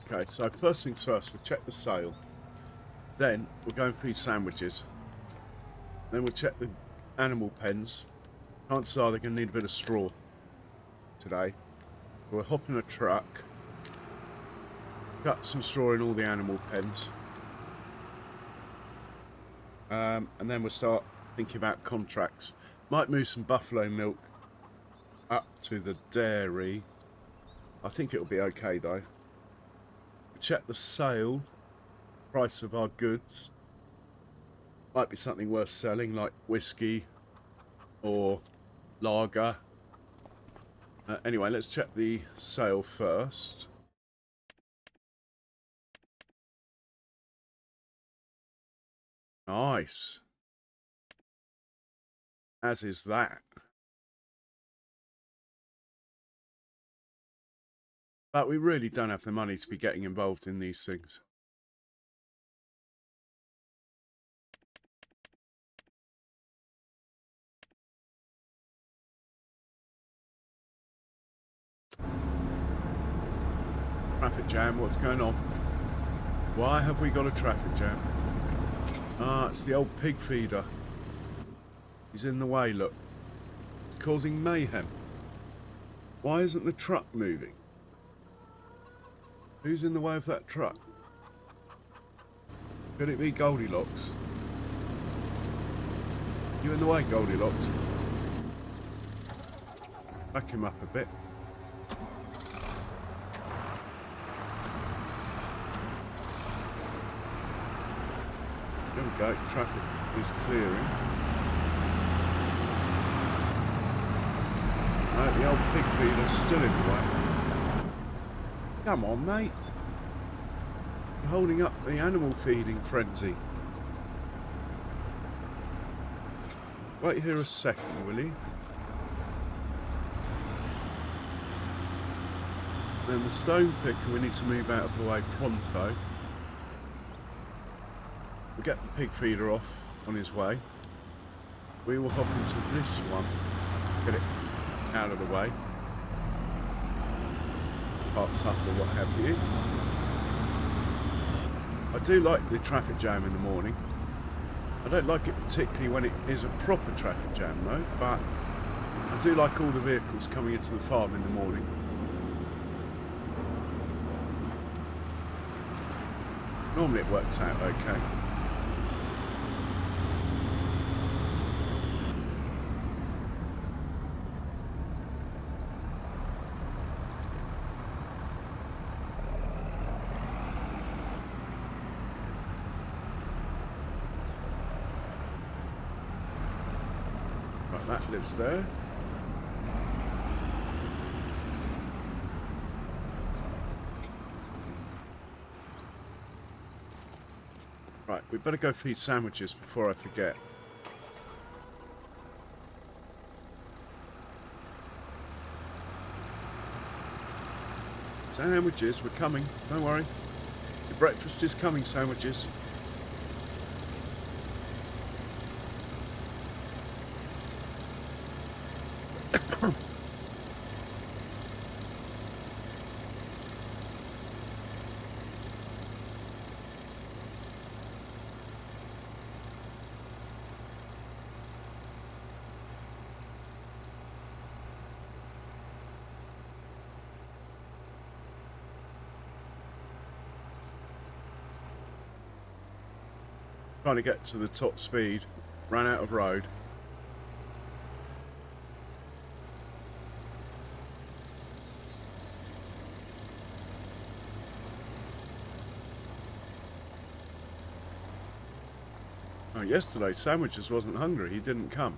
Okay, so first things first, we'll check the sale. Then we'll go and feed sandwiches. Then we'll check the animal pens. Chances are they're going to need a bit of straw today. We'll hop in a truck, cut some straw in all the animal pens. And then we'll start thinking about contracts. Might move some buffalo milk up to the dairy. I think it'll be okay though. Check the sale price of our goods. Might be something worth selling, like whiskey or lager. Anyway, let's check the sale first. Nice. As is that. But we really don't have the money to be getting involved in these things. Traffic jam, what's going on? Why have we got a traffic jam? Ah, it's the old pig feeder. He's in the way, look. It's causing mayhem. Why isn't the truck moving? Who's in the way of that truck? Could it be Goldilocks? You in the way, Goldilocks? Back him up a bit. There we go, traffic is clearing. Right, the old pig feeder's still in the way. Come on, mate. You're holding up the animal feeding frenzy. Wait here a second, will you? Then the stone picker we need to move out of the way pronto. We'll get the pig feeder off on his way. We will hop into this one, get it out of the way, parked up or what have you. I do like the traffic jam in the morning. I don't like it particularly when it is a proper traffic jam though, but I do like all the vehicles coming into the farm in the morning. Normally it works out okay. Right, that lives there. Right, we better go feed sandwiches before I forget. Sandwiches, we're coming. Don't worry. Your breakfast is coming, sandwiches. Trying to get to the top speed. Ran out of road. Oh, yesterday Sandwiches wasn't hungry. He didn't come.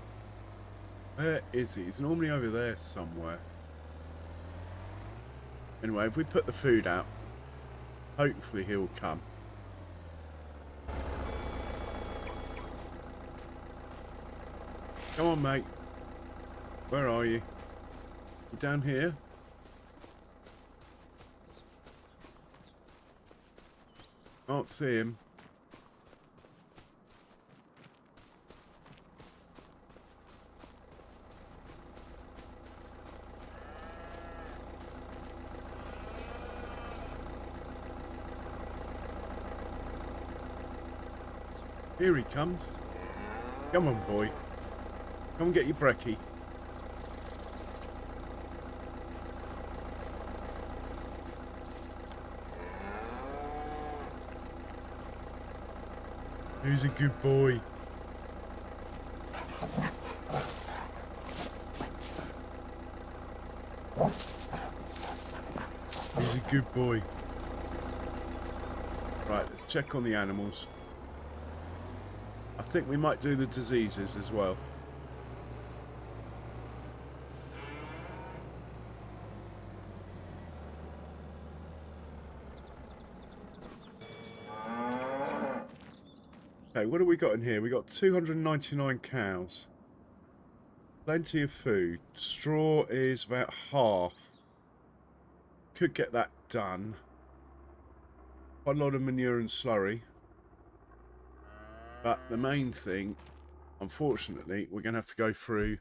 Where is he? He's normally over there somewhere. Anyway, if we put the food out, hopefully he'll come. Come on, mate. Where are you? You down here? Can't see him. Here he comes. Come on, boy. Come and get your brekkie. Who's a good boy? He's a good boy. Right, let's check on the animals. I think we might do the diseases as well. Okay, what have we got in here? We got 299 cows. Plenty of food. Straw is about half. Could get that done. Quite a lot of manure and slurry. But the main thing, unfortunately, we're going to have to go through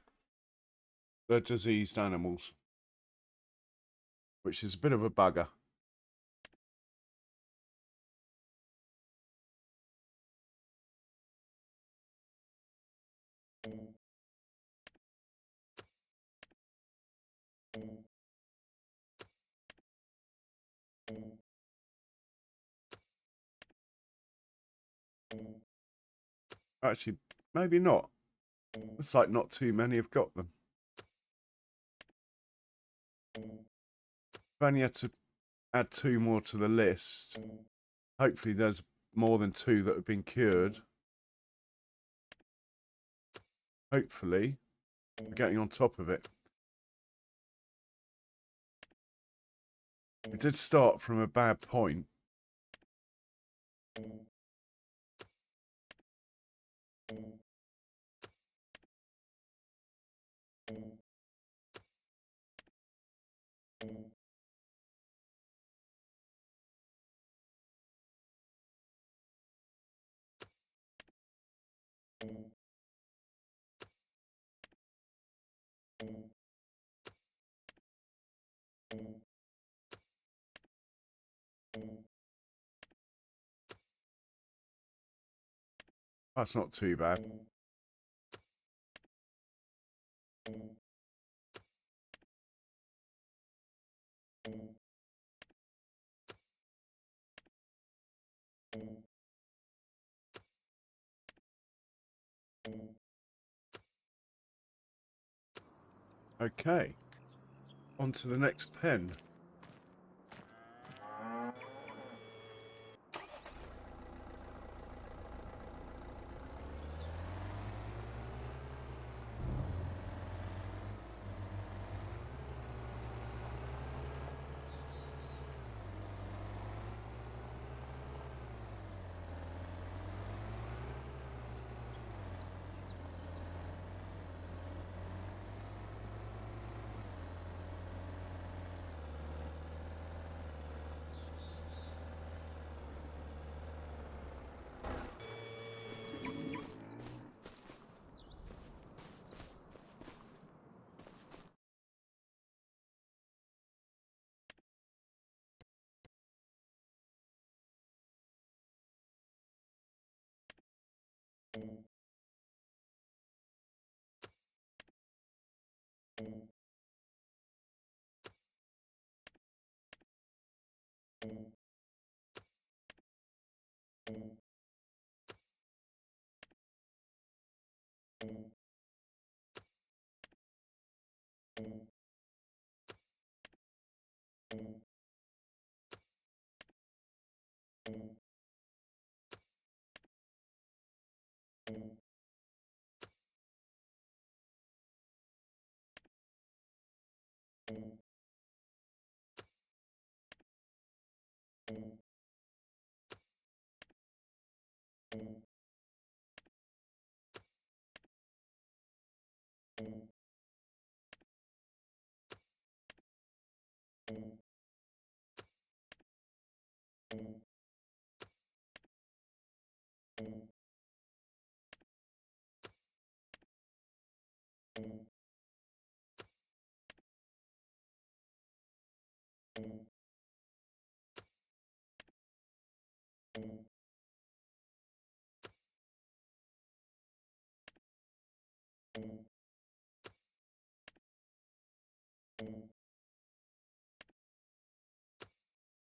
the diseased animals, which is a bit of a bugger. Actually, maybe not. Looks like not too many have got them. I've only had to add 2 more to the list. Hopefully there's more than 2 that have been cured. Hopefully we're getting on top of it. We did start from a bad point. That's not too bad. Okay, on to the next pen.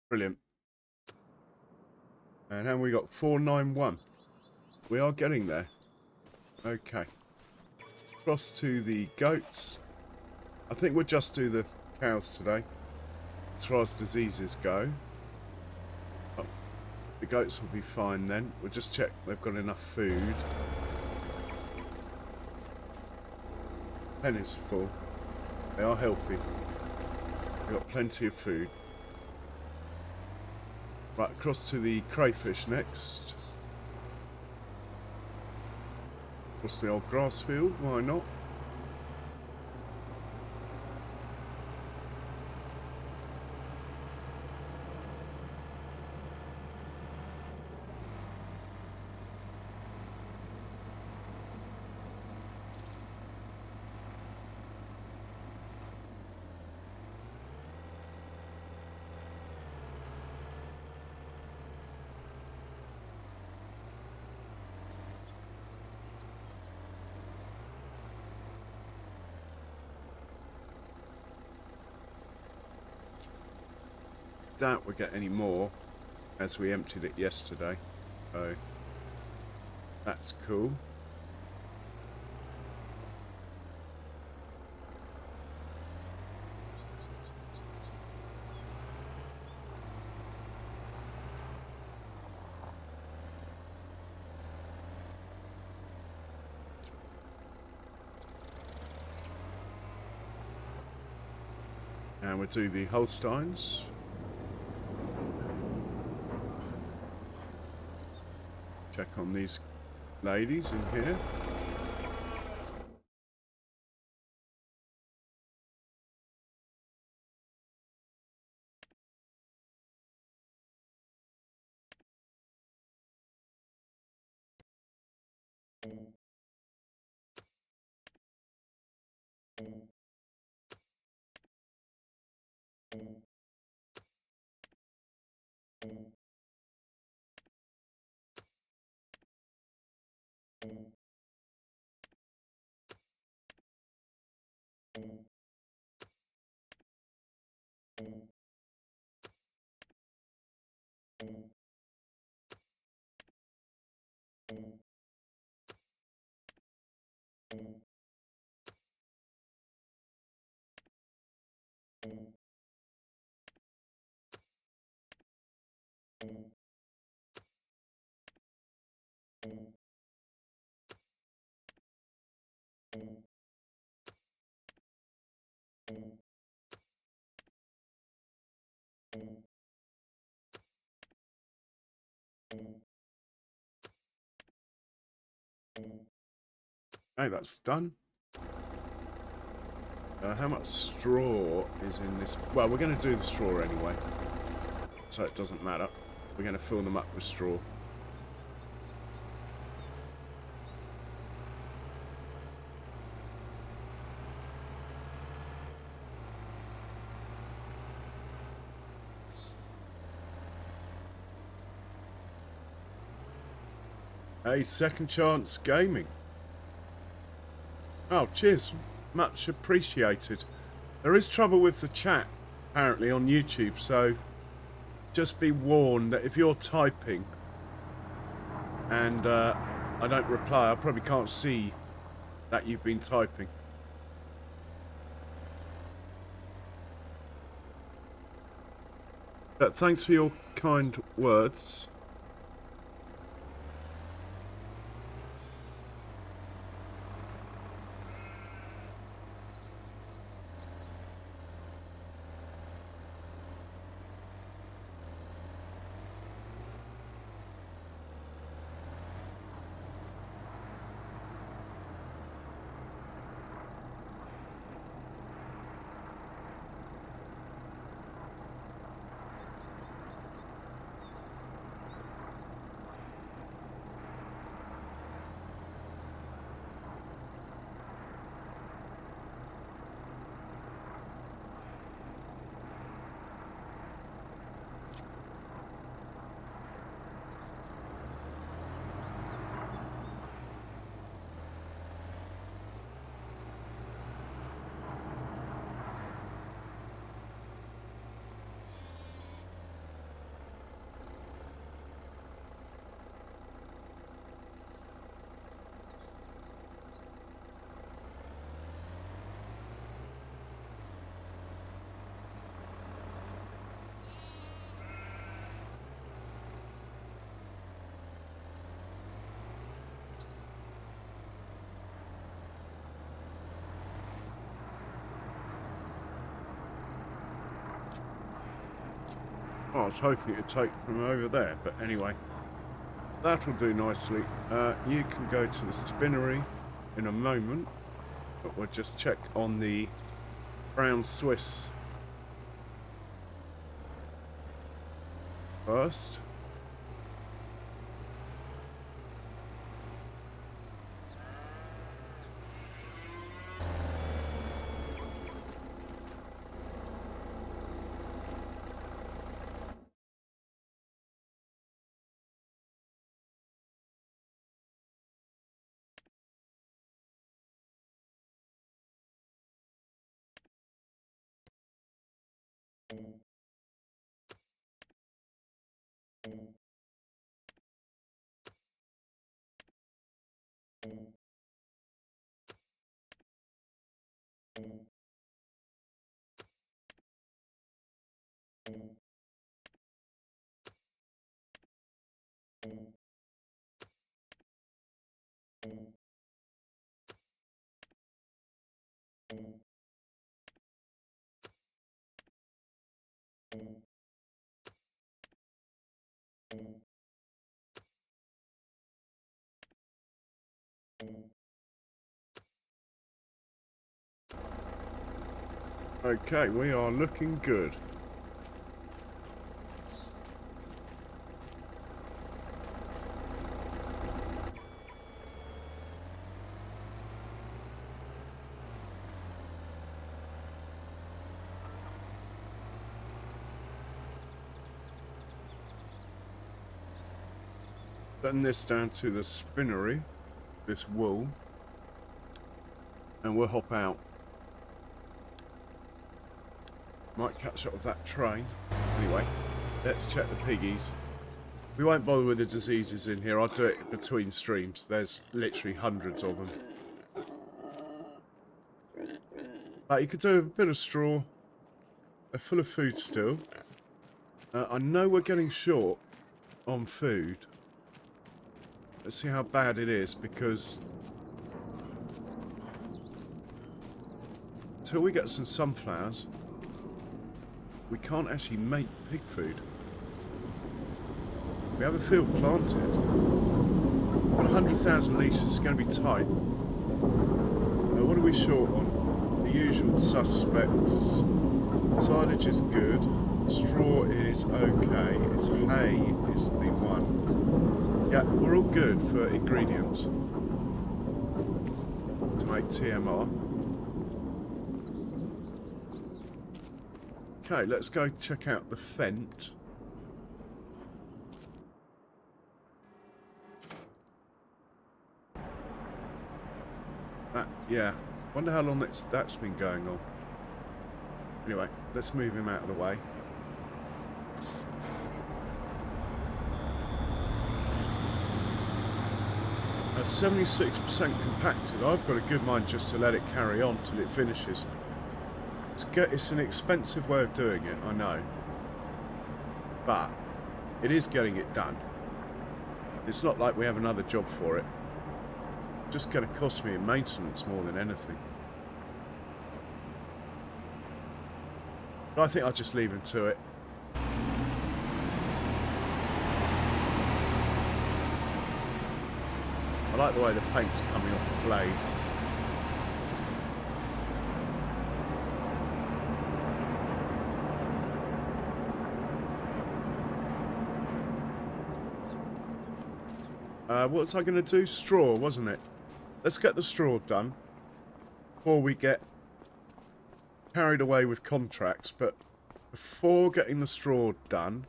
Brilliant. And how we got 491. We are getting there. Okay. Cross to the goats. I think we'll just do the cows today. As far as diseases go. Oh, the goats will be fine then. We'll just check they've got enough food. Pen is full. They are healthy. We've got plenty of food. Right, across to the crayfish next. Across the old grass field, why not? Doubt we'll get any more as we emptied it yesterday, so that's cool. And we'll do the Holsteins. Check on these ladies in here. Hey, that's done. How much straw is in this? Well, we're going to do the straw anyway, so it doesn't matter. We're going to fill them up with straw. Hey, Second Chance Gaming. Oh, cheers. Much appreciated. There is trouble with the chat, apparently, on YouTube, so just be warned that if you're typing and I don't reply, I probably can't see that you've been typing. But thanks for your kind words. Oh, I was hoping it would take from over there, but anyway. That'll do nicely. You can go to the spinnery in a moment, but we'll just check on the Brown Swiss first. Okay, we are looking good. Send this down to the spinnery, this wool, and we'll hop out. Might catch up with that train. Anyway, let's check the piggies. We won't bother with the diseases in here. I'll do it between streams. There's literally hundreds of them. You could do a bit of straw. They're full of food still. I know we're getting short on food. Let's see how bad it is, because until we get some sunflowers, we can't actually make pig food. We have a field planted. 100,000 litres is going to be tight. What are we short on? The usual suspects. Silage is good. Straw is okay. It's hay is the one. Yeah, we're all good for ingredients to make TMR. Okay, let's go check out the Fent. Yeah, wonder how long that's been going on. Anyway, let's move him out of the way. 76% compacted. I've got a good mind just to let it carry on till it finishes. It's an expensive way of doing it, I know, but it is getting it done. It's not like we have another job for it. It's just going to cost me in maintenance more than anything. But I think I'll just leave him to it. I like the way the paint's coming off the blade. What was I going to do? Straw, wasn't it? Let's get the straw done before we get carried away with contracts. But before getting the straw done,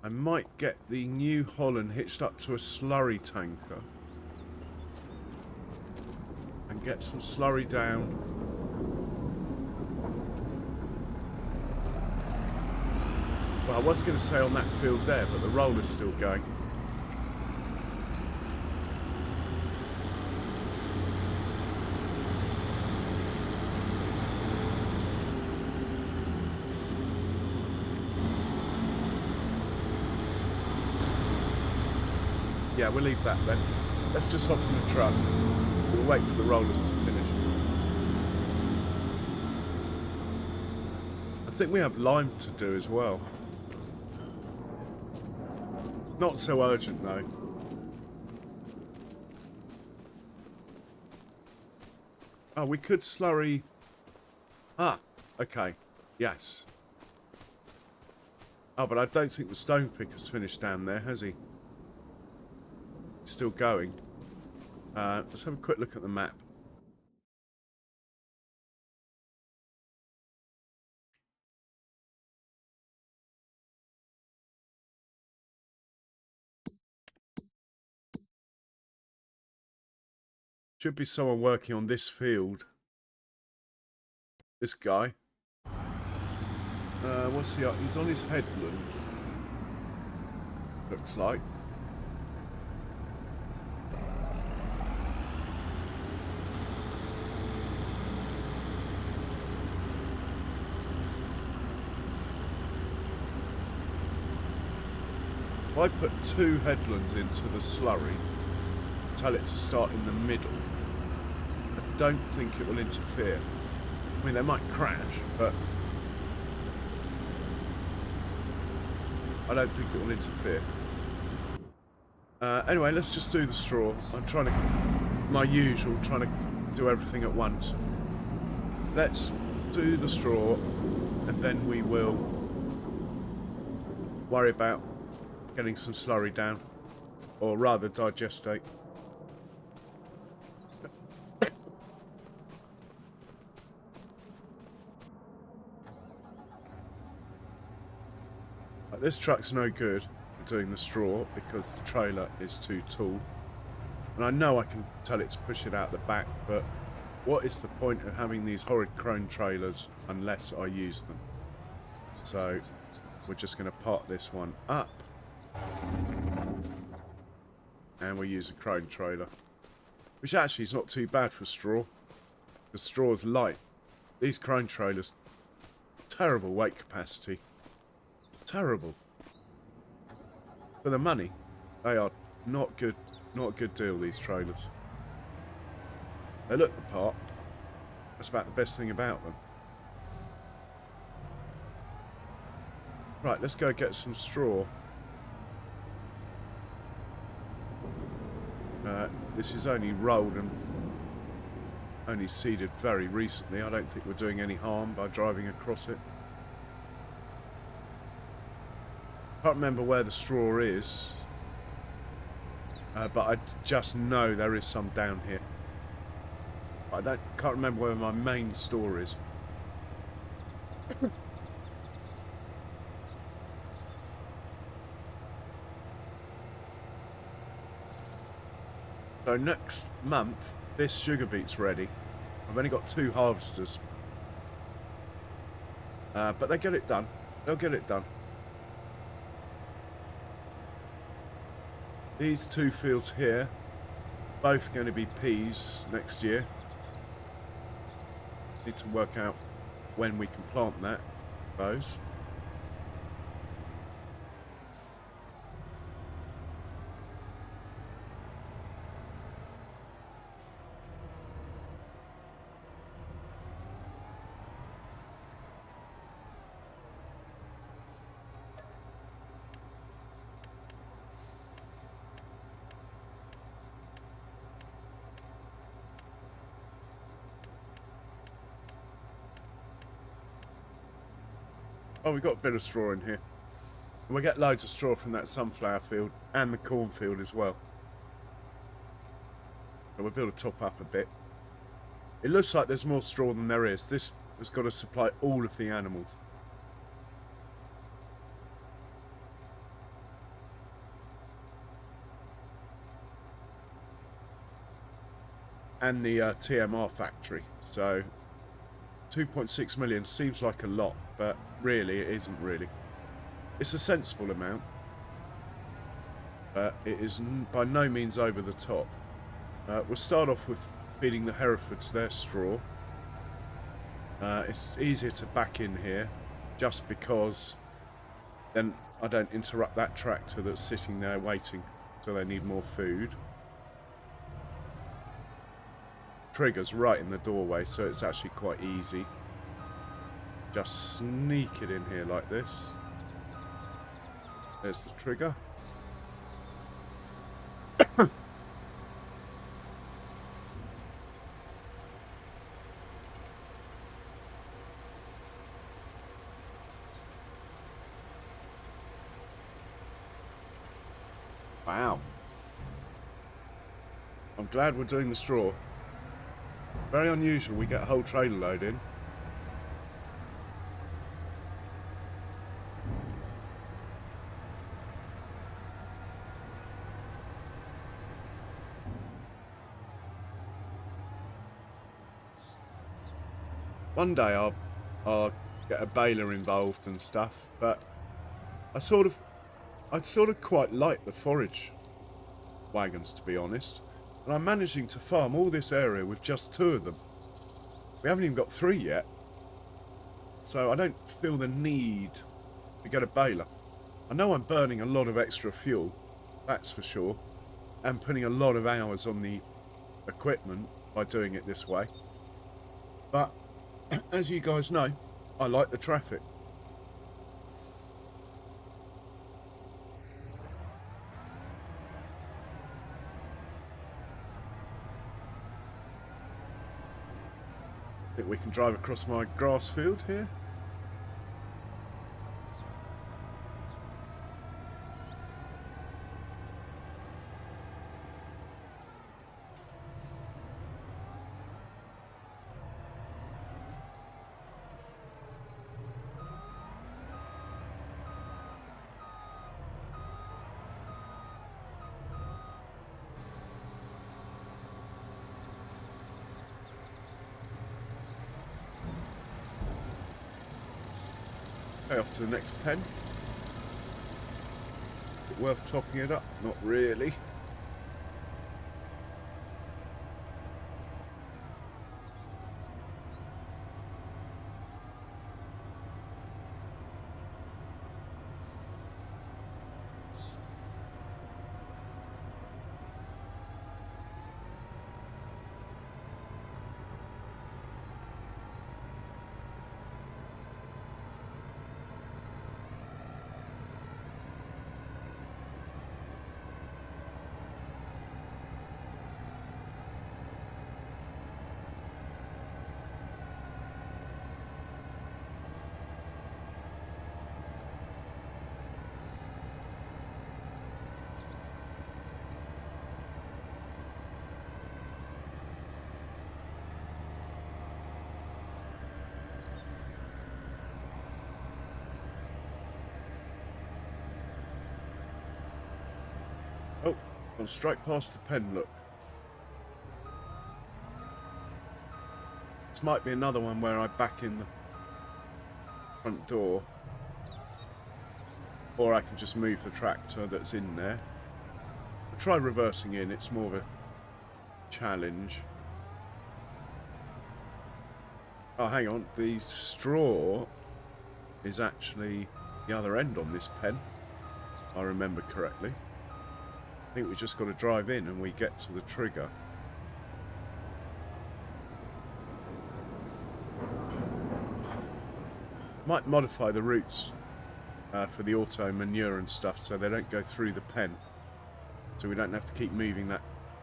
I might get the New Holland hitched up to a slurry tanker and get some slurry down. Well, I was going to say on that field there, but the roller's still going. Yeah, we'll leave that then. Let's just hop in the truck. We'll wait for the rollers to finish. I think we have lime to do as well. Not so urgent though. Oh, we could slurry. Ah, okay. Yes. Oh, but I don't think the stone picker's finished down there, has he? It's still going. Let's have a quick look at the map. Should be someone working on this field. This guy. What's he up? He's on his headland. Looks like. If I put 2 headlands into the slurry, tell it to start in the middle, I don't think it will interfere. I mean, they might crash, but I don't think it will interfere. Anyway, let's just do the straw. I'm trying to, my usual, trying to do everything at once. Let's do the straw, and then we will worry about getting some slurry down, or rather digestate. This truck's no good for doing the straw because the trailer is too tall. And I know I can tell it to push it out the back, but what is the point of having these horrid crone trailers unless I use them? So we're just going to part this one up. And we'll use a crone trailer. Which actually is not too bad for straw. The straw is light. These crone trailers, terrible weight capacity. Terrible. For the money, they are not good. Not a good deal, these trailers. They look the part. That's about the best thing about them. Right, let's go get some straw. This is only rolled and only seeded very recently. I don't think we're doing any harm by driving across it. Can't remember where the straw is, but I just know there is some down here. I can't remember where my main store is. So next month, this sugar beet's ready. I've only got 2 harvesters, but they get it done. They'll get it done. These 2 fields here, both going to be peas next year. Need to work out when we can plant that, I suppose. Oh, we got a bit of straw in here. And we get loads of straw from that sunflower field and the cornfield as well. So we'll be able to top up a bit. It looks like there's more straw than there is. This has got to supply all of the animals. And the TMR factory. So 2.6 million seems like a lot, but really it isn't really. It's a sensible amount, but it is by no means over the top. We'll start off with feeding the Herefords their straw. It's easier to back in here just because then I don't interrupt that tractor that's sitting there waiting till they need more food. Trigger's right in the doorway, so it's actually quite easy. Just sneak it in here like this. There's the trigger. Wow. I'm glad we're doing the straw. Very unusual, we get a whole trailer load in. One day I'll get a baler involved and stuff, but I sort of quite like the forage wagons, to be honest. And I'm managing to farm all this area with just 2 of them. We haven't even got 3 yet. So I don't feel the need to get a baler. I know I'm burning a lot of extra fuel, that's for sure, and putting a lot of hours on the equipment by doing it this way. But as you guys know, I like the traffic. I think we can drive across my grass field here. Okay, off to the next pen. Worth topping it up? Not really. Oh, gone straight past the pen, look. This might be another one where I back in the front door. Or I can just move the tractor that's in there. I'll try reversing in, it's more of a challenge. Oh, hang on, the straw is actually the other end on this pen, if I remember correctly. I think we just got to drive in and we get to the trigger. Might modify the routes for the auto manure and stuff so they don't go through the pen. So we don't have to keep moving that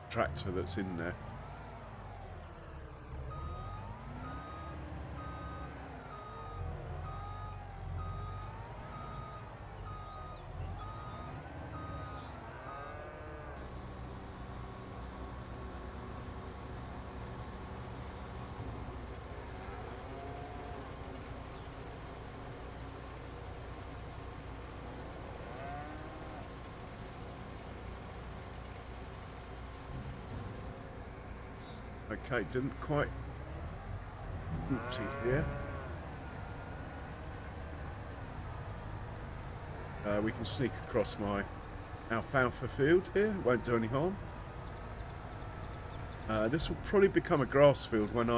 tractor that's in there. Okay, didn't quite oopsie here. We can sneak across my alfalfa field here, won't do any harm. This will probably become a grass field when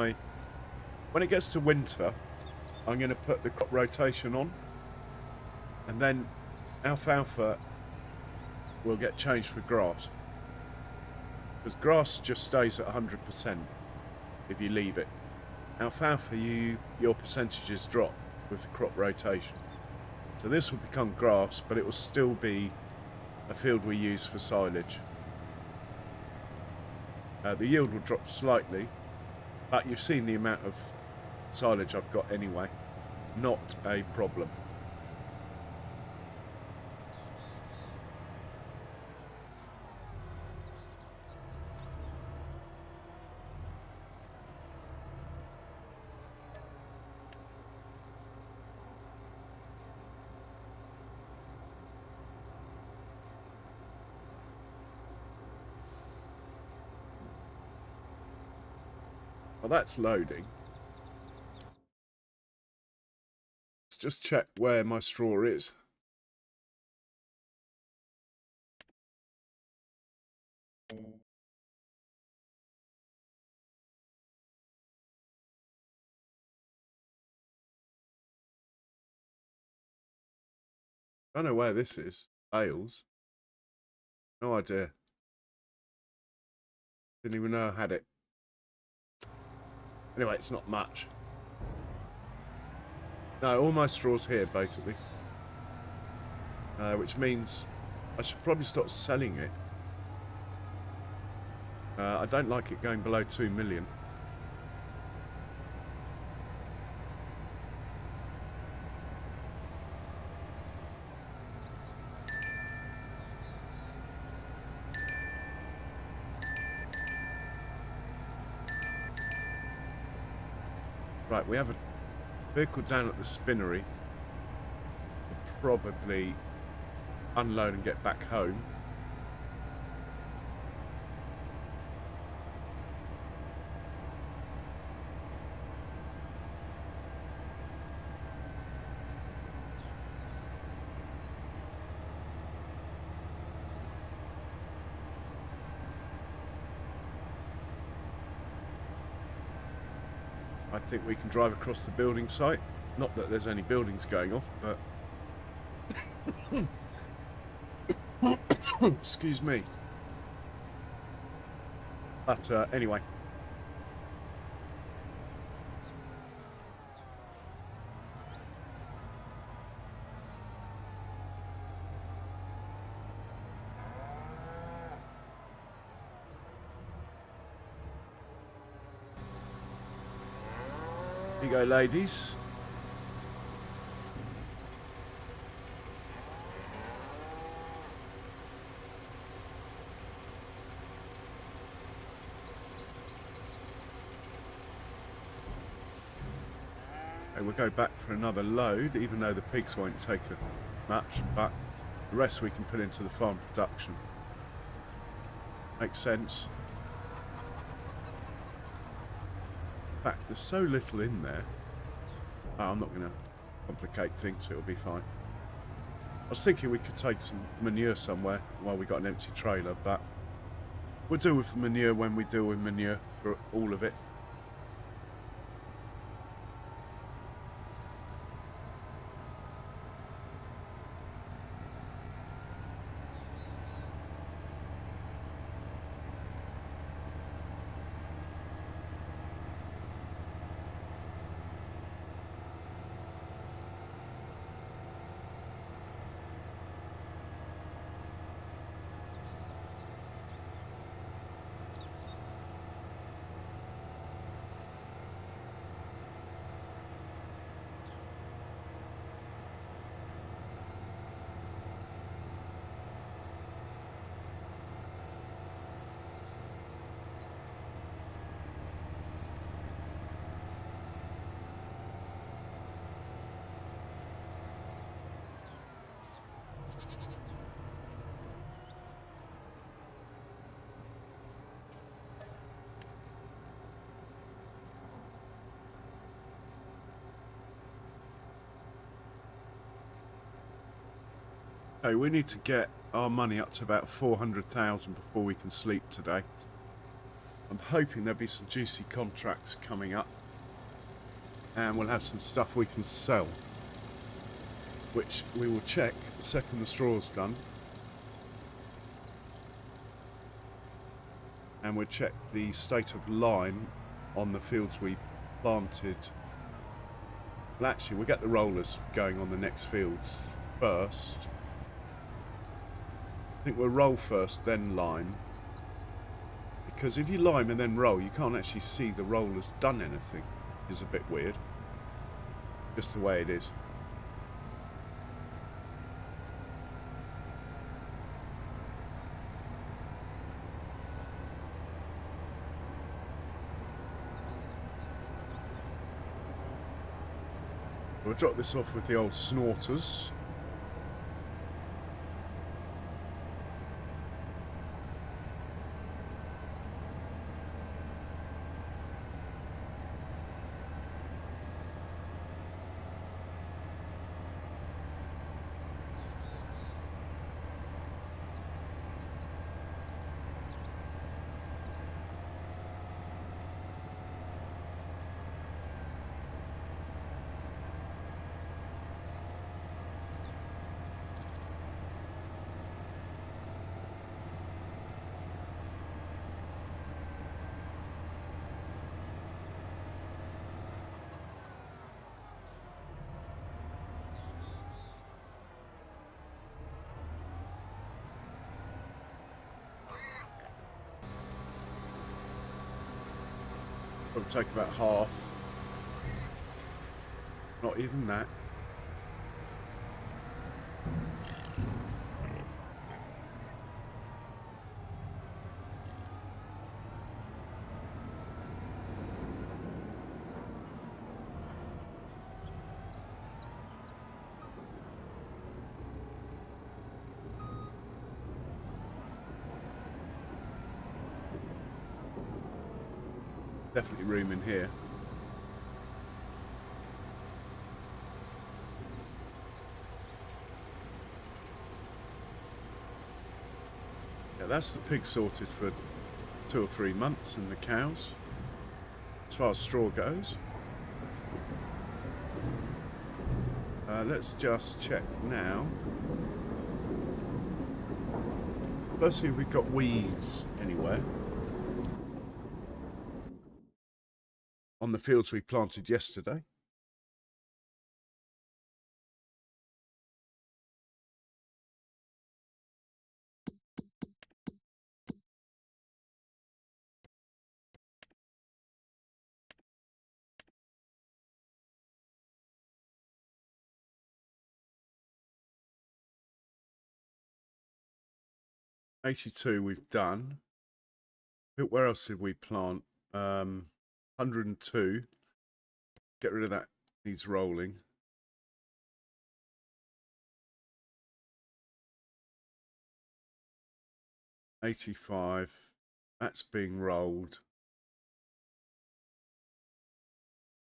it gets to winter. I'm going to put the crop rotation on, and then alfalfa will get changed for grass. Because grass just stays at 100% if you leave it. Alfalfa, your percentages drop with the crop rotation. So this will become grass, but it will still be a field we use for silage. The yield will drop slightly, but you've seen the amount of silage I've got anyway. Not a problem. Well, that's loading. Let's just check where my straw is. I don't know where this is. Bales. No idea. Didn't even know I had it. Anyway, it's not much. No, all my straw's here, basically. Which means I should probably stop selling it. I don't like it going below 2 million. Right, we have a vehicle down at the spinnery. We'll probably unload and get back home. I think we can drive across the building site. Not that there's any buildings going off, but... Excuse me. But anyway. Here you go, ladies. Okay, we'll go back for another load, even though the pigs won't take much, but the rest we can put into the farm production. Makes sense. In fact, there's so little in there. Oh, I'm not going to complicate things, it'll be fine. I was thinking we could take some manure somewhere while we got an empty trailer, but we'll deal with manure when we deal with manure for all of it. Okay, we need to get our money up to about 400,000 before we can sleep today. I'm hoping there'll be some juicy contracts coming up, and we'll have some stuff we can sell, which we will check the second the straw's done, and we'll check the state of lime on the fields we planted. Well, actually, we'll get the rollers going on the next fields first. I think we'll roll first, then lime, because if you lime and then roll, you can't actually see the roll has done anything. It's a bit weird. Just the way it is. We'll drop this off with the old snorters. Probably take about half. Not even that. Definitely room in here. Yeah, that's the pig sorted for 2 or 3 months, and the cows. As far as straw goes. Let's just check now. Firstly, we've got weeds anywhere. On the fields we planted yesterday. $82 we've done. Where else did we plant? 102. Get rid of that. Needs rolling. $85. That's being rolled.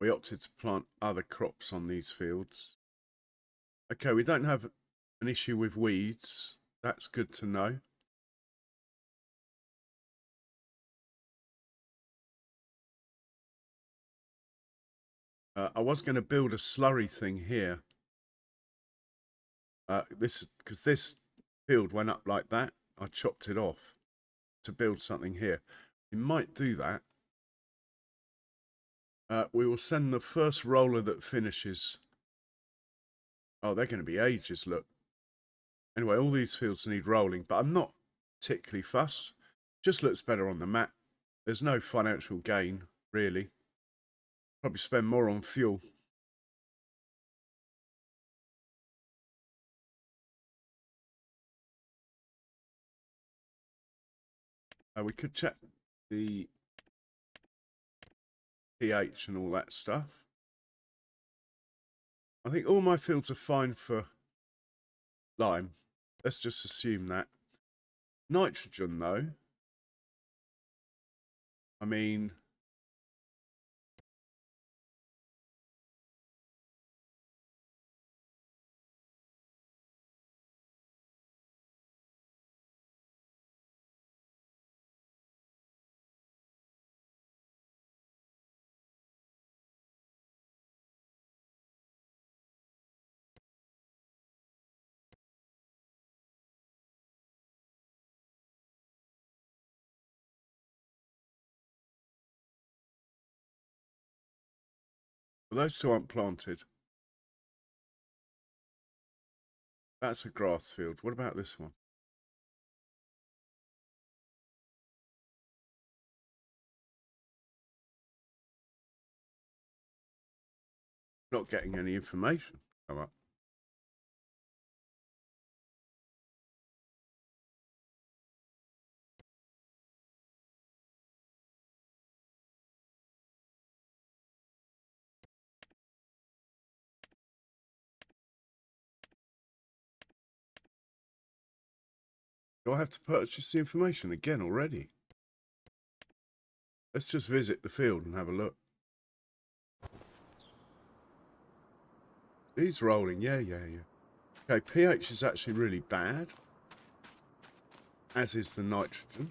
We opted to plant other crops on these fields. Okay, we don't have an issue with weeds. That's good to know. I was going to build a slurry thing here. Because this field went up like that. I chopped it off to build something here. We might do that. We will send the first roller that finishes. Oh, they're going to be ages, look. Anyway, all these fields need rolling, but I'm not particularly fussed. Just looks better on the map. There's no financial gain, really. Probably spend more on fuel. We could check the pH and all that stuff. I think all my fields are fine for lime. Let's just assume that. Nitrogen, though. I mean, well, those two aren't planted. That's a grass field. What about this one? Not getting any information come up. Do I have to purchase the information again already? Let's just visit the field and have a look. He's rolling, yeah. Okay, pH is actually really bad, as is the nitrogen.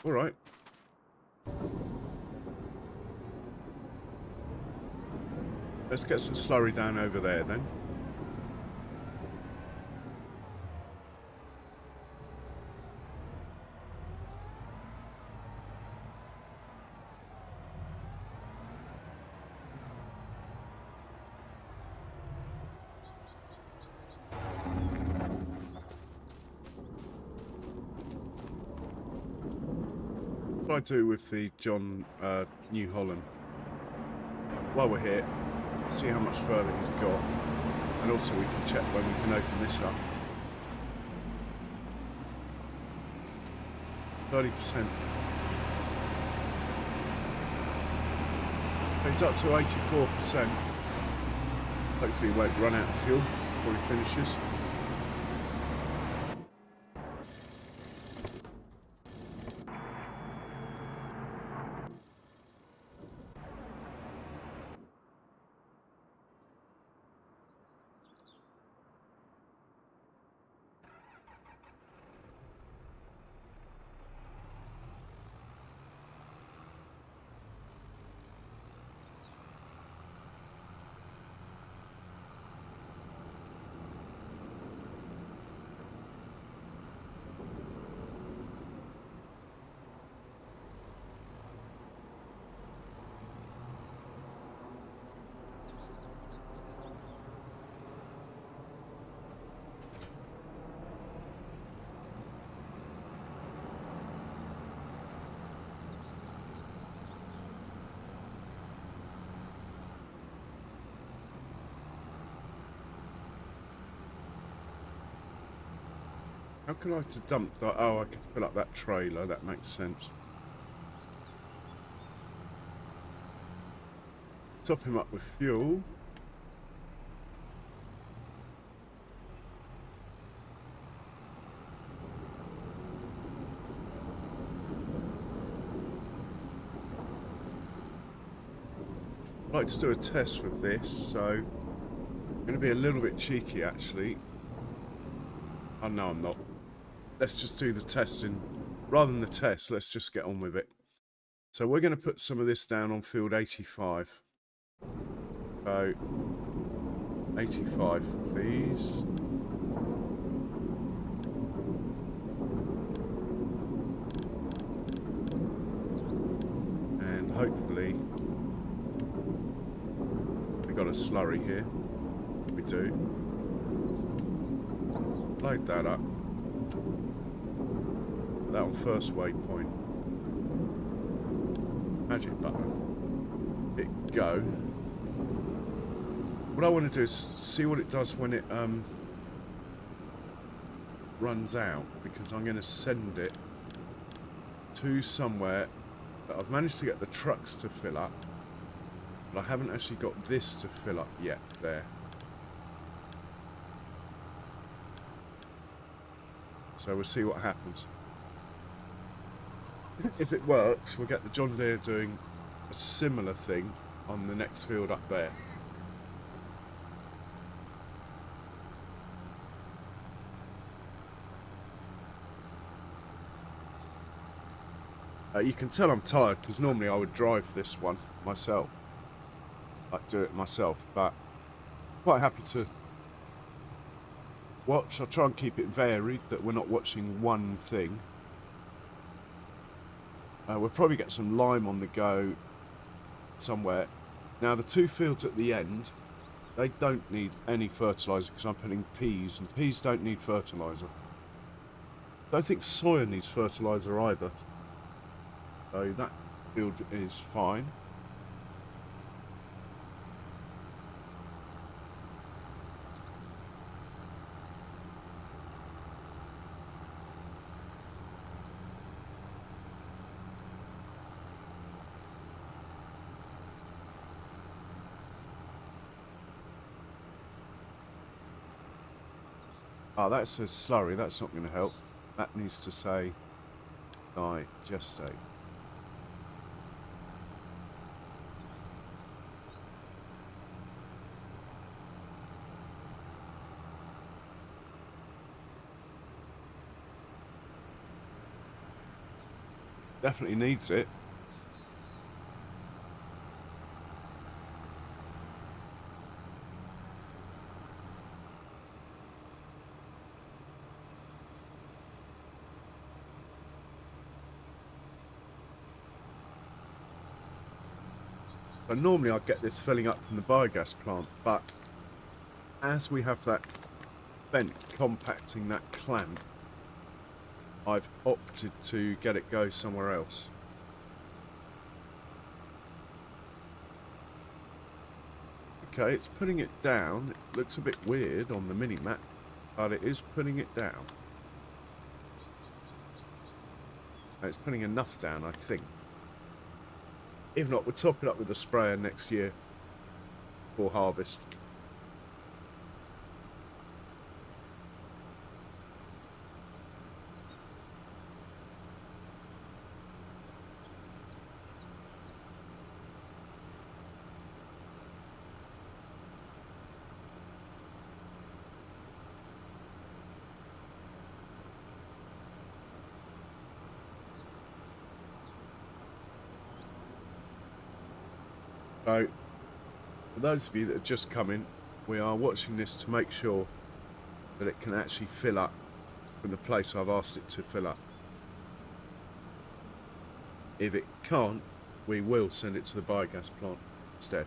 All right. Let's get some slurry down over there then. What I do with the John New Holland while we're here, see how much further he's got, and also we can check when we can open this up. 30%. He's up to 84%. Hopefully he won't run out of fuel before he finishes. How can I to dump that? Oh, I could fill up that trailer. That makes sense. Top him up with fuel. I'd like to do a test with this, so I'm going to be a little bit cheeky actually. Oh no, I'm not. Let's just do the testing. Rather than the test, let's just get on with it. So we're going to put some of this down on field 85. So 85, please. And hopefully we got a slurry here. We do. Load that up. Put that on first waypoint. Magic button. Hit go. What I want to do is see what it does when it runs out, because I'm going to send it to somewhere that I've managed to get the trucks to fill up, but I haven't actually got this to fill up yet. There. So we'll see what happens. If it works, we'll get the John Deere doing a similar thing on the next field up there. You can tell I'm tired because normally I would drive this one myself, like do it myself, but quite happy to watch. I'll try and keep it varied, that we're not watching one thing. We'll probably get some lime on the go somewhere. Now the two fields at the end, they don't need any fertiliser because I'm putting peas, and peas don't need fertiliser. don't think soya needs fertiliser either. So that field is fine. Oh, that says slurry. That's not going to help. That needs to say digestate. Definitely needs it. So normally I'd get this filling up from the biogas plant, but as we have that vent compacting that clamp, I've opted to get it go somewhere else. Okay, it's putting it down. It looks a bit weird on the mini-map, but it is putting it down. And it's putting enough down, I think. If not, we'll top it up with a sprayer next year for harvest. So, for those of you that have just come in, we are watching this to make sure that it can actually fill up from the place I've asked it to fill up. If it can't, we will send it to the biogas plant instead.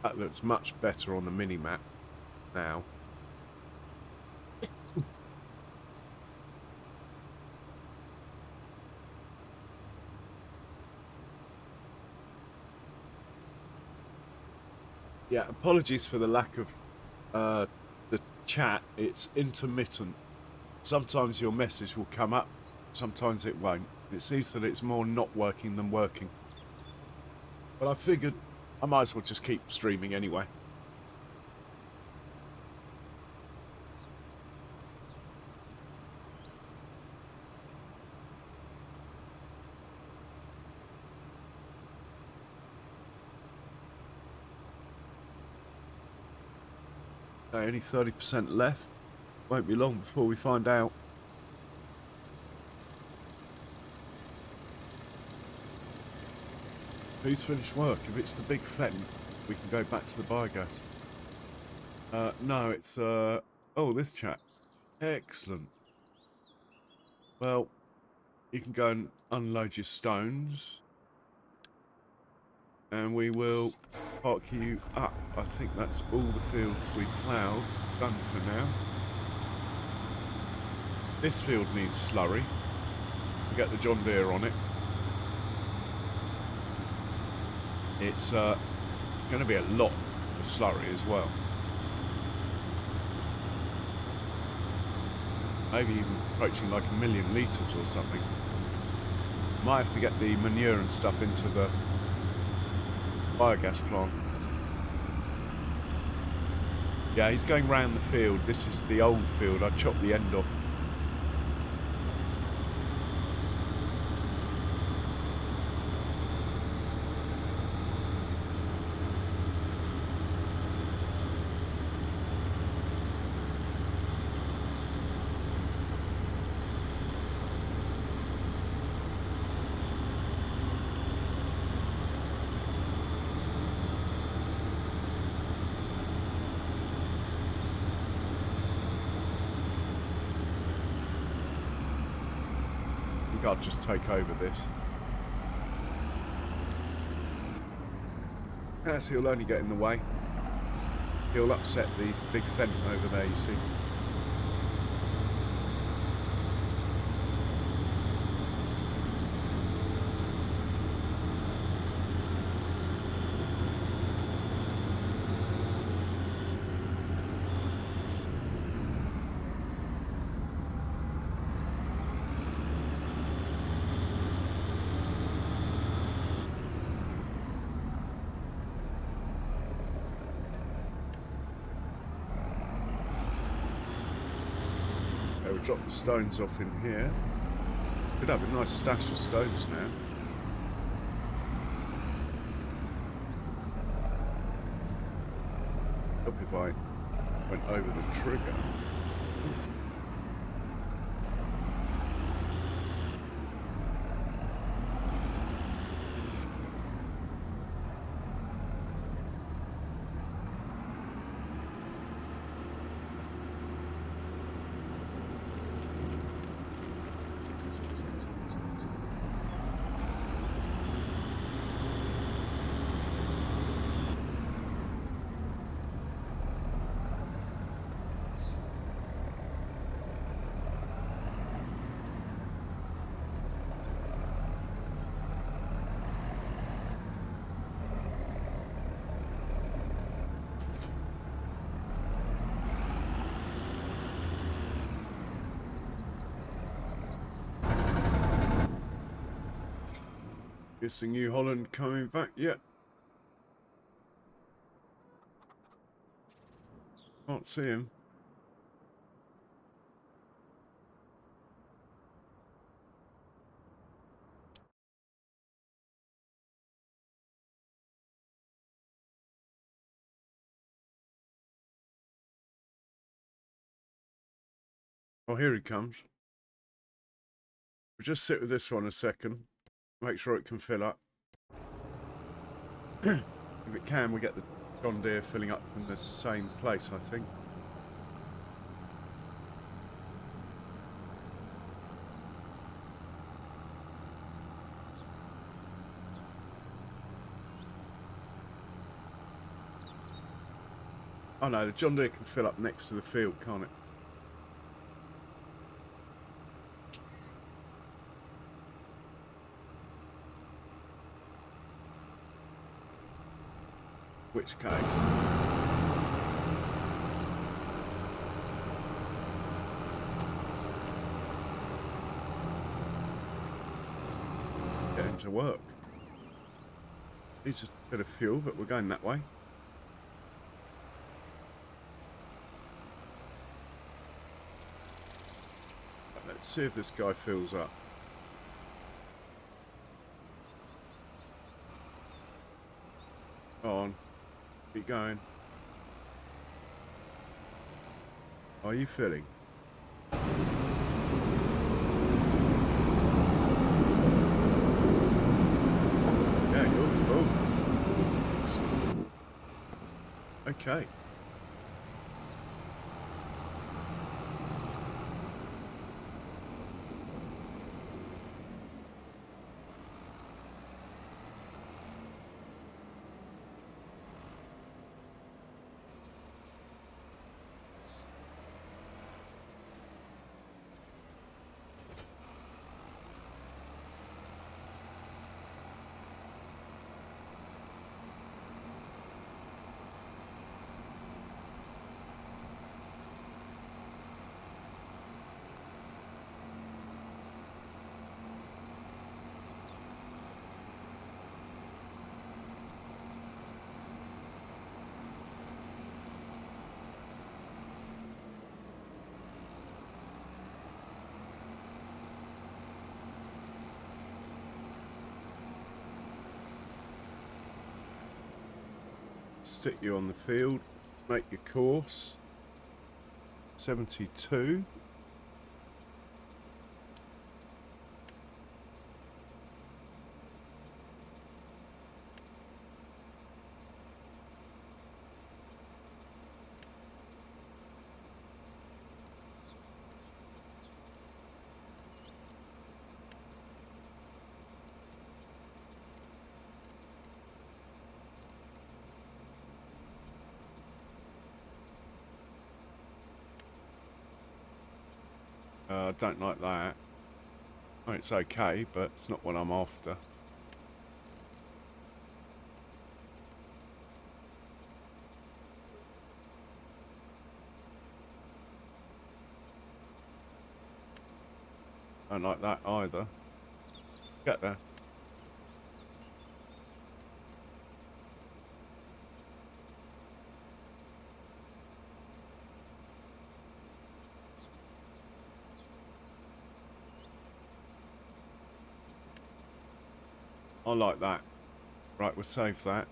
That looks much better on the mini-map now. Yeah, apologies for the lack of the chat. It's intermittent. Sometimes your message will come up, sometimes it won't. It seems that it's more not working than working. But I figured I might as well just keep streaming anyway. Okay, only 30% left. Won't be long before we find out. Who's finished work? If it's the big fen, we can go back to the biogas. No, it's oh, this chat. Excellent. Well, you can go and unload your stones, and we will park you up. I think that's all the fields we ploughed done for now. This field needs slurry. We'll get the John Deere on it. It's going to be a lot of slurry as well. Maybe even approaching like 1 million litres or something. Might have to get the manure and stuff into the biogas plant. Yeah, he's going round the field. This is the old field. I chopped the end off. I'll just take over this. As he'll only get in the way. He'll upset the big fence over there, you see. We'll drop the stones off in here. Could have a nice stash of stones now. Hope if I went over the trigger. Guessing New Holland coming back yet? Can't see him. Oh, here he comes. We'll just sit with this one a second. Make sure it can fill up. If it can, we get the John Deere filling up from the same place, I think. Oh no, the John Deere can fill up next to the field, can't it? Which case? Get him to work. Needs a bit of fuel, but we're going that way. Let's see if this guy fills up. Go on. Keep going. Are you filling? Yeah, you're full. Excellent. Okay. Stick you on the field. Make your course. 72. I don't like that. Oh, it's okay, but it's not what I'm after. Don't like that either. Get there. I like that. Right, we'll save that.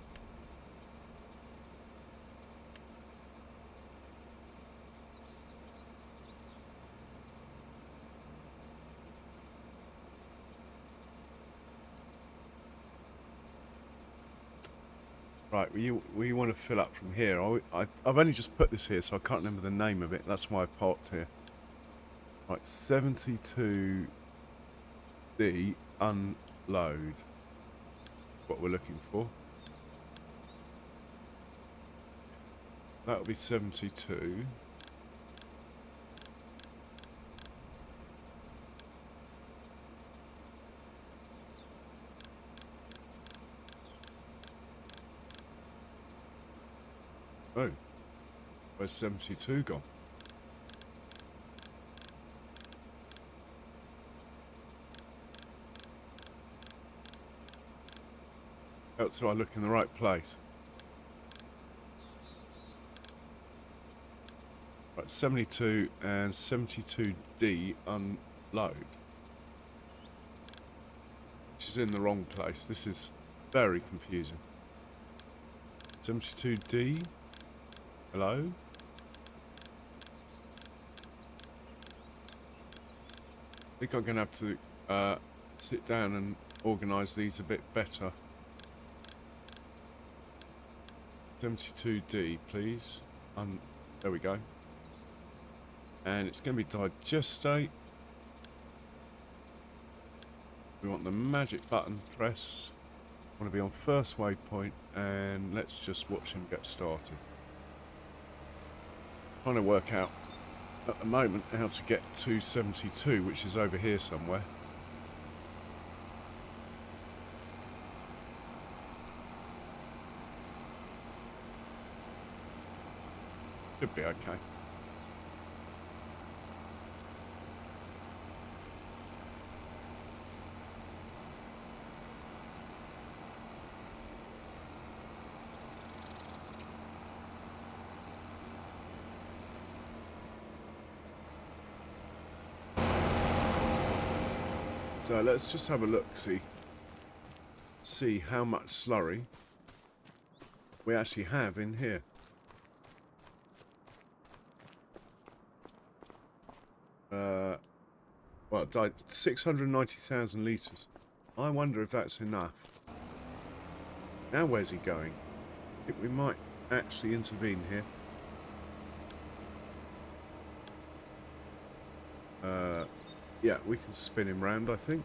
Right, we want to fill up from here. I've only just put this here, so I can't remember the name of it. That's why I parked here. Right, 72D unload. What we're looking for. That'll be 72. Oh, where's 72 gone? So I look in the right place. Right, 72 and 72D unload. Which is in the wrong place. This is very confusing. 72D. Hello? I think I'm going to have to sit down and organise these a bit better. 72D, please. There we go. And it's going to be digestate. We want the magic button pressed. I want to be on first waypoint, and let's just watch him get started. Trying to work out at the moment how to get to 72, which is over here somewhere. Should be okay. So let's just have a look, see how much slurry we actually have in here. Well, it died 690,000 litres. I wonder if that's enough. Now where's he going? I think we might actually intervene here. Yeah, we can spin him round, I think.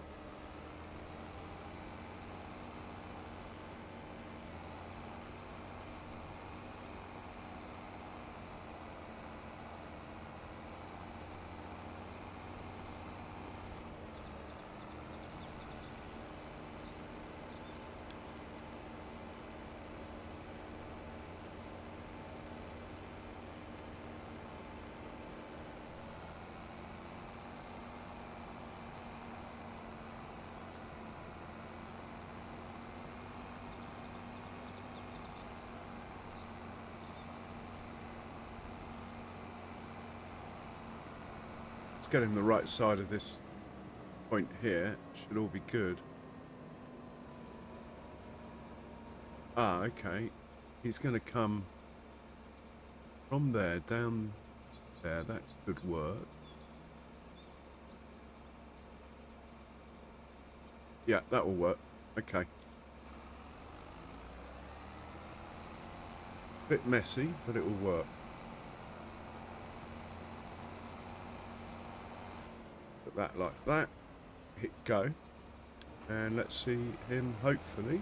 Let's get him the right side of this point here. Should all be good. Ah, okay. he's going to come from there down there. That could work. Yeah, that will work. Okay. Bit messy, but it will work. Put that like that. Hit go. And let's see him, hopefully,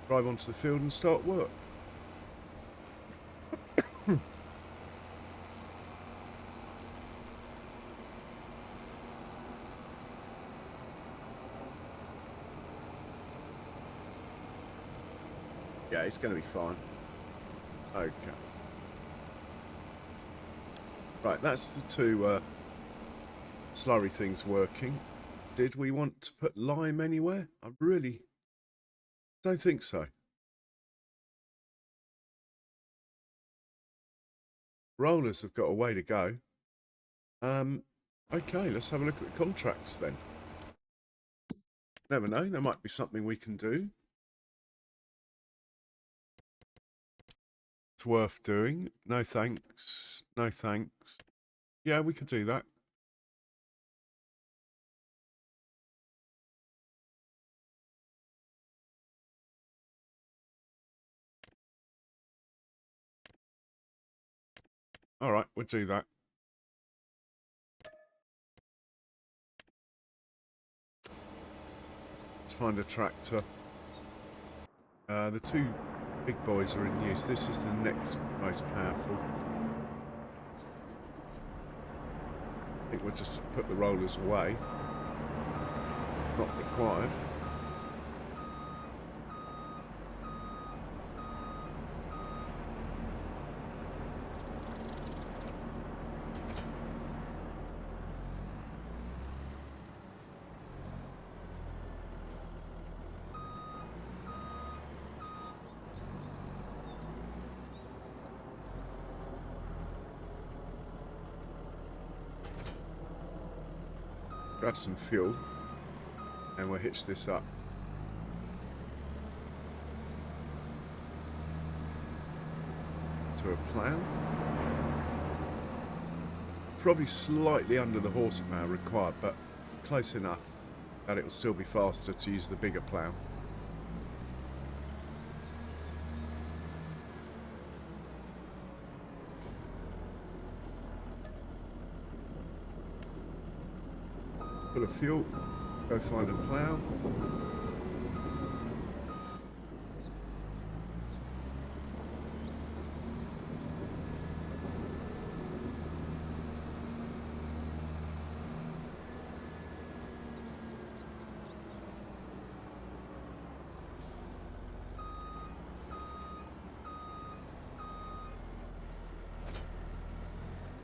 drive onto the field and start work. Yeah, it's going to be fine. Okay. Right, that's the two slurry things working. Did we want to put lime anywhere? I really don't think so. Rollers have got a way to go. Okay, let's have a look at the contracts then. Never know, there might be something we can do. It's worth doing. No thanks. No thanks. Yeah, we could do that. All right, we'll do that. Let's find a tractor. The two big boys are in use. This is the next most powerful. I think we'll just put the rollers away. Not required. Grab some fuel and we'll hitch this up. To a plough. Probably slightly under the horsepower required, but close enough that it will still be faster to use the bigger plough. Full of fuel, go find a plough.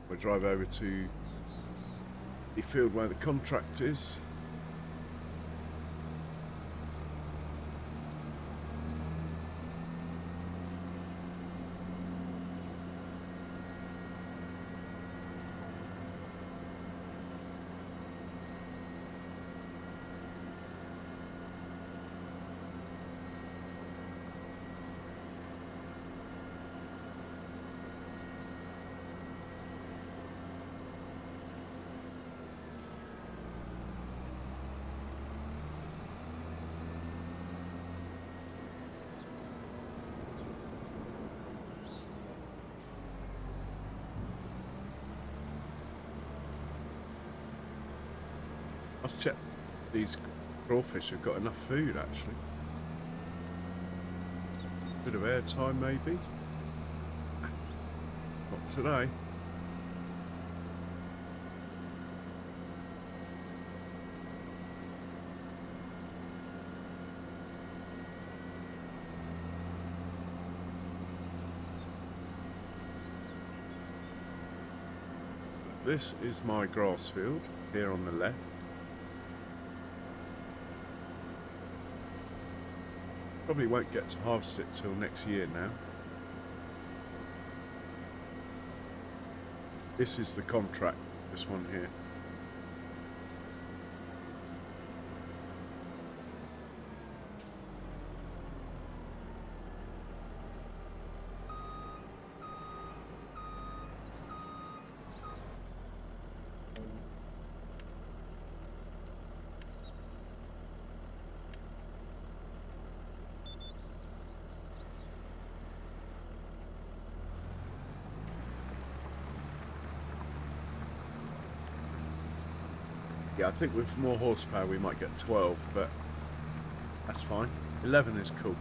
We'll drive over to the field where the contract is. Let's check these crawfish have got enough food actually. Bit of air time maybe. Not today. This is my grass field here on the left. Probably won't get to harvest it till next year now. This is the contract, this one here. Yeah, I think with more horsepower we might get 12, but that's fine. 11 is cool.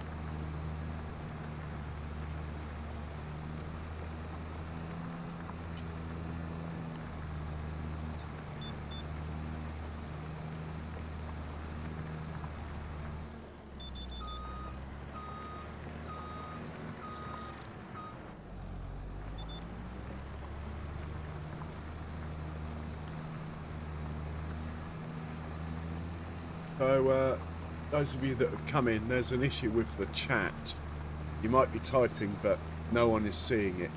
So, those of you that have come in, there's an issue with the chat. You might be typing, but no one is seeing it.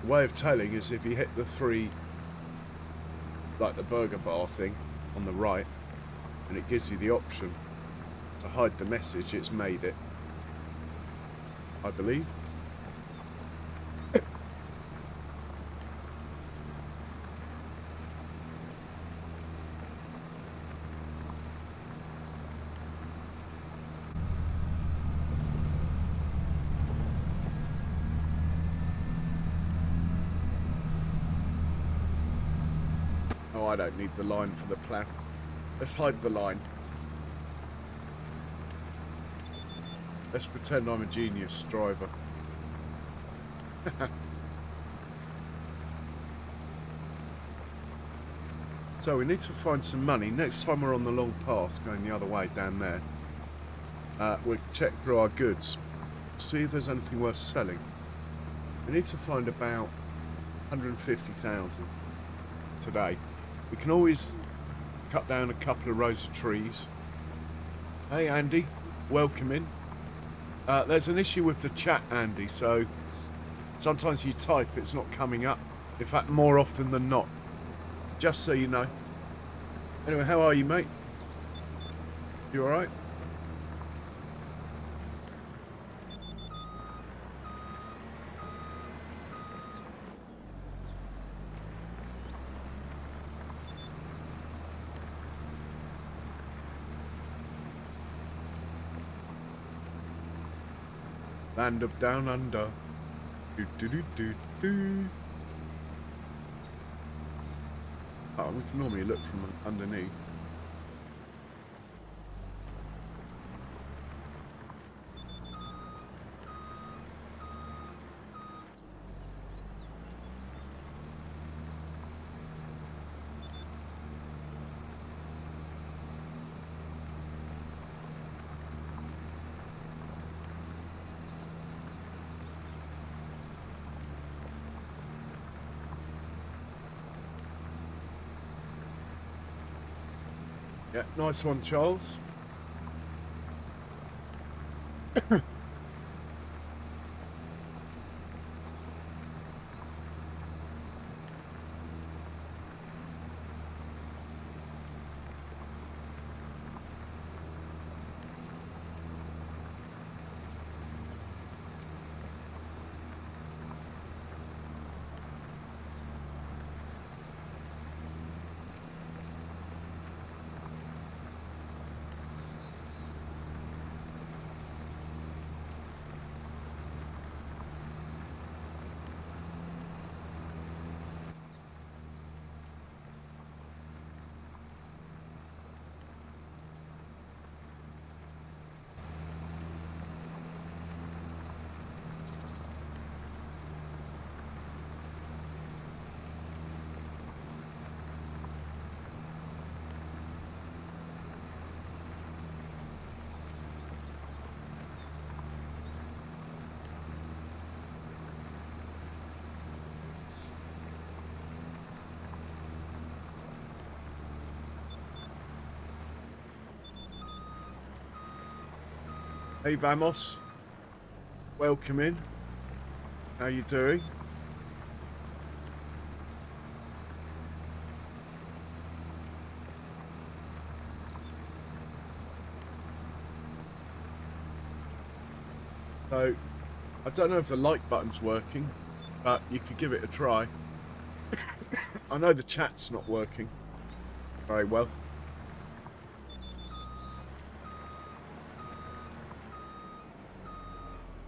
The way of telling is if you hit the three, like the burger bar thing on the right, and it gives you the option to hide the message, it's made it, I believe. Oh, I don't need the line for the plough. Let's hide the line. Let's pretend I'm a genius driver. So we need to find some money. Next time we're on the long pass, going the other way down there, we'll check through our goods, see if there's anything worth selling. We need to find about 150,000 today. We can always cut down a couple of rows of trees. Hey Andy, welcome in. There's an issue with the chat, Andy, so sometimes you type, it's not coming up. In fact, more often than not. Just so you know. Anyway, how are you, mate? You alright? Land of Down Under. Do do do do do. Oh, we can normally look from underneath. Yeah, nice one, Charles. Hey Vamos, welcome in. How you doing? So, I don't know if the like button's working, but you could give it a try. I know the chat's not working very well.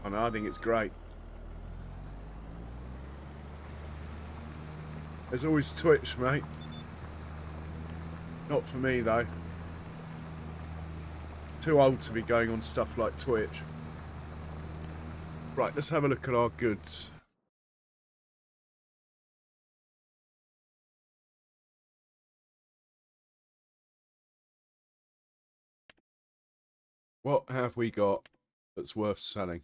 I know, I think it's great. There's always Twitch, mate. Not for me though. Too old to be going on stuff like Twitch. Right, let's have a look at our goods. What have we got that's worth selling?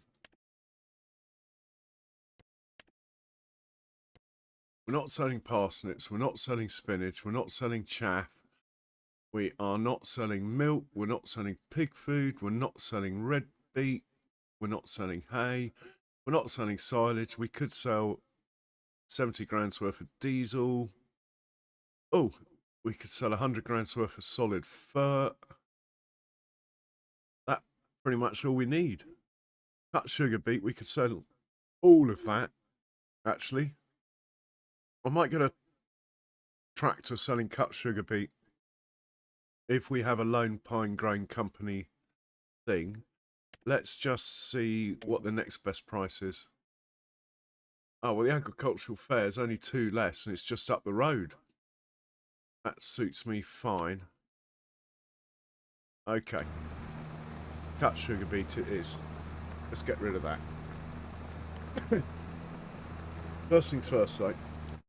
We're not selling parsnips, we're not selling spinach, we're not selling chaff, we are not selling milk, we're not selling pig food, we're not selling red beet, we're not selling hay, we're not selling silage. We could sell 70 grand's worth of diesel. Oh, we could sell 100 grand's worth of solid fur. That's pretty much all we need. Cut sugar beet, we could sell all of that, actually. I might get a tractor selling cut sugar beet if we have a lone pine grain company thing. Let's just see what the next best price is. Oh, well, the agricultural fair is only 2 less and it's just up the road. That suits me fine. Okay. Cut sugar beet it is. Let's get rid of that. First things first, though.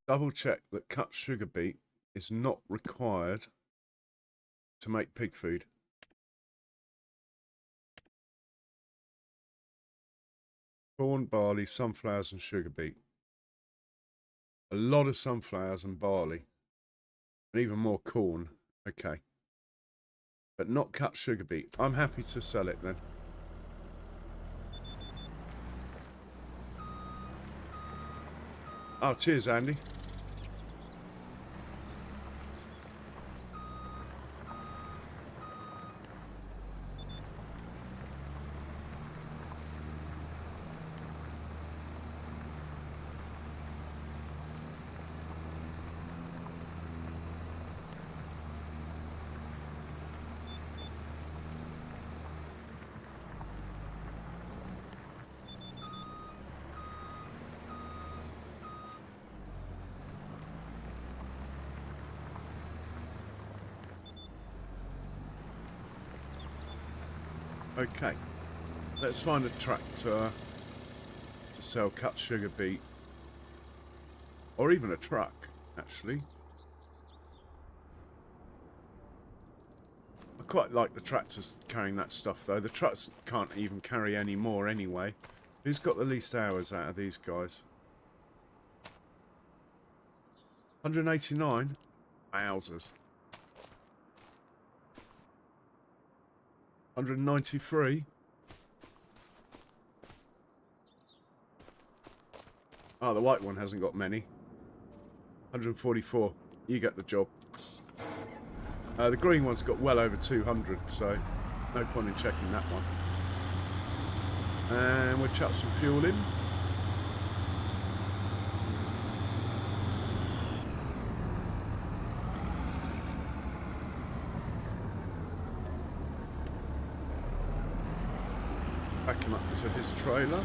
Double check that cut sugar beet is not required to make pig food. Corn, barley, sunflowers and sugar beet. A lot of sunflowers and barley. And even more corn. Okay. But not cut sugar beet. I'm happy to sell it then. Oh, cheers, Andy. Okay, let's find a tractor to sell cut sugar beet, or even a truck, actually. I quite like the tractors carrying that stuff, though. The trucks can't even carry any more anyway. Who's got the least hours out of these guys? 189? Wowzers. 193? Oh, the white one hasn't got many. 144. You get the job. The green one's got well over 200, so no point in checking that one. And we'll chuck some fuel in. Back him up to his trailer.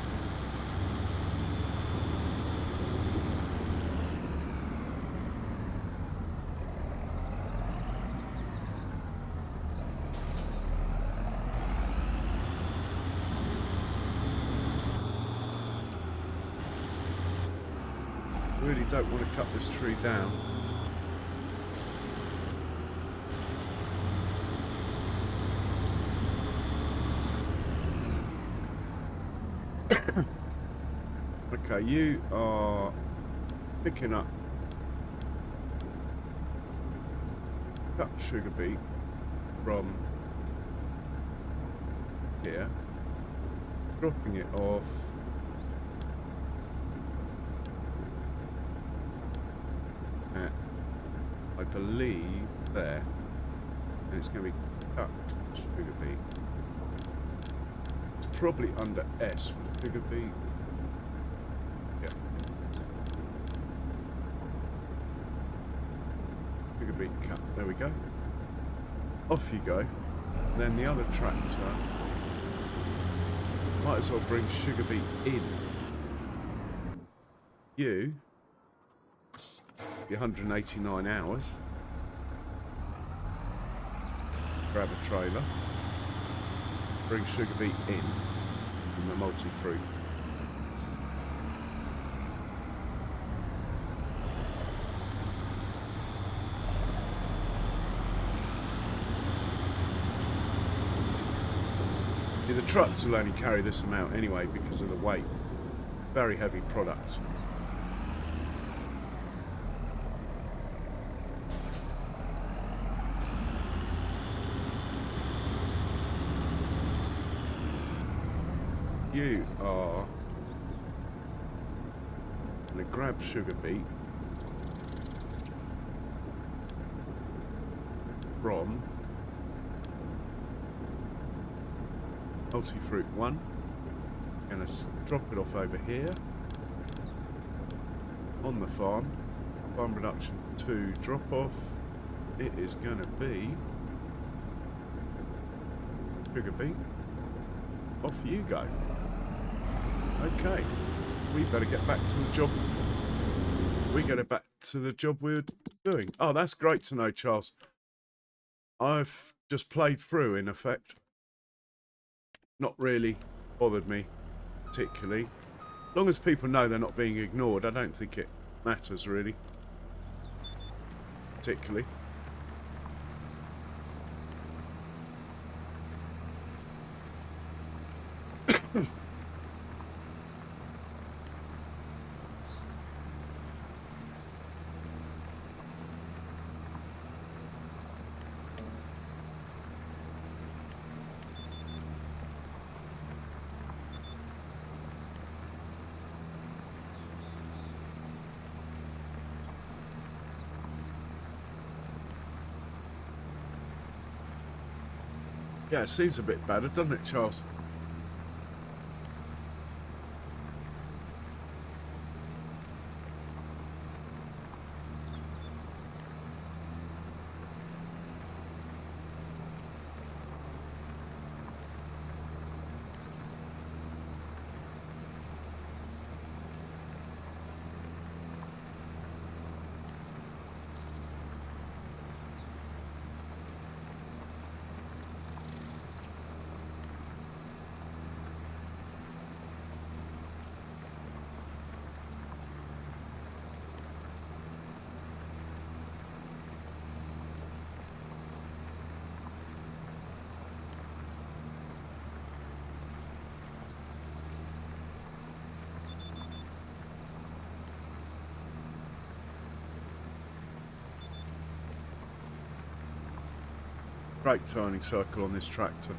Really don't want to cut this tree down. Okay, you are picking up cut sugar beet from here, dropping it off at, I believe, there, and it's going to be cut sugar beet. It's probably under S for the sugar beet. Sugar beet cut. There we go. Off you go. Then the other tractor might as well bring sugar beet in. You, your 189 hours. grab a trailer, bring sugar beet in, and the multi-fruit. The trucks will only carry this amount anyway because of the weight. Very heavy product. You are going to grab sugar beet from multi-fruit 1. Going to drop it off over here on the farm. Farm production 2 drop off. It is going to be sugar beet. Off you go. Okay, we better get back to the job. We get back to the job we're doing. Oh, that's great to know, Charles. I've just played through, in effect. Not really bothered me particularly. As long as people know they're not being ignored, I don't think it matters really. Particularly. Yeah, it seems a bit better, doesn't it, Charles? Great turning circle on this tractor.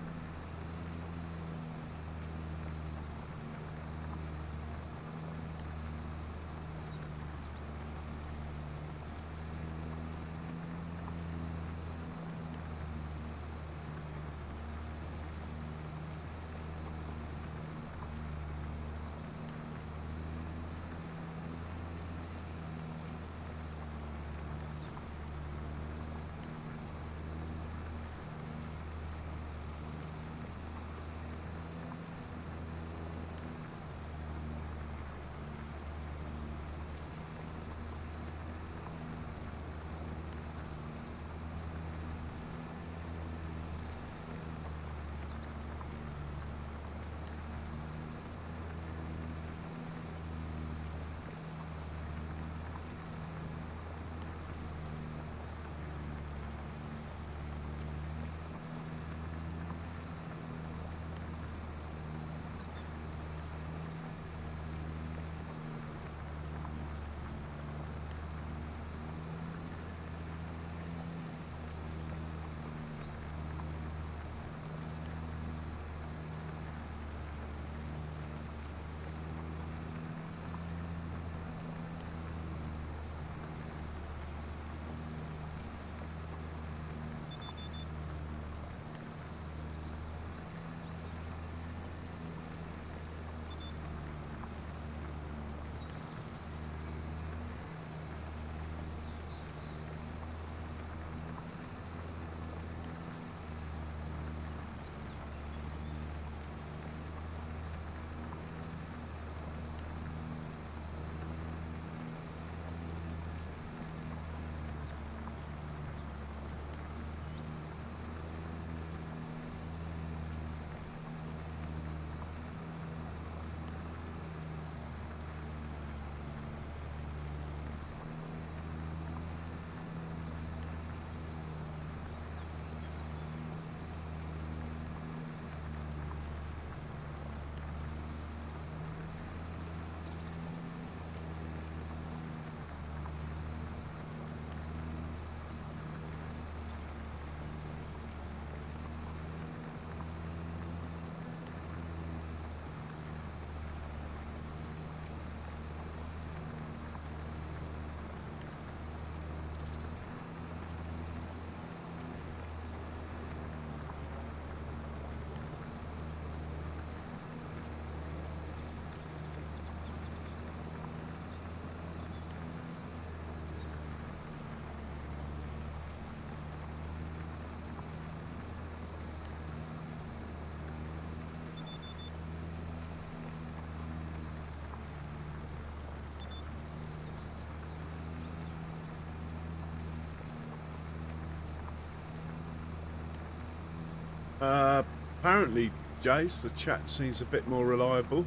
Apparently, Jace, the chat seems a bit more reliable.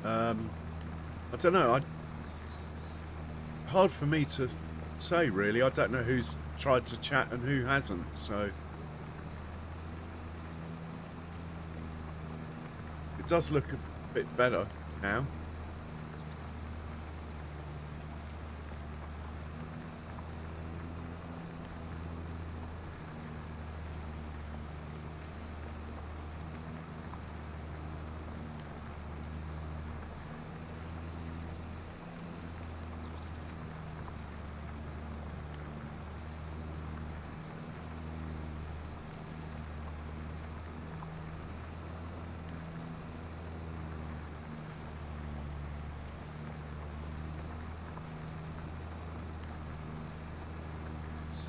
I don't know. Hard for me to say, really. I don't know who's tried to chat and who hasn't. So it does look a bit better now.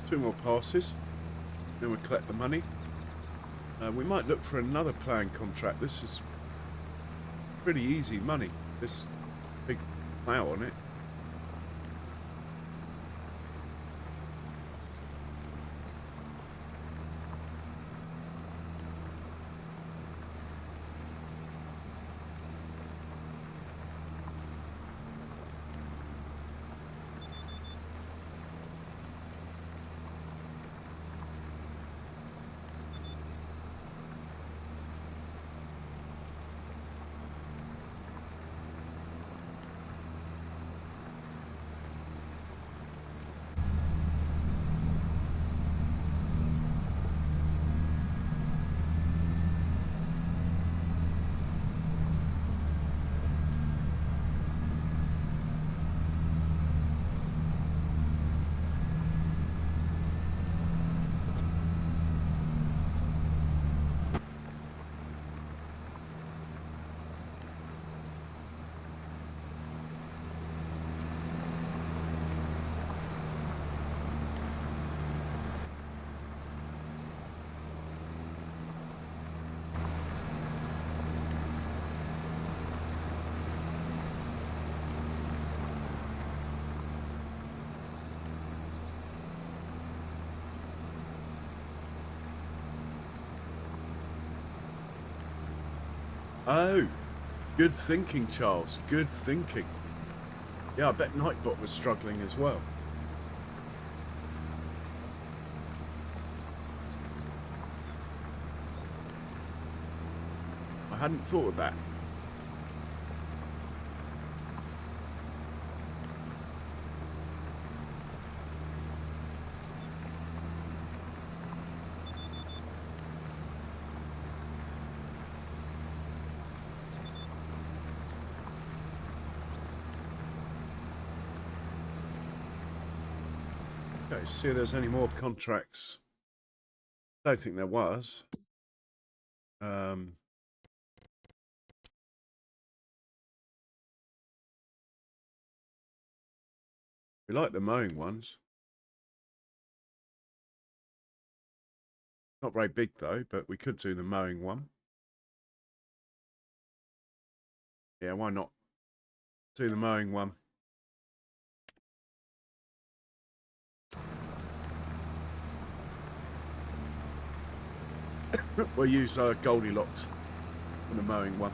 Two more passes, then we collect the money. We might look for another playing contract. This is pretty easy money. This big plough on it. Oh, good thinking, Charles. Good thinking. Yeah, I bet Nightbot was struggling as well. I hadn't thought of that. Okay, see if there's any more contracts. Don't think there was. We like the mowing ones. Not very big though, but we could do the mowing one. Yeah, why not? Do the mowing one. We'll use Goldilocks for the mowing one.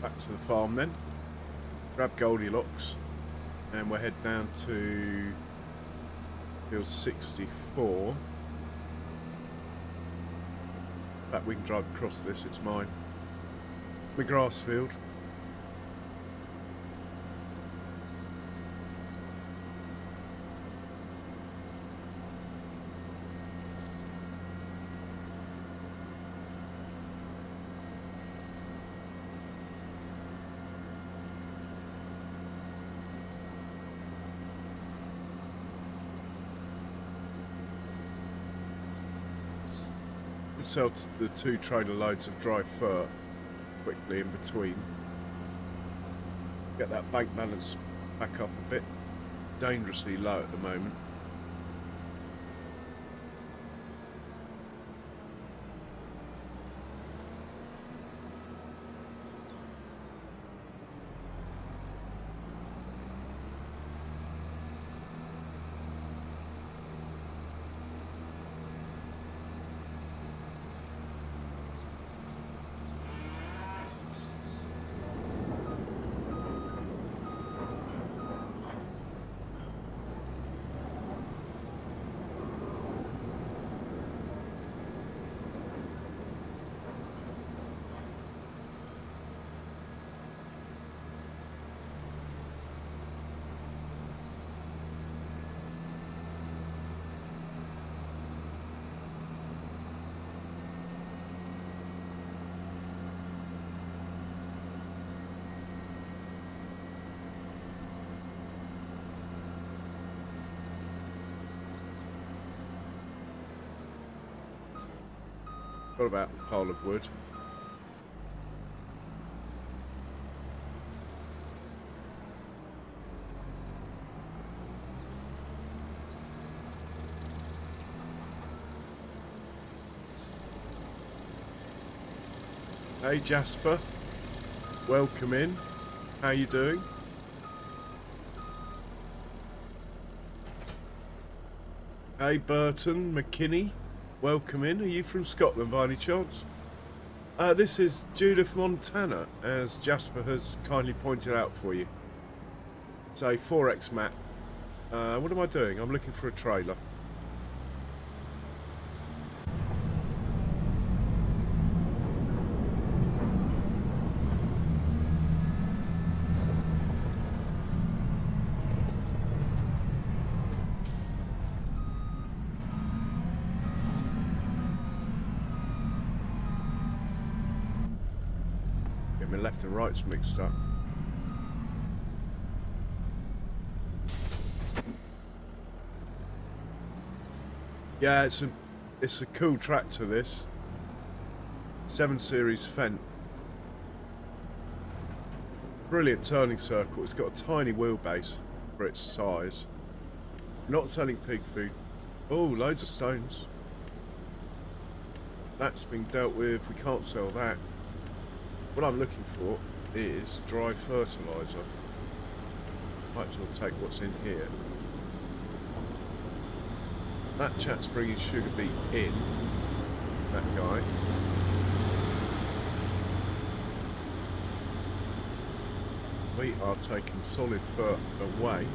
Back to the farm then. Grab Goldilocks. And we'll head down to field 64. In fact, we can drive across this, it's mine. My grass field. Could sell the 2 trailer loads of dry fur quickly in between. Get that bank balance back up a bit. Dangerously low at the moment. What about the pile of wood? Hey Jasper, welcome in. How you doing? Hey Burton McKinney, welcome in. Are you from Scotland by any chance? This is Judith, Montana, as Jasper has kindly pointed out for you. It's a 4X map. What am I doing? I'm looking for a trailer. My left and right's mixed up. Yeah, it's a cool tractor, this 7 Series Fendt. Brilliant turning circle. It's got a tiny wheelbase for its size. Not selling pig food. Oh, loads of stones. That's been dealt with. We can't sell that. What I'm looking for is dry fertiliser. Might as well take what's in here. That chap's bringing sugar beet in. That guy. We are taking solid fur away.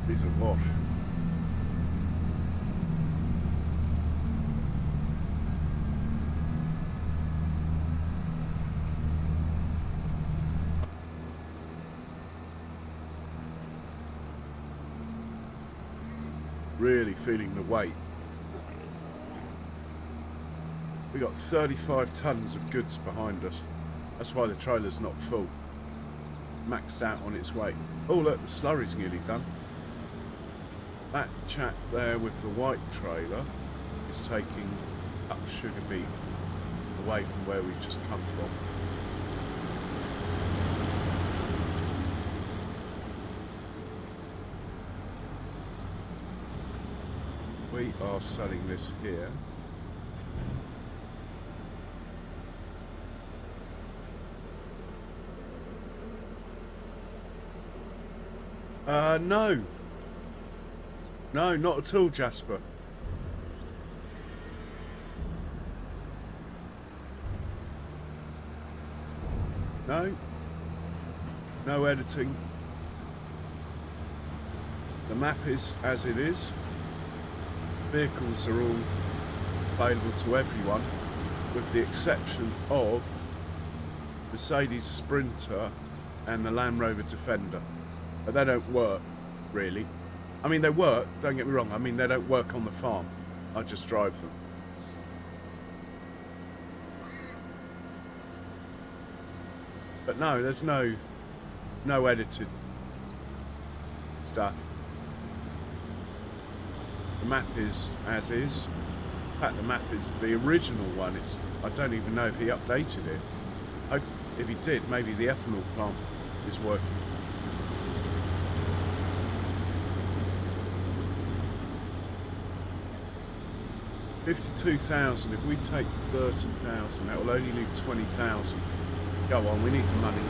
These are wash. Really feeling the weight. We got 35 tons of goods behind us. That's why the trailer's not full. Maxed out on its weight. Oh look, the slurry's nearly done. That chap there with the white trailer is taking up sugar beet away from where we've just come from. We are selling this here. No. No, not at all, Jasper. No. No editing. The map is as it is. Vehicles are all available to everyone, with the exception of Mercedes Sprinter and the Land Rover Defender. But they don't work, really. I mean, they work, don't get me wrong. I mean, they don't work on the farm. I just drive them. But no, there's no edited stuff. The map is as is. In fact, the map is the original one. I don't even know if he updated it. If he did, maybe the ethanol plant is working. $52,000. If we take 30,000, that will only leave 20,000. Go on, we need the money.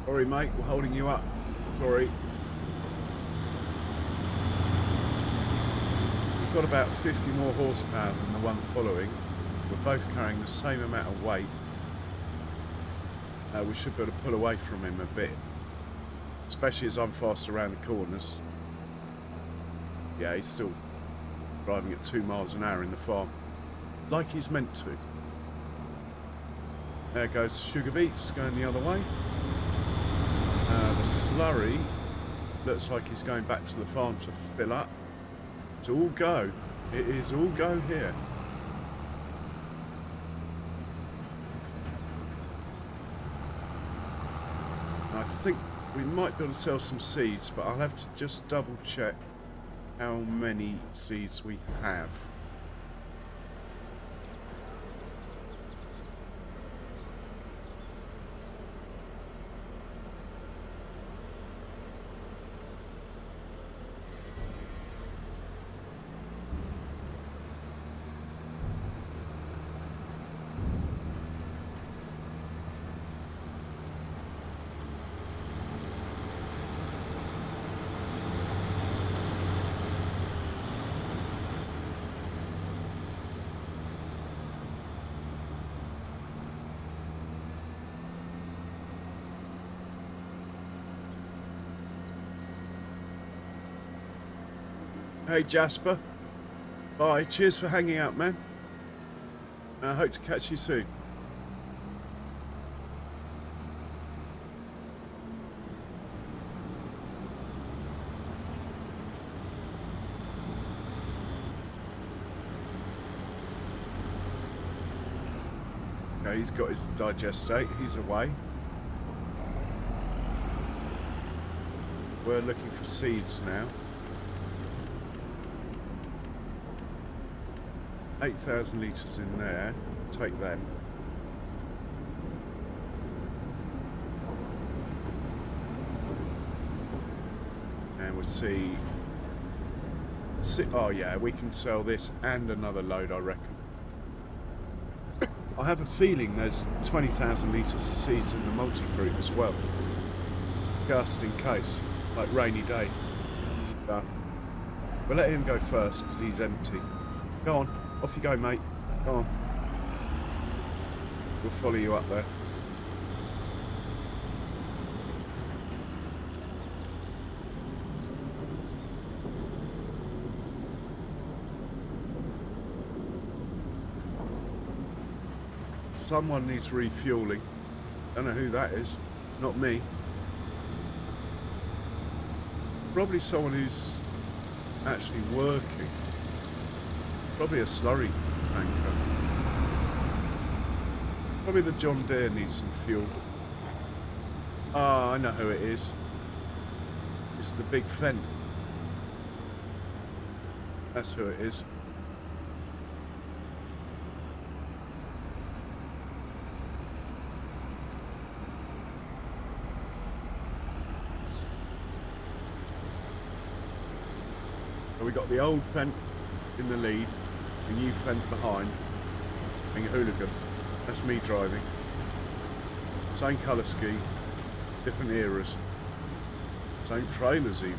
Sorry, mate, we're holding you up. Sorry. We've got about 50 more horsepower than the one following. We're both carrying the same amount of weight. We should be able to pull away from him a bit. Especially as I'm fast around the corners. Yeah, he's still driving at 2 miles an hour in the farm. Like he's meant to. There goes Sugar Beets going the other way. The slurry looks like he's going back to the farm to fill up. It's all go. It is all go here. I think we might be able to sell some seeds, but I'll have to just double check how many seeds we have. Hey Jasper, bye, cheers for hanging out, man. I hope to catch you soon. Okay, he's got his digestate, he's away. We're looking for seeds now. 8,000 litres in there. Take them. And we'll see. Oh yeah, we can sell this and another load, I reckon. I have a feeling there's 20,000 litres of seeds in the multi-fruit as well. Just in case, like rainy day stuff. We'll let him go first because he's empty. Go on. Off you go, mate. Come on. We'll follow you up there. Someone needs refueling. Don't know who that is. Not me. Probably someone who's actually working. Probably a slurry tanker. Probably the John Deere needs some fuel. Ah, I know who it is. It's the big Fendt. That's who it is. So we got the old Fendt in the lead. The new Fendt behind, being a hooligan. That's me driving. Same colour scheme, different eras, same trailers even.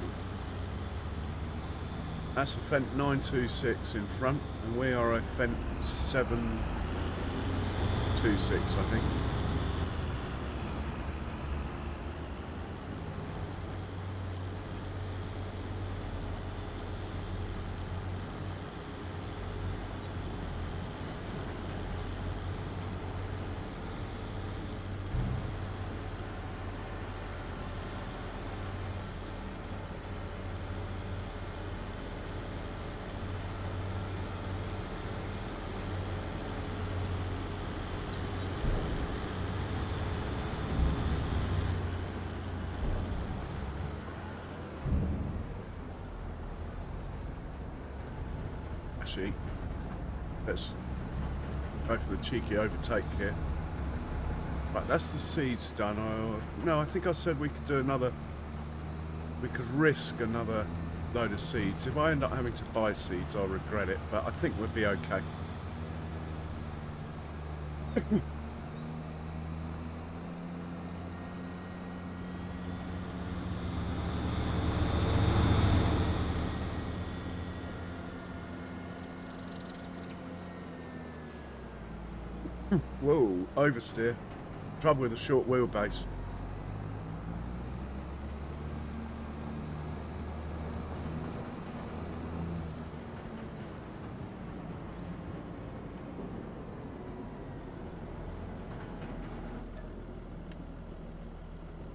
That's a Fendt 926 in front, and we are a Fendt 726, I think. Actually, let's go for the cheeky overtake here. Right, that's the seeds done. No, I think I said we could do another. We could risk another load of seeds. If I end up having to buy seeds, I'll regret it, but I think we'll be okay. Whoa, oversteer. Trouble with a short wheelbase.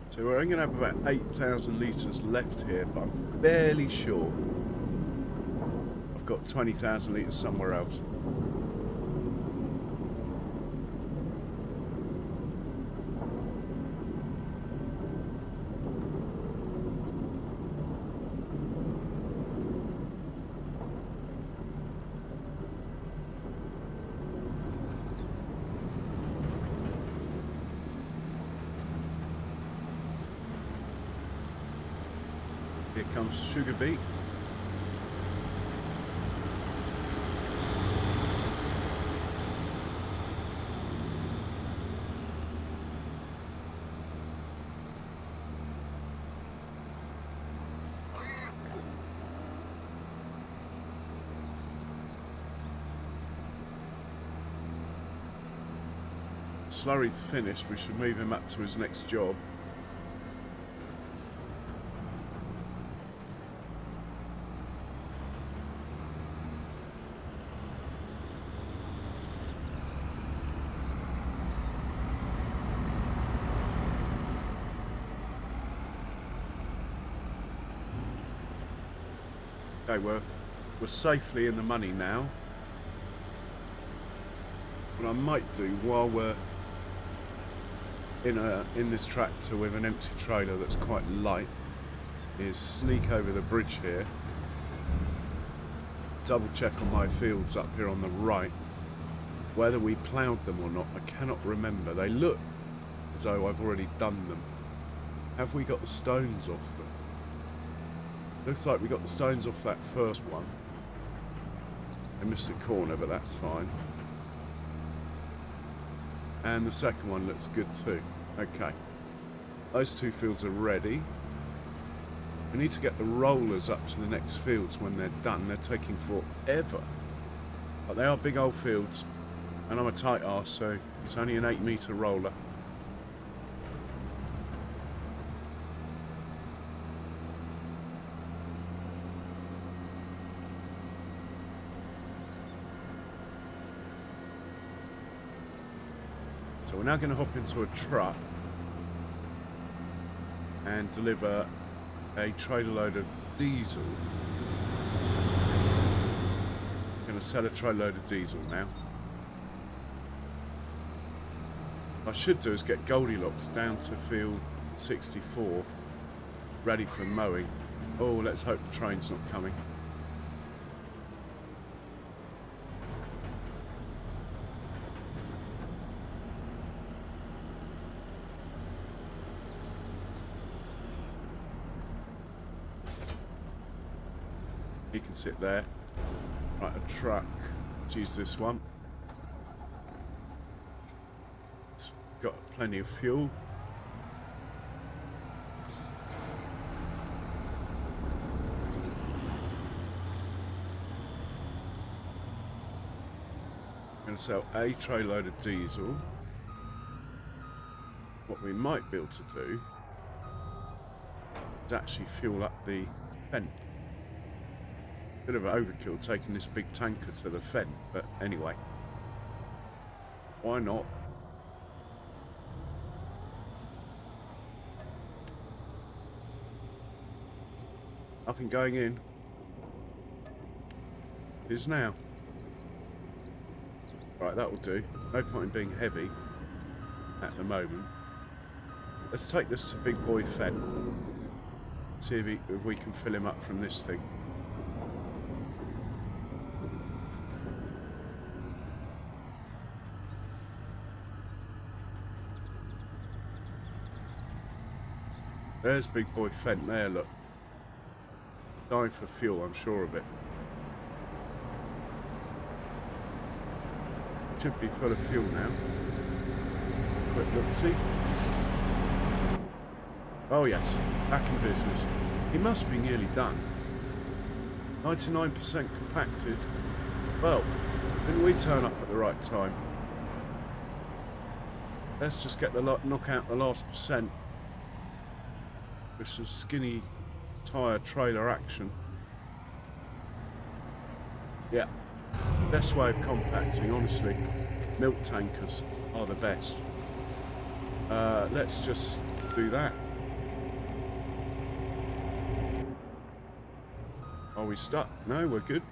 So we're only going to have about 8,000 litres left here, but I'm fairly sure I've got 20,000 litres somewhere else. Here comes the sugar beet. Slurry's finished. We should move him up to his next job. Okay, we're safely in the money now. What I might do while we're in this tractor with an empty trailer that's quite light is sneak over the bridge here, double check on my fields up here on the right whether we ploughed them or not. I cannot remember. They look as though I've already done them. Have we got the stones off them? Looks like we got the stones off that first one. I missed the corner, but that's fine. And the second one looks good too. Okay. Those two fields are ready. We need to get the rollers up to the next fields when they're done. They're taking forever. But they are big old fields. And I'm a tight arse, so it's only an 8-metre roller. So we're now going to hop into a truck and deliver a trailer load of diesel. I'm going to sell a trailer load of diesel now. What I should do is get Goldilocks down to field 64, ready for mowing. Oh, let's hope the train's not coming. He can sit there. Right, a truck. Let's use this one. It's got plenty of fuel. I'm going to sell a tray load of diesel. What we might be able to do is actually fuel up the Fent. Bit of an overkill taking this big tanker to the Fent, but anyway. Why not? Nothing going in. It is now. Right, that will do. No point in being heavy at the moment. Let's take this to Big Boy Fent. See if we can fill him up from this thing. There's Big Boy Fent there, look. Dying for fuel, I'm sure of it. Should be full of fuel now. Quick look, see? Oh yes, back in business. He must be nearly done. 99% compacted. Well, didn't we turn up at the right time? Let's just get the knock out the last percent with some skinny tyre trailer action. Yeah, best way of compacting, honestly. Milk tankers are the best. Let's just do that. Are we stuck? No, we're good.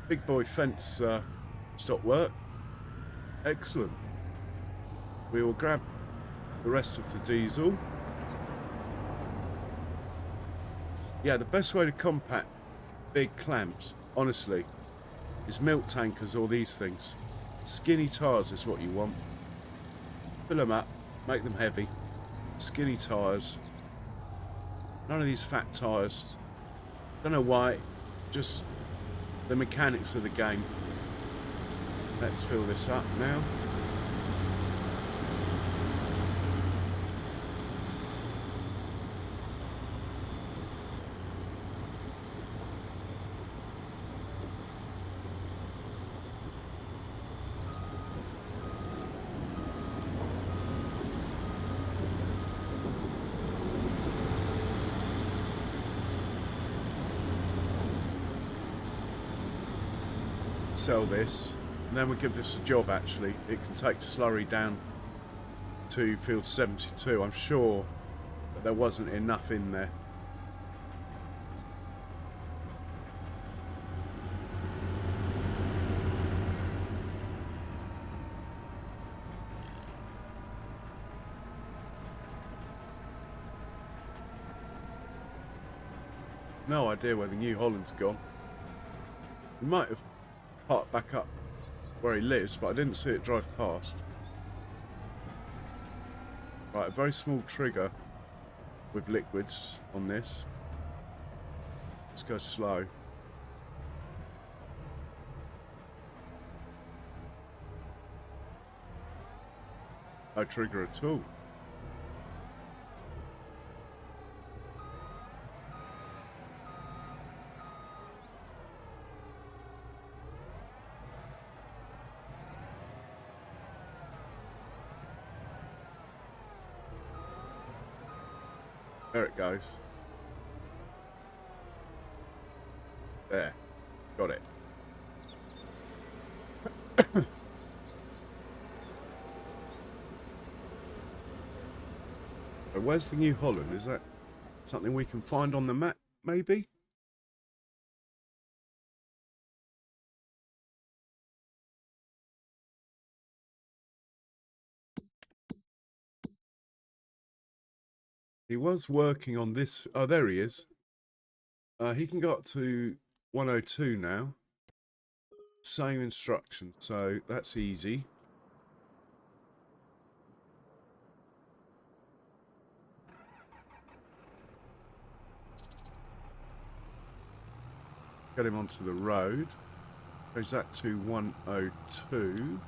Big Boy Fence stopped work. Excellent. We will grab the rest of the diesel. Yeah, the best way to compact big clamps, honestly, is milk tankers or these things. Skinny tyres is what you want. Fill them up, make them heavy. Skinny tyres. None of these fat tyres. Don't know why, just the mechanics of the game. Let's fill this up now. Sell this, and then we'll give this a job. Actually, it can take slurry down to field 72. I'm sure that there wasn't enough in there. No idea where the New Holland's gone. We might have parked back up where he lives, but I didn't see it drive past. Right, a very small trigger with liquids on this. Let's go slow. No trigger at all. There it goes. There. Got it. So where's the New Holland? Is that something we can find on the map, maybe? He was working on this. Oh, there he is. He can go up to 102 now. Same instruction, so that's easy. Get him onto the road. Goes that to 102.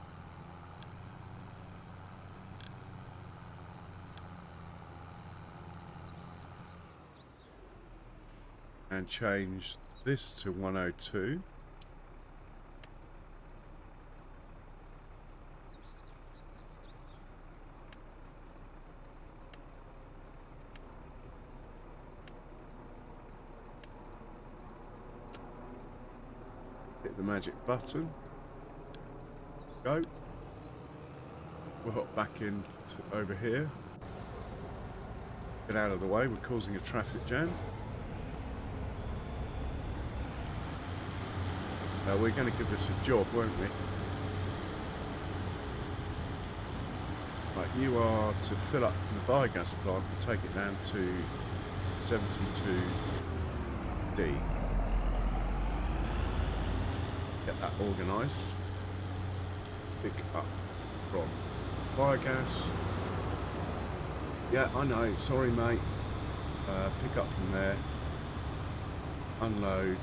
and change this to 102. Hit the magic button. Go. We'll hop back in over here. Get out of the way, we're causing a traffic jam. We're going to give this a job, won't we? Right, you are to fill up from the biogas plant and take it down to 72D. Get that organised. Pick up from biogas. Yeah, I know, sorry mate. Pick up from there. Unload.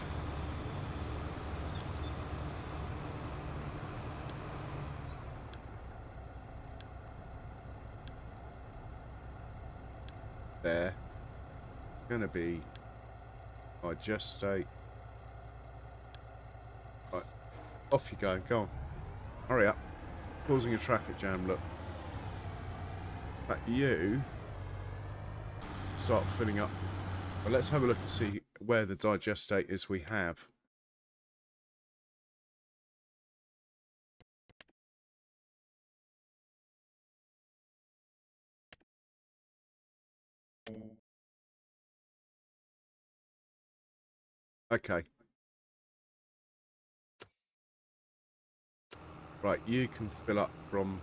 There. Gonna be digestate. Right. Off you go, go on. Hurry up. Causing a traffic jam, look. But you start filling up. Well, let's have a look and see where the digestate is we have. Okay. Right, you can fill up from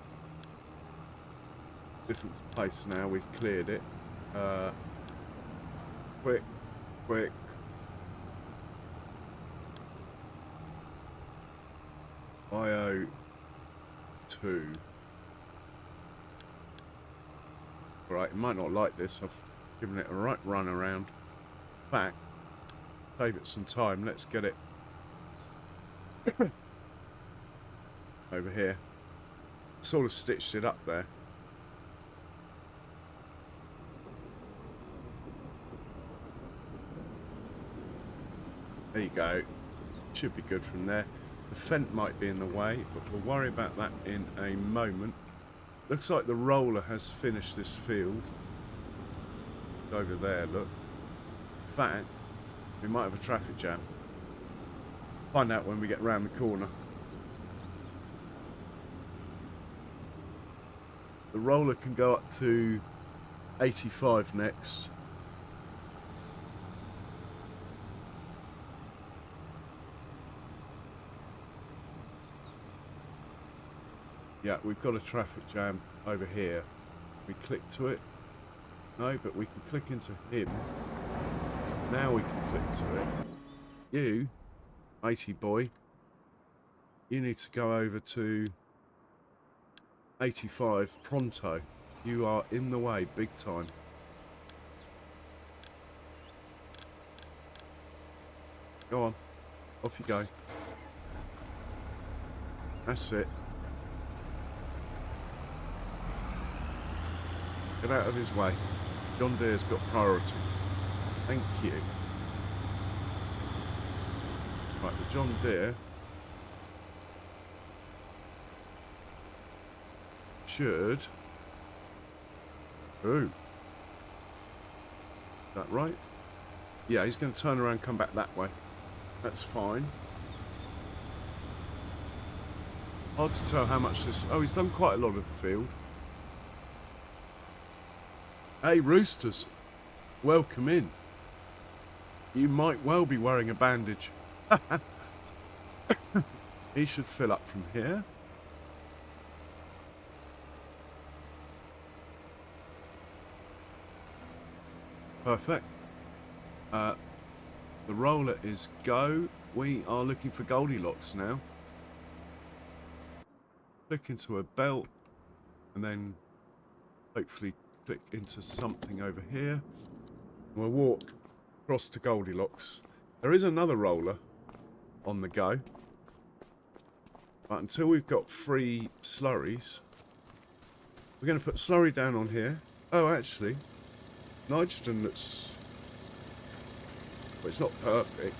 different place now. We've cleared it. Quick. IO2. Right, it might not like this. I've given it a right run around. Back. Save it some time. Let's get it over here. Sort of stitched it up there. There you go. Should be good from there. The fence might be in the way, but we'll worry about that in a moment. Looks like the roller has finished this field. Over there, look. In fact, we might have a traffic jam. Find out when we get round the corner. The roller can go up to 85 next. Yeah, we've got a traffic jam over here. We click to it. No, but we can click into him. Now we can click to it. You, 80 boy, you need to go over to 85 pronto. You are in the way big time. Go on. Off you go. That's it. Get out of his way. John Deere's got priority. Thank you. Right, the John Deere should... Ooh. Is that right? Yeah, he's going to turn around and come back that way. That's fine. Hard to tell how much this... Oh, he's done quite a lot of the field. Hey, roosters. Welcome in. You might well be wearing a bandage. He should fill up from here. Perfect. The roller is go. We are looking for Goldilocks now. Click into a belt and then hopefully click into something over here. We'll walk across to Goldilocks. There is another roller on the go. But until we've got 3 slurries, we're going to put slurry down on here. Oh, actually, nitrogen looks... Well, it's not perfect.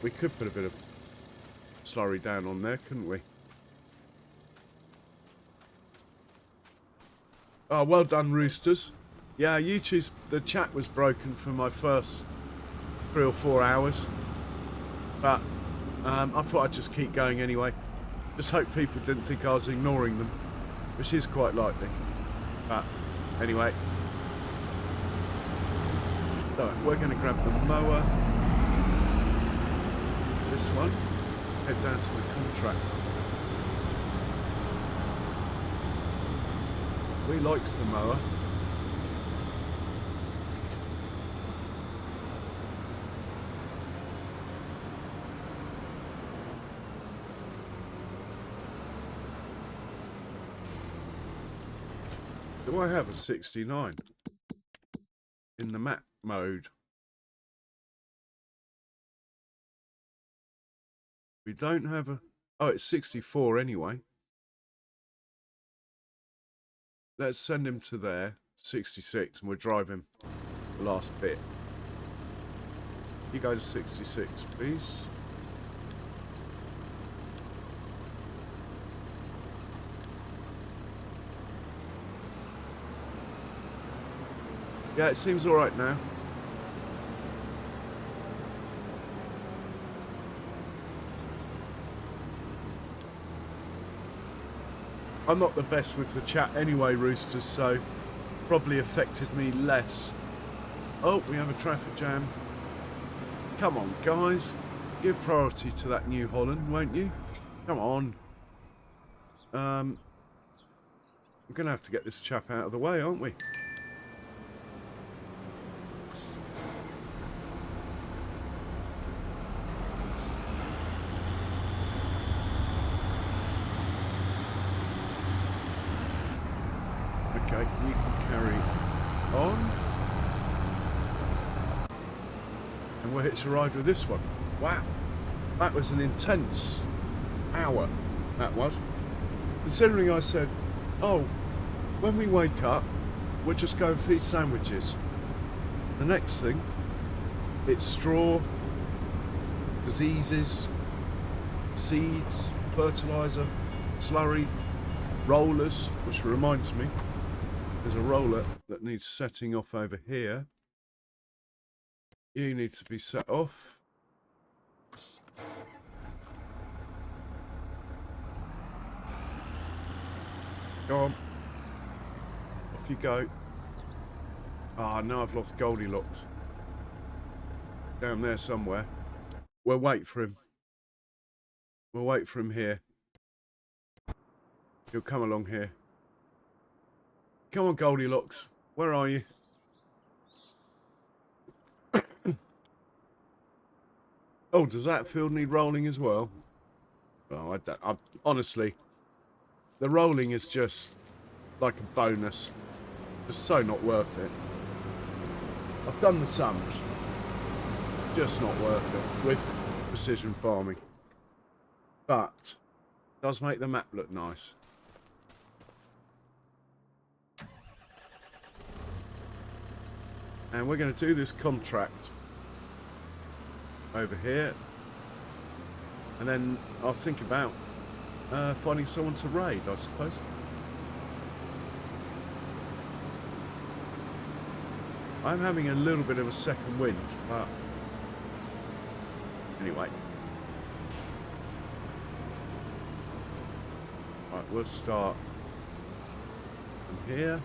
We could put a bit of slurry down on there, couldn't we? Oh, well done, Roosters. Yeah, the chat was broken for my first 3 or 4 hours. But I thought I'd just keep going anyway. Just hope people didn't think I was ignoring them, which is quite likely. But anyway. So we're going to grab the mower. This one. Head down to the contract. He likes the mower. Do I have a 69 in the map mode? We don't have a... Oh, it's 64 anyway. Let's send him to there, 66, and we'll drive him the last bit. You go to 66, please. Yeah, it seems all right now. I'm not the best with the chat anyway, Roosters, so probably affected me less. Oh, we have a traffic jam. Come on, guys. Give priority to that New Holland, won't you? Come on. We're going to have to get this chap out of the way, aren't we? Okay, you can carry on. And we'll hitch a ride with this one. Wow, that was an intense hour, that was. Considering I said, oh, when we wake up, we'll just go and feed sandwiches. The next thing, it's straw, diseases, seeds, fertiliser, slurry, rollers, which reminds me, there's a roller that needs setting off over here. You need to be set off. Go on. Off you go. Ah, no, I've lost Goldilocks. Down there somewhere. We'll wait for him. We'll wait for him here. He'll come along here. Come on, Goldilocks. Where are you? Oh, does that field need rolling as well? Oh, honestly, the rolling is just like a bonus. Just so not worth it. I've done the sums. Just not worth it with precision farming. But it does make the map look nice. And we're going to do this contract over here, and then I'll think about finding someone to raid, I suppose. I'm having a little bit of a second wind, but anyway. Right, we'll start from here.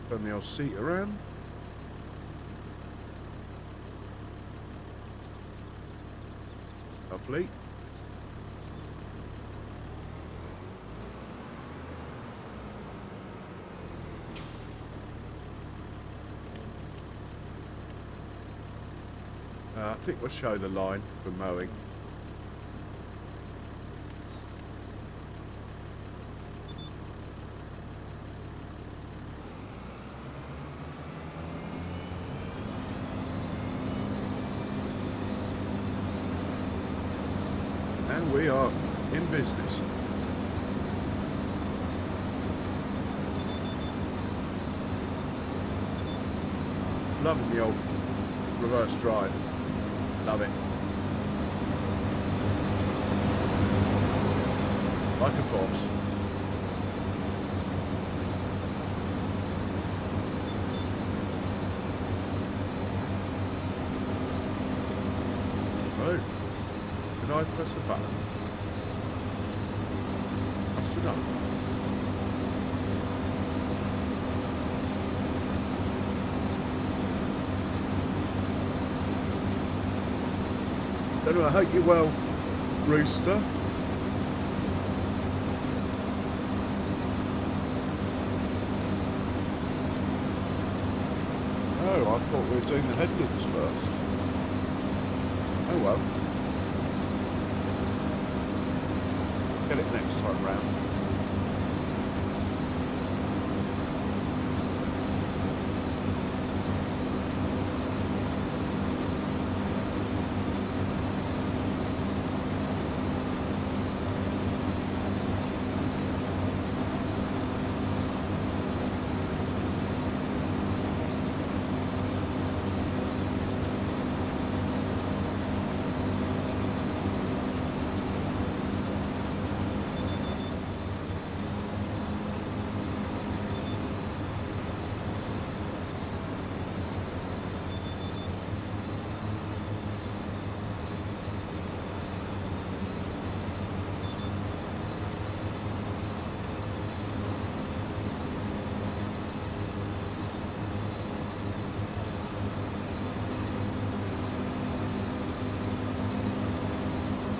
Turn the old seat around. Lovely. I think we'll show the line for mowing. we are in business. Loving the old reverse drive. Love it. Like a boss. Oh, can I press a button? That's enough. Anyway, I hope you're well, Rooster. Oh, I thought we were doing the headlands first. Oh well. Get it next time round.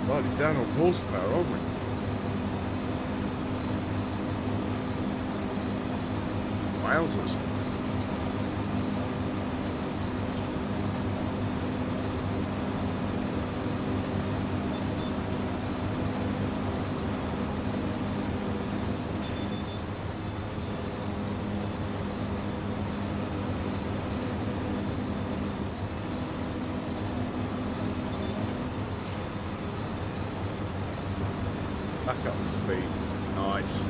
Bloody down on horsepower, aren't we? Wowzers. Back up to speed. Nice.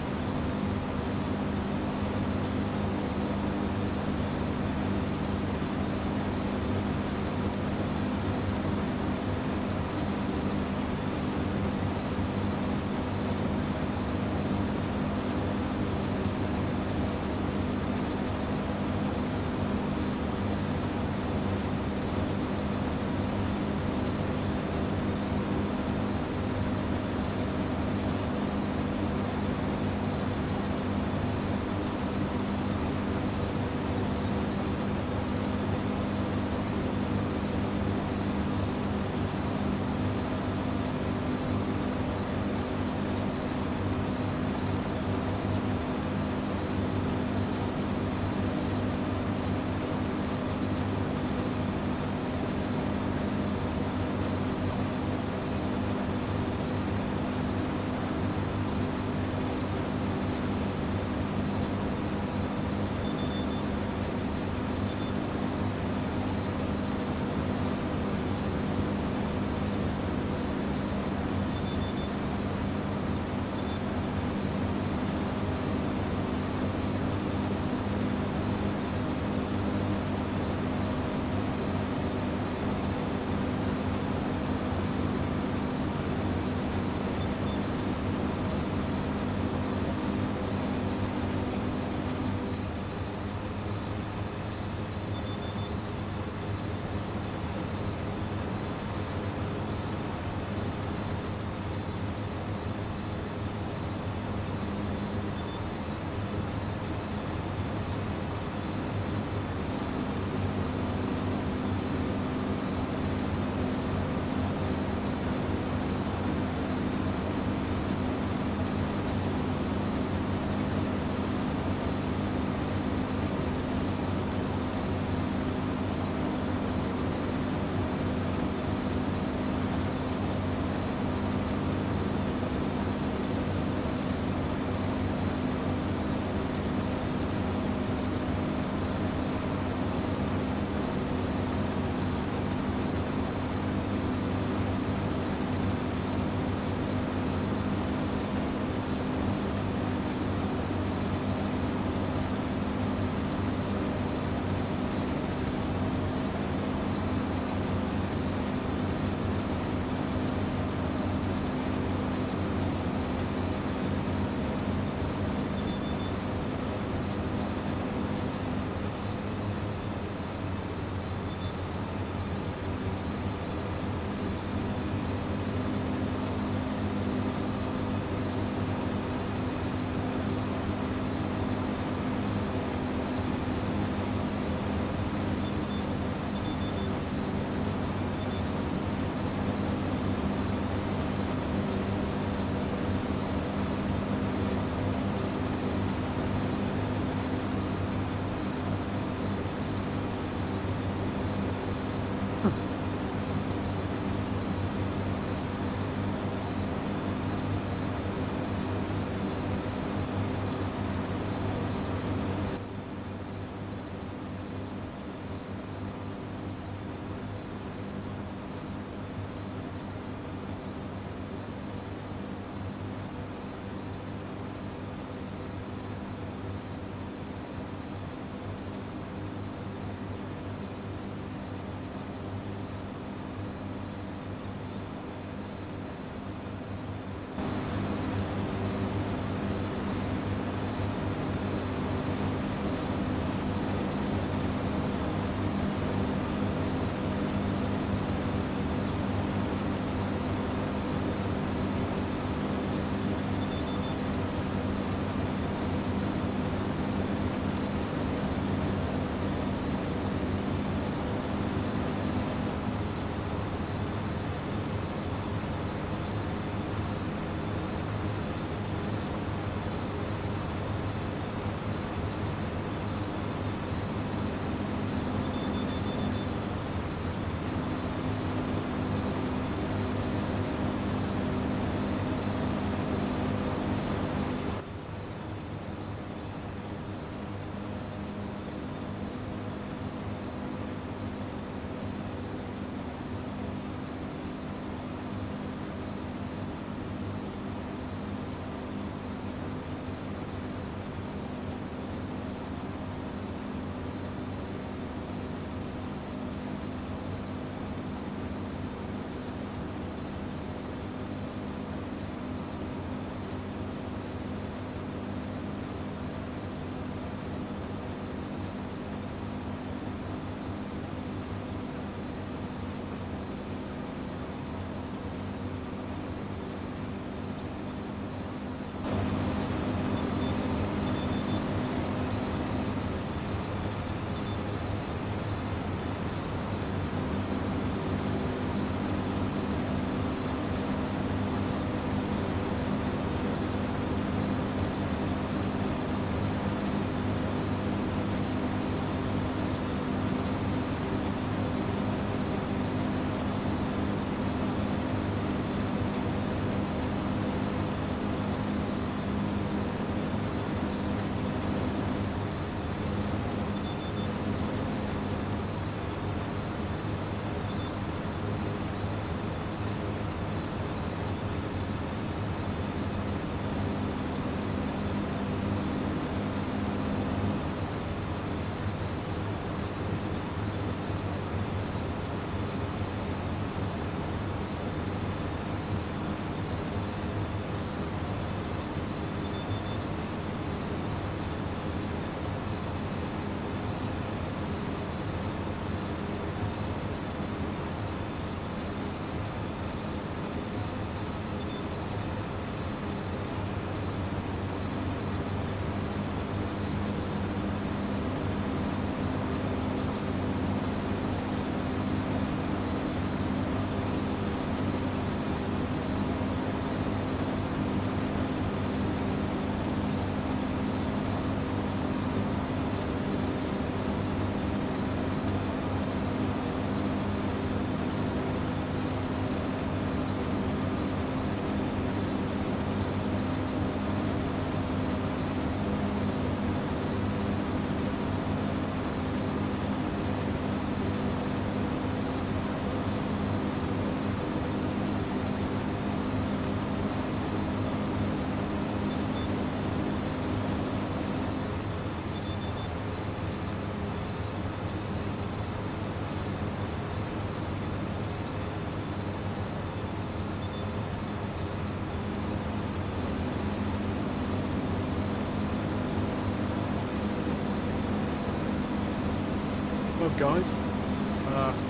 Well, guys,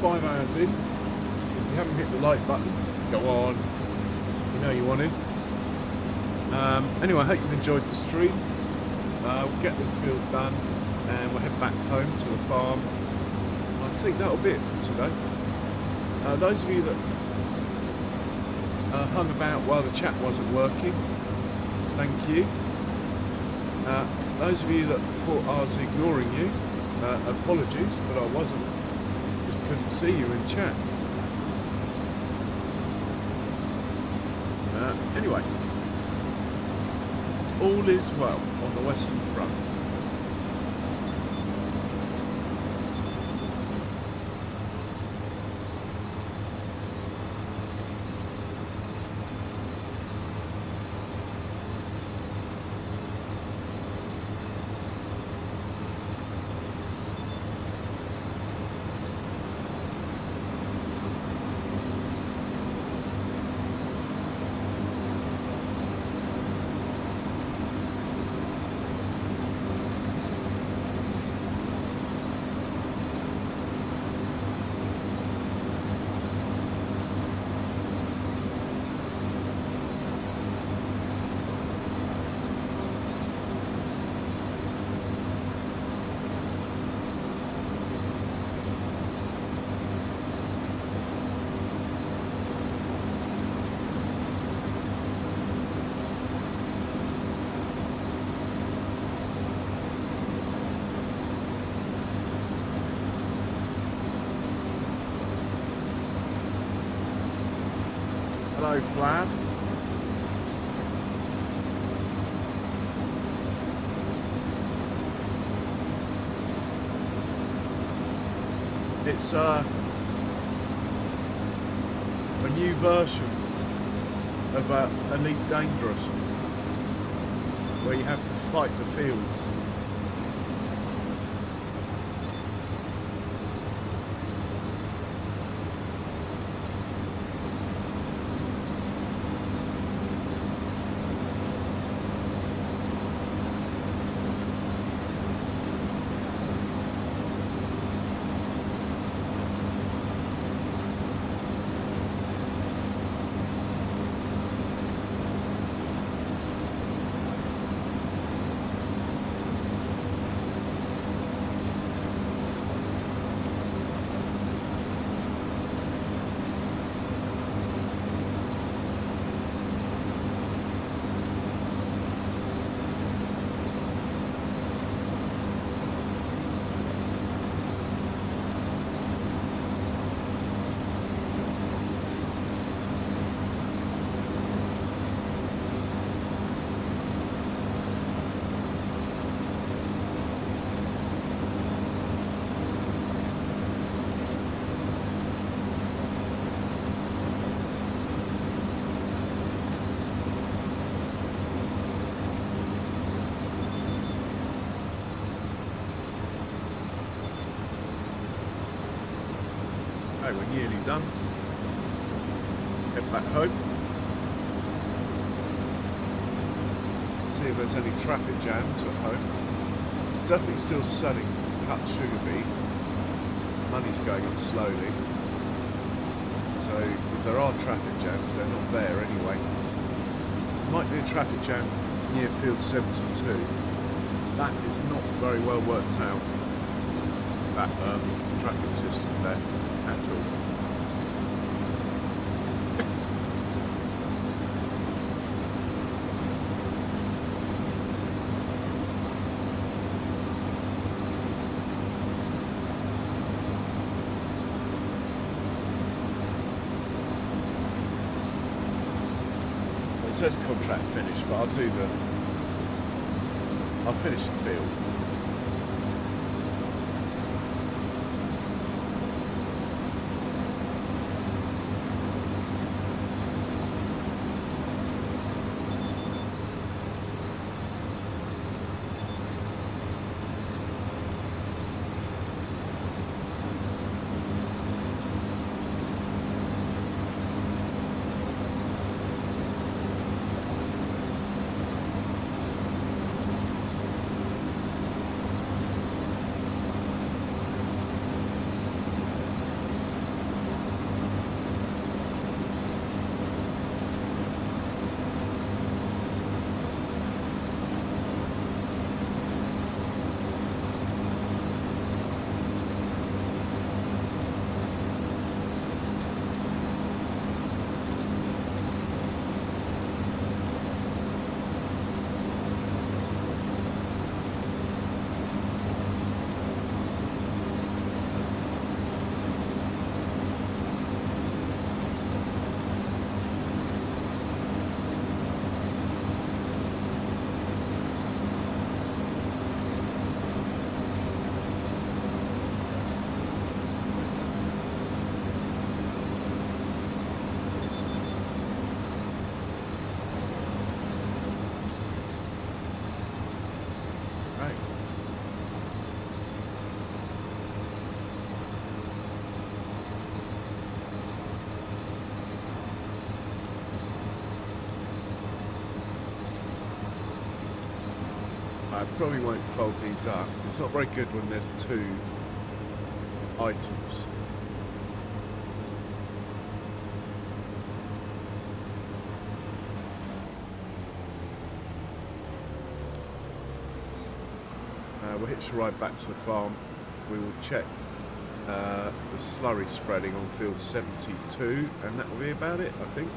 5 hours in. If you haven't hit the like button, go on. You know you want to. Anyway, I hope you've enjoyed the stream. We'll get this field done and we'll head back home to the farm. I think that'll be it for today. Those of you that hung about while the chat wasn't working, thank you. Those of you that thought I was ignoring you, apologies, but I wasn't. Just couldn't see you in chat. Anyway, all is well on the Western Front. Hello, Flav. It's a new version of Elite Dangerous, where you have to fight the fields. Okay, we're nearly done. Head back home. See if there's any traffic jams at home. Definitely still selling cut sugar beet. Money's going up slowly. So if there are traffic jams, they're not there anyway. Might be a traffic jam near field 72. That is not very well worked out, that traffic system there at all. It says contract finished, but I'll finish the field. I probably won't fold these up. It's not very good when there's two items. We'll hitch a ride back to the farm. We will check the slurry spreading on field 72, and that will be about it, I think.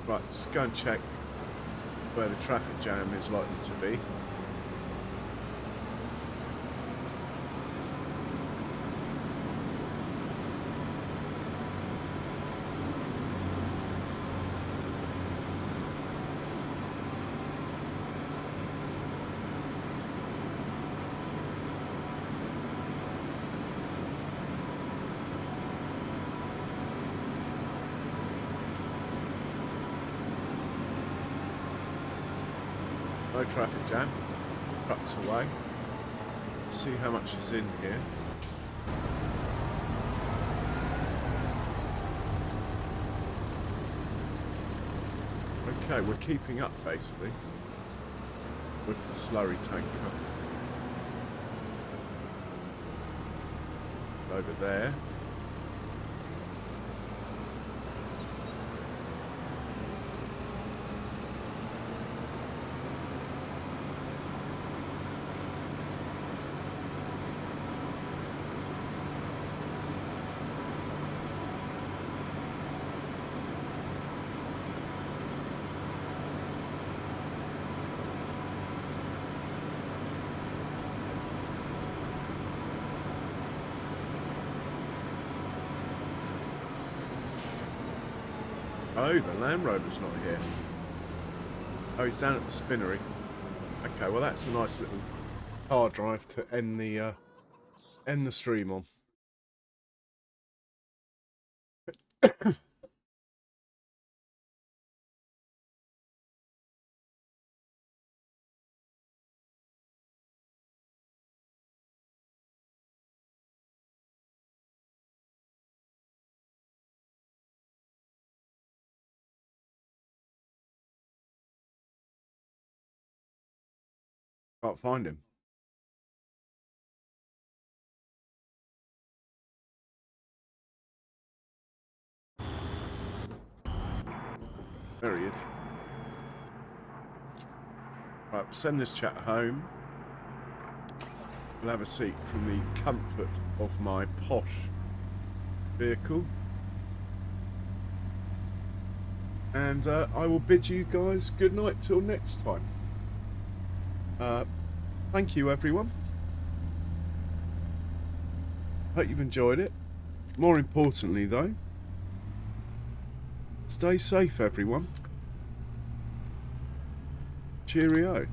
Right, just go and check where the traffic jam is likely to be. No traffic jam, trucks away. Let's see how much is in here. Okay, we're keeping up basically with the slurry tanker. Over there. Oh, the Land Rover's not here. Oh, he's down at the spinnery. Okay, well that's a nice little car drive to end the stream on. Can't find him. There he is. Right, we'll send this chat home. We'll have a seat from the comfort of my posh vehicle. And I will bid you guys good night till next time. Thank you, everyone. Hope you've enjoyed it. More importantly, though, stay safe, everyone. Cheerio.